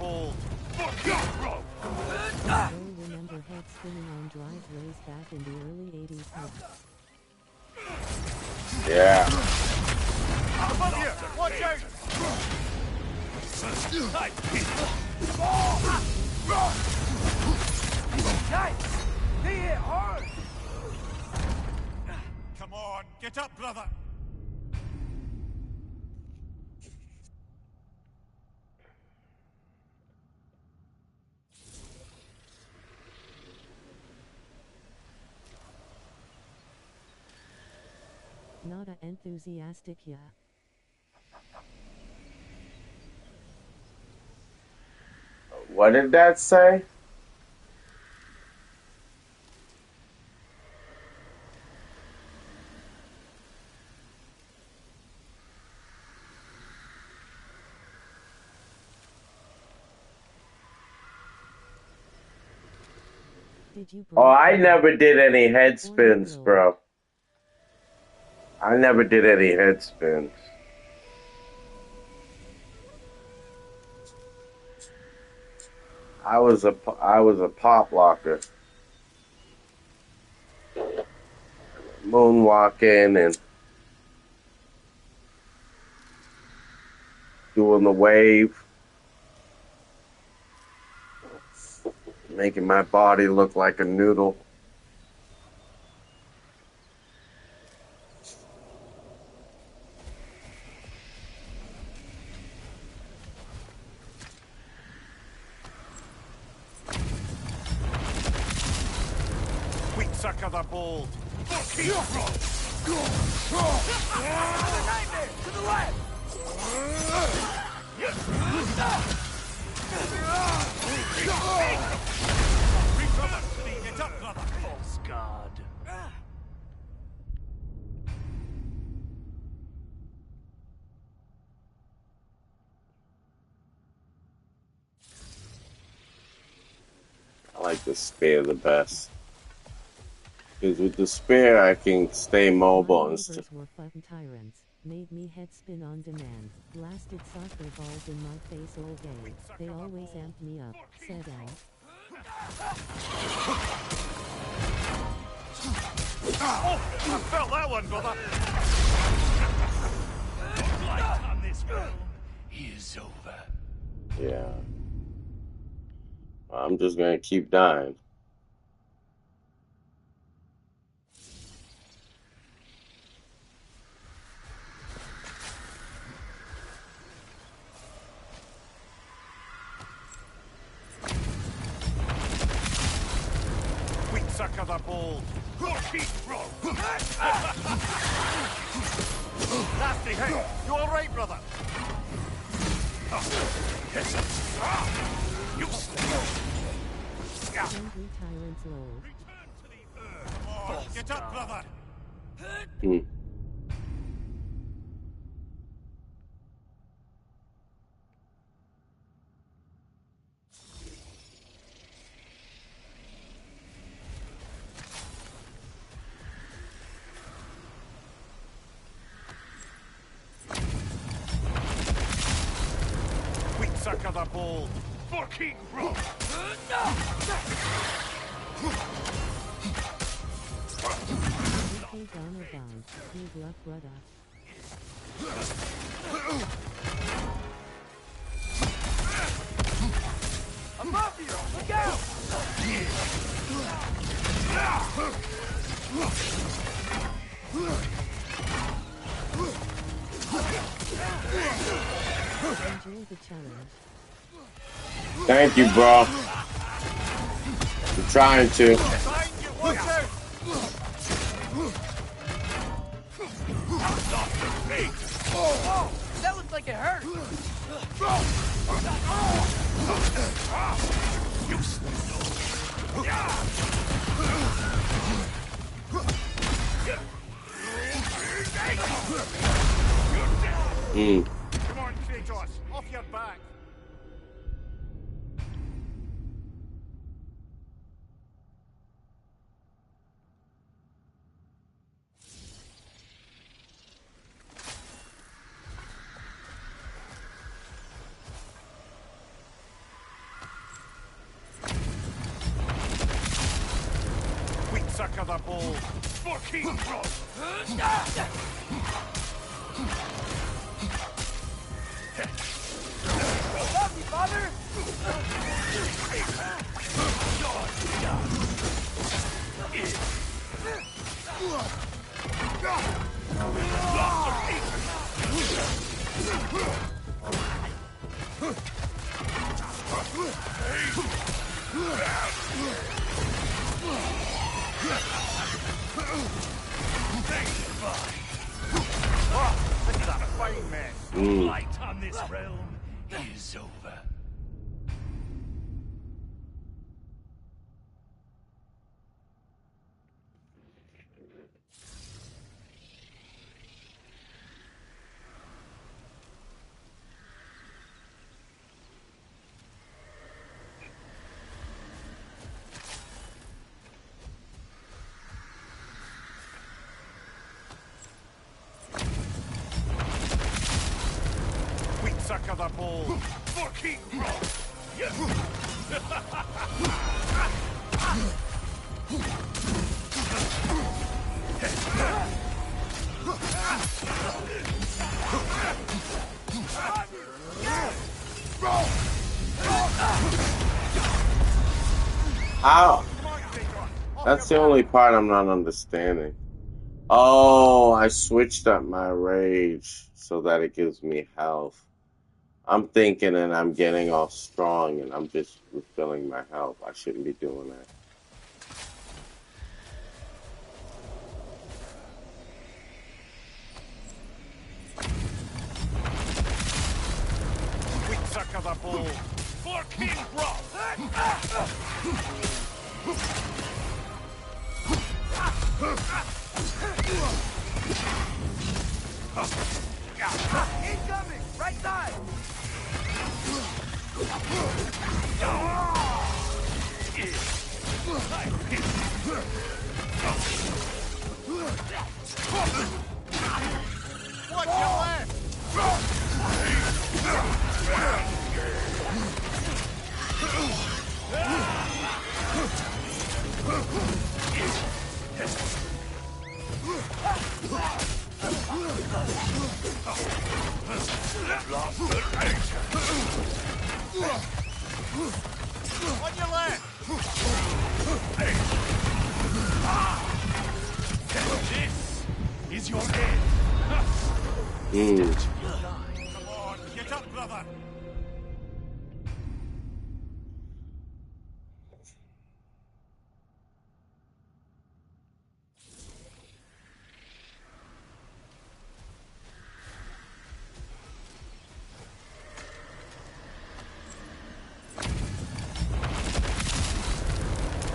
bold. I remember head spinning on driveways back in the early 80s. Yeah. Above you! Watch out! Nice! He hit hard! Come on, get up, brother! Not a enthusiastic, yeah. What did that say? Oh, I never did any head spins, bro. I never did any head spins. I was a pop locker. Moonwalking and doing the wave. Making my body look like a noodle. Sweet sucker the bold. Nightmare! To the left! Recover, get up, brother! False guard. I like the spear the best. Because with the spear, I can stay mobile and stuff. Were fun tyrants, made me head spin on demand, blasted soccer balls in my face all day. They always amped me up, said Anne. Oh, I felt that one, brother. Light on this realm is over. Yeah. I'm just gonna keep dying. Sweet sucker the bold. Nasty hit. You all right, brother? You Angry tyrants lol. get up, brother. Sweet sucker the bold. Fucking wrong. Okay, Donna died. Good luck, brother. Above you! Look out! Enjoy the challenge. Thank you, bro. I'm trying to. Watch out! Whoa! That looks like it hurt! Come on, Kratos. Off your back. of the ball. Fucking bro. Love me, father. Look at that fine man. Mm. Light on this realm is over. Suck of the ball. Fucking bro. How? That's the only part I'm not understanding. Oh, I switched up my rage so that it gives me health. I'm thinking and I'm getting all strong and I'm just refilling my health. I shouldn't be doing that. Quick suck of the ball. Fucking bro. Incoming! Right side! Watch your left! On your left! This is your end. Come on, get up, brother!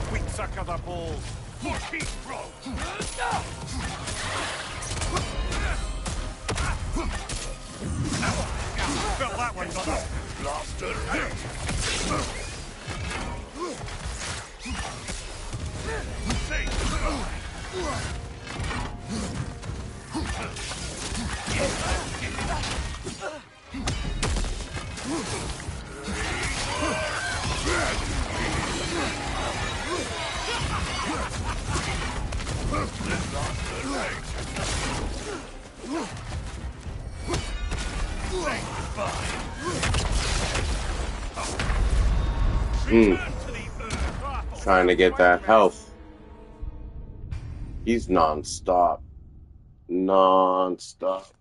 Quick suck of the ball. Fucking bro. Felt that one, brother. Blasted out. Trying to get that health. He's non-stop. Non-stop.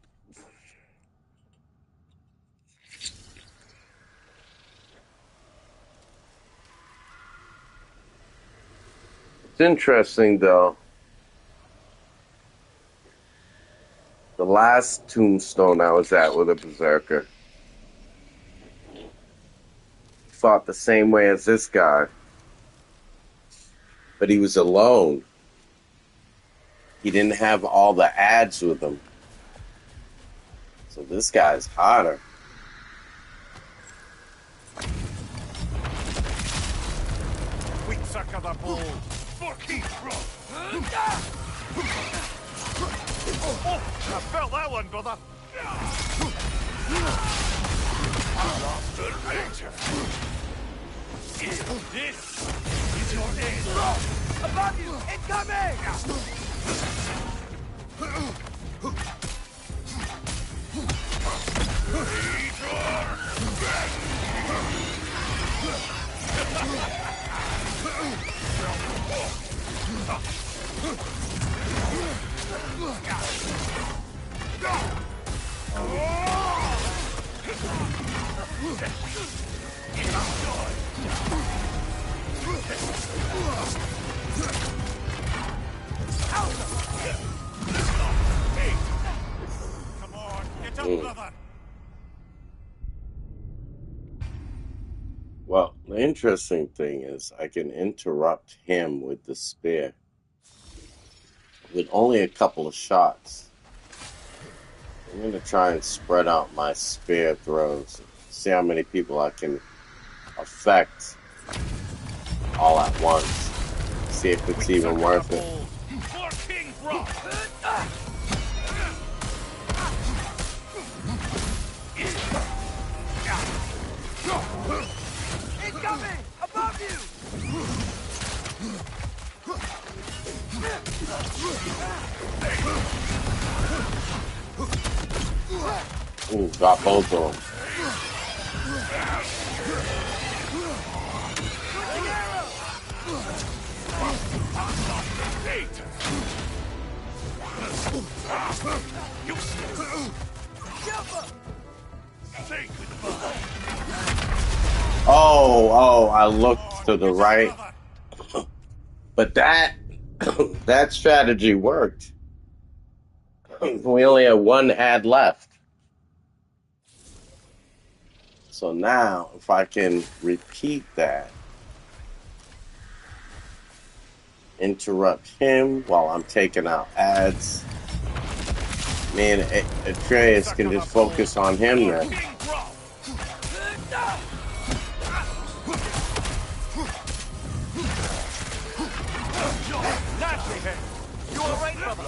It's interesting, though. The last tombstone I was at with a berserker fought the same way as this guy, but he was alone. He didn't have all the ads with him. So this guy's hotter. Quick suck of the ball. Fucking bro. Oh, I felt that one, brother. Blasted out. This is Above you! Incoming! Come on, get up, brother. Well, the interesting thing is I can interrupt him with the spear with only a couple of shots. I'm going to try and spread out my spear throws. See how many people I can affect all at once. See if it's even worth it. For King Brock. Incoming! Above you! Ooh, got both of them. Oh, I looked to the right. But that that strategy worked. We only have one ad left. So now, if I can repeat that, interrupt him while I'm taking out ads, me and Atreus can just focus on him then. You all right, brother?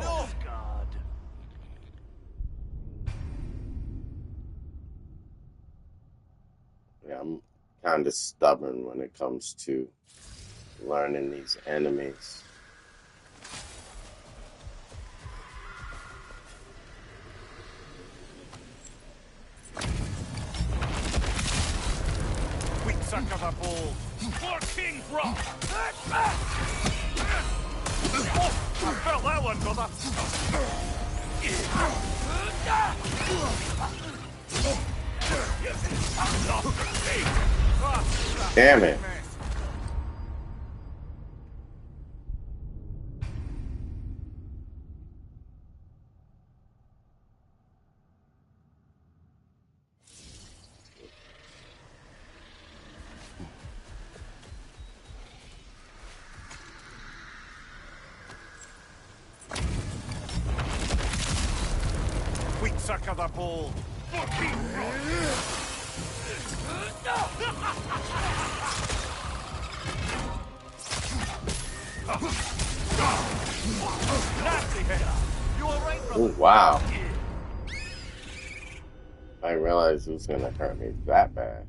Oh, God. Yeah, I'm kind of stubborn when it comes to learning these enemies. Weak suck of a ball. For King Brock. I felt that one, brother. Damn it. Weak suck of the ball. For King Brock. Nasty hit. You all right, brother? Oh, wow. I realized it was going to hurt me that bad.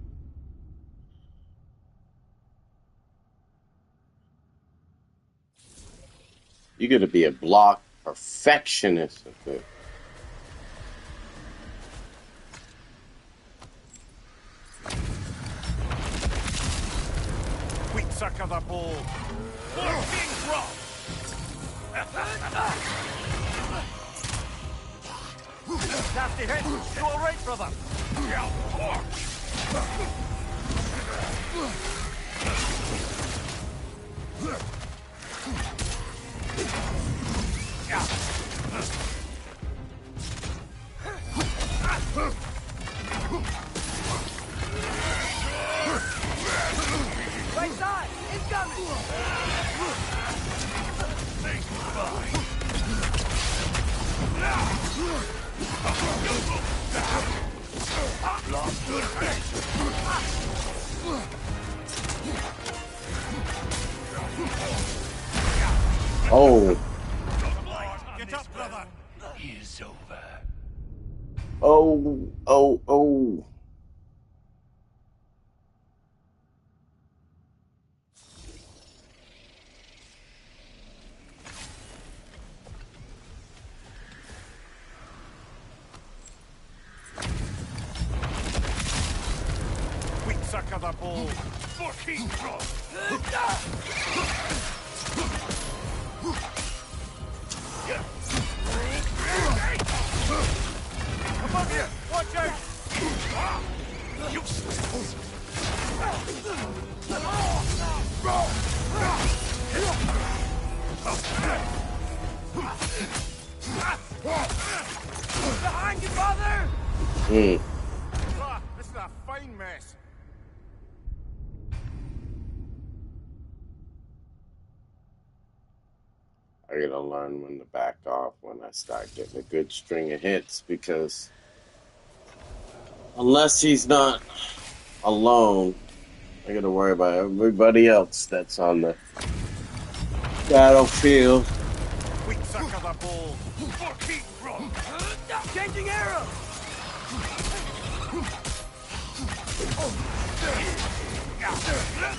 You got to be a block perfectionist with it. Weak suck of the ball. For King Brock. Nasty hit. You all right, brother? Right side! Incoming! Oh, Get up, brother. is over. Oh, oh, oh. We sucker the ball. Fucking drop. Above you! Watch out! Useless. Behind you, father! This is a fine mess. I gotta learn when to back off when I start getting a good string of hits, because unless he's not alone, I gotta worry about everybody else that's on the battlefield. We sucker the ball. Fucking drop. Changing arrow!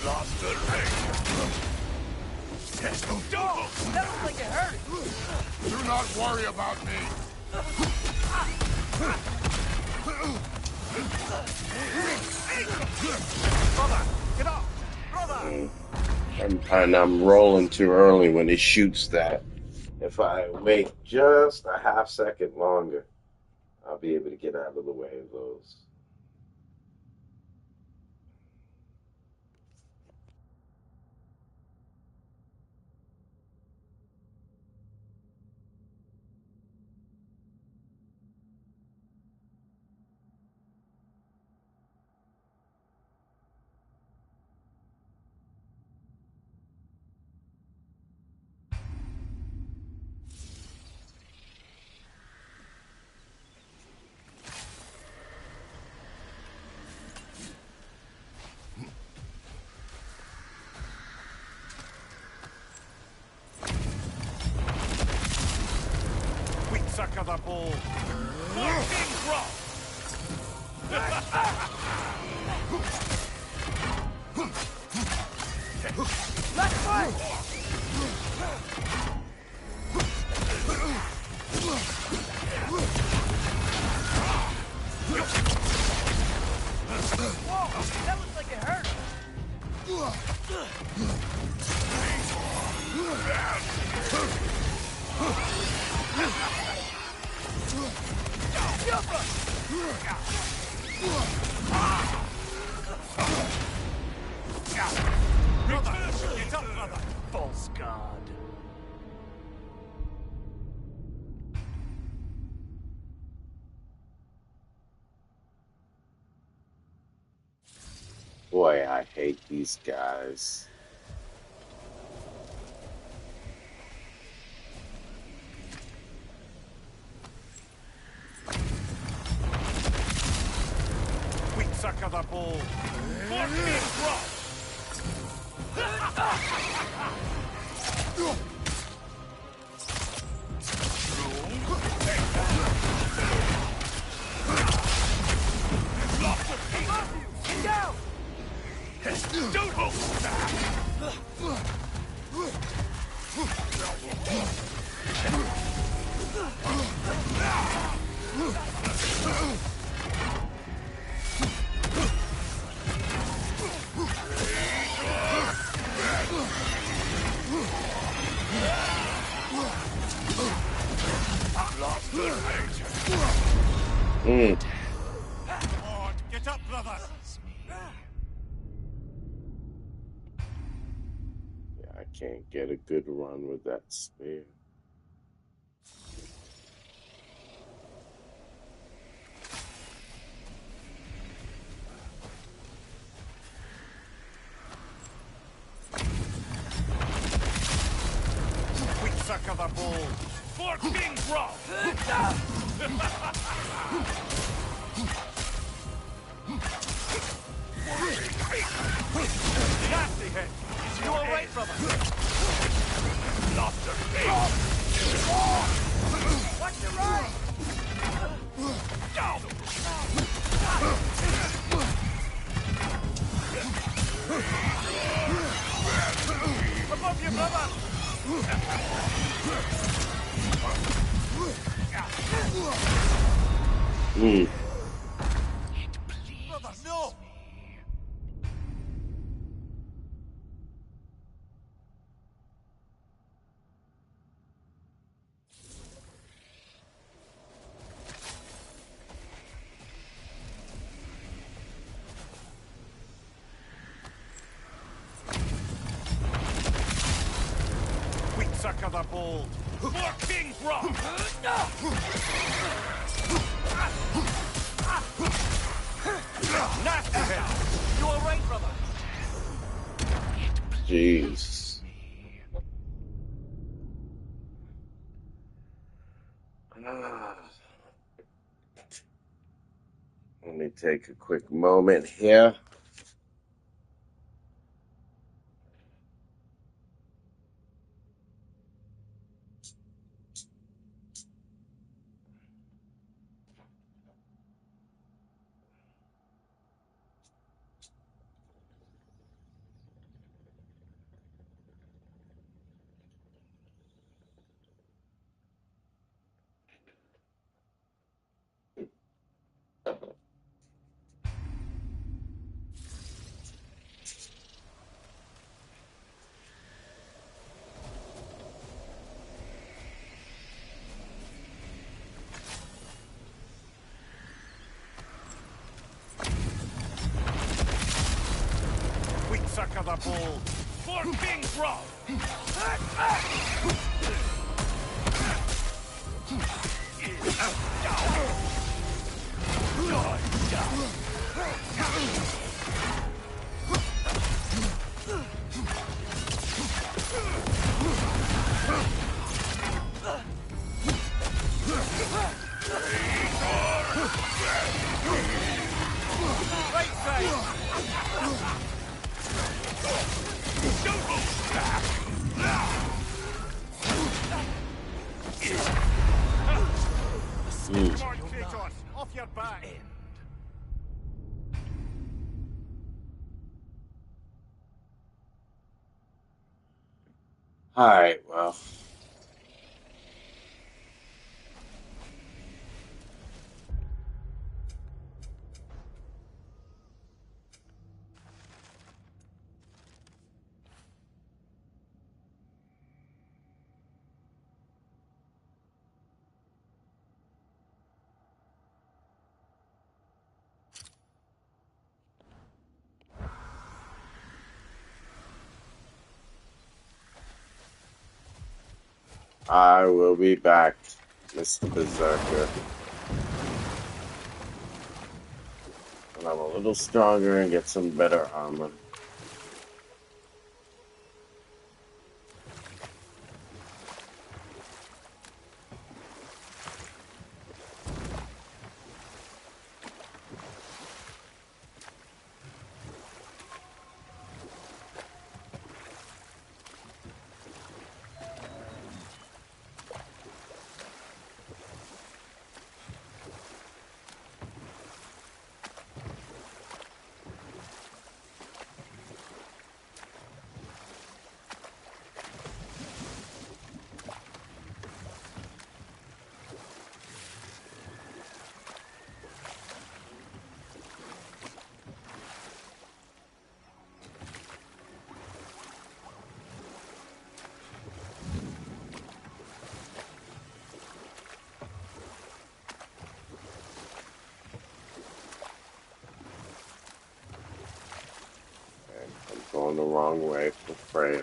Lost the leg. Oh, that looks like it hurt. Do not worry about me. Brother, get up! Brother! And I'm rolling too early when he shoots that. If I wait just a half second longer, I'll be able to get out of the way of those. We sucker the ball. Fucking drop. Left foot! Whoa, that looks like it hurt. Get up, brother! False god. Boy, I hate these guys. We sucker the ball. Fucking drop. Get down! Don't hold back. Lost the leg. Get up, brother! Yeah, I can't get a good run with that spear. We sucker the ball. Fucking drop. Nasty hit. You all right, brother? Lost the leg. Watch your right! Hmm. Brother, no! Weak sucker the bold. For King's Rock! Nasty hell! You alright, brother? Jeez. Let me take a quick moment here. Weak sucker the bold. For King's Rock! Right side! Lord Kratos, off your back! Alright, well. I will be back, Mr. Berserker. When I'm a little stronger and get some better armor. I'm going the wrong way for Freya.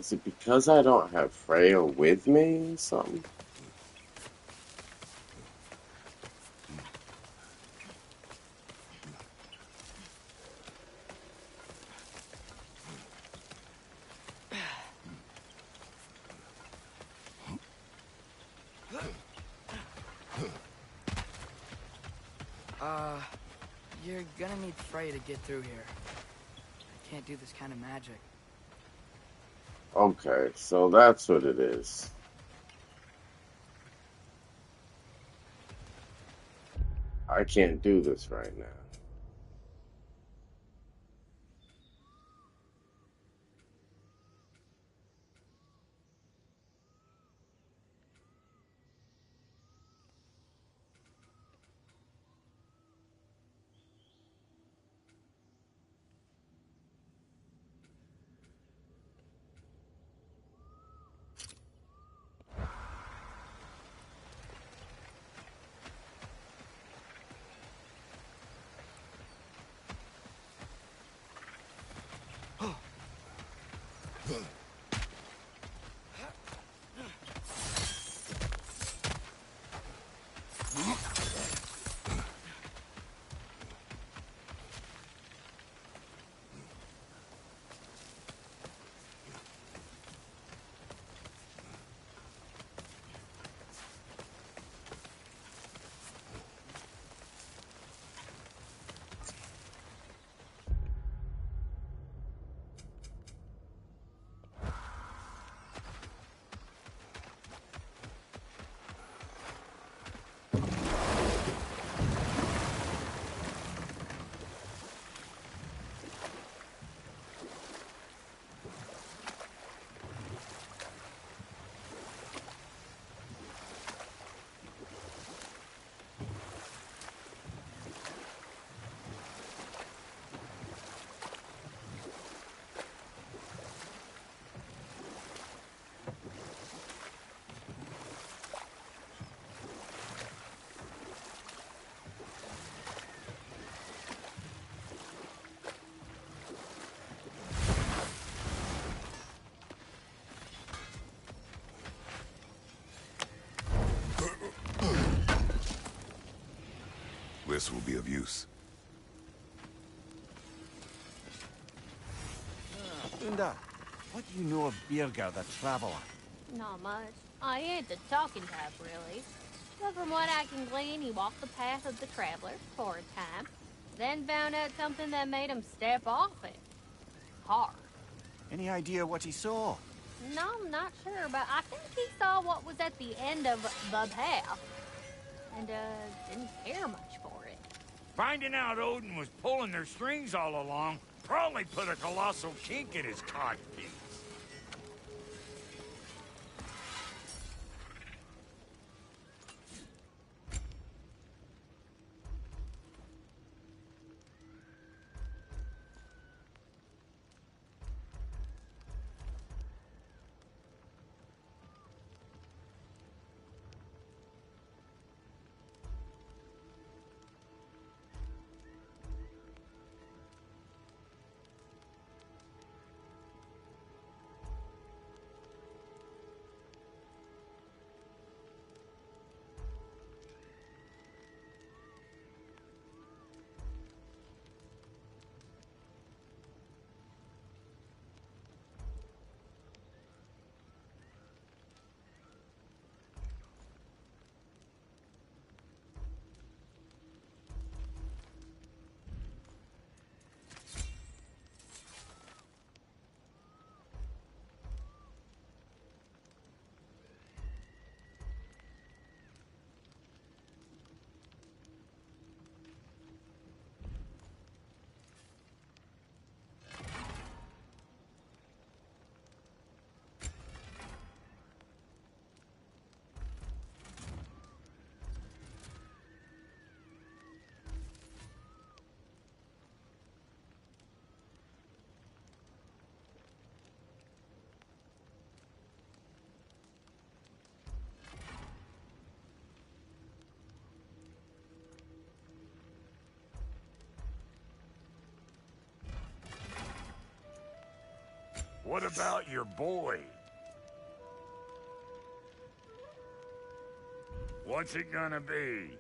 Is it because I don't have Freya with me or something? You're gonna need Freya to get through here. I can't do this kind of magic. Okay, so that's what it is. I can't do this right now. This will be of use. Unda, what do you know of Birger the Traveler? Not much. I ain't the talking type, really. But from what I can glean, he walked the path of the traveler for a time, then found out something that made him step off it. Hard. Any idea what he saw? No, I'm not sure, but I think he saw what was at the end of the path. And, didn't care much for it. Finding out Odin was pulling their strings all along probably put a colossal kink in his codpiece. What about your boy? What's it gonna be?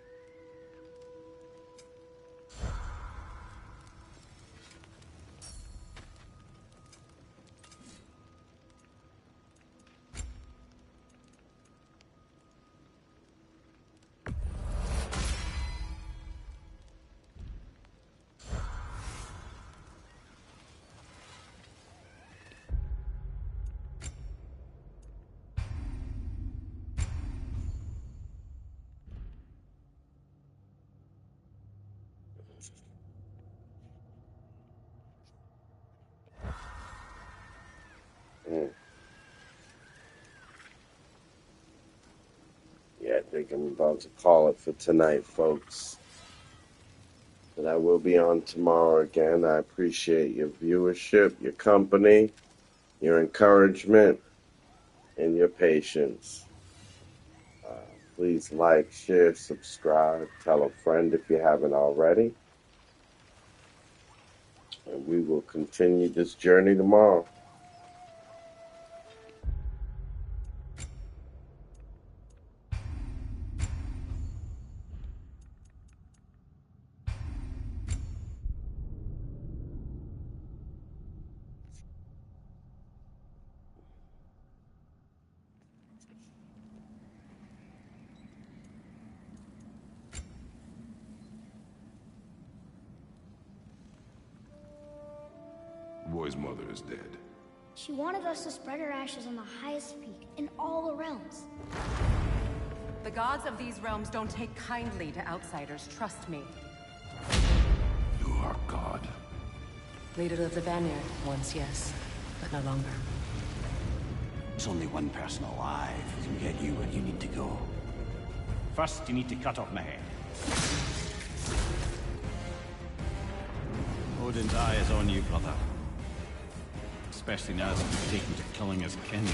Yeah, I think I'm about to call it for tonight, folks. But I will be on tomorrow again. I appreciate your viewership, your company, your encouragement, and your patience. Please like, share, subscribe, tell a friend if you haven't already. And we will continue this journey tomorrow. The boy's mother is dead. She wanted us to spread her ashes on the highest peak in all the realms. The gods of these realms don't take kindly to outsiders, trust me. You are God. Leader of the Vanguard, once yes, but no longer. There's only one person alive who can get you where you need to go. First, you need to cut off my head. Odin's eye is on you, brother. Especially now that you've taken to killing his kin.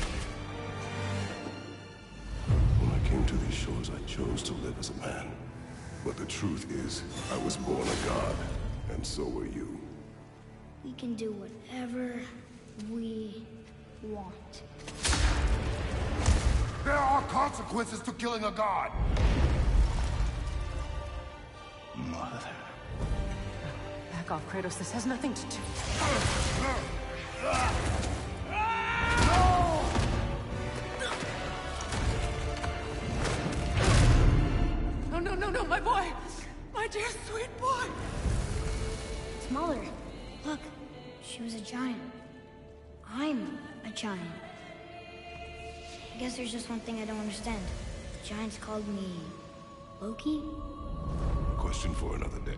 When I came to these shores, I chose to live as a man. But the truth is, I was born a god, and so were you. We can do whatever we want. There are consequences to killing a god! Mother. Back off, Kratos. This has nothing to do. No, no, no, no, my boy! My dear sweet boy! It's Mother. Look, she was a giant. I'm a giant. I guess there's just one thing I don't understand. The giants called me Loki? Question for another day.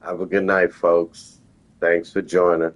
Have a good night, folks. Thanks for joining.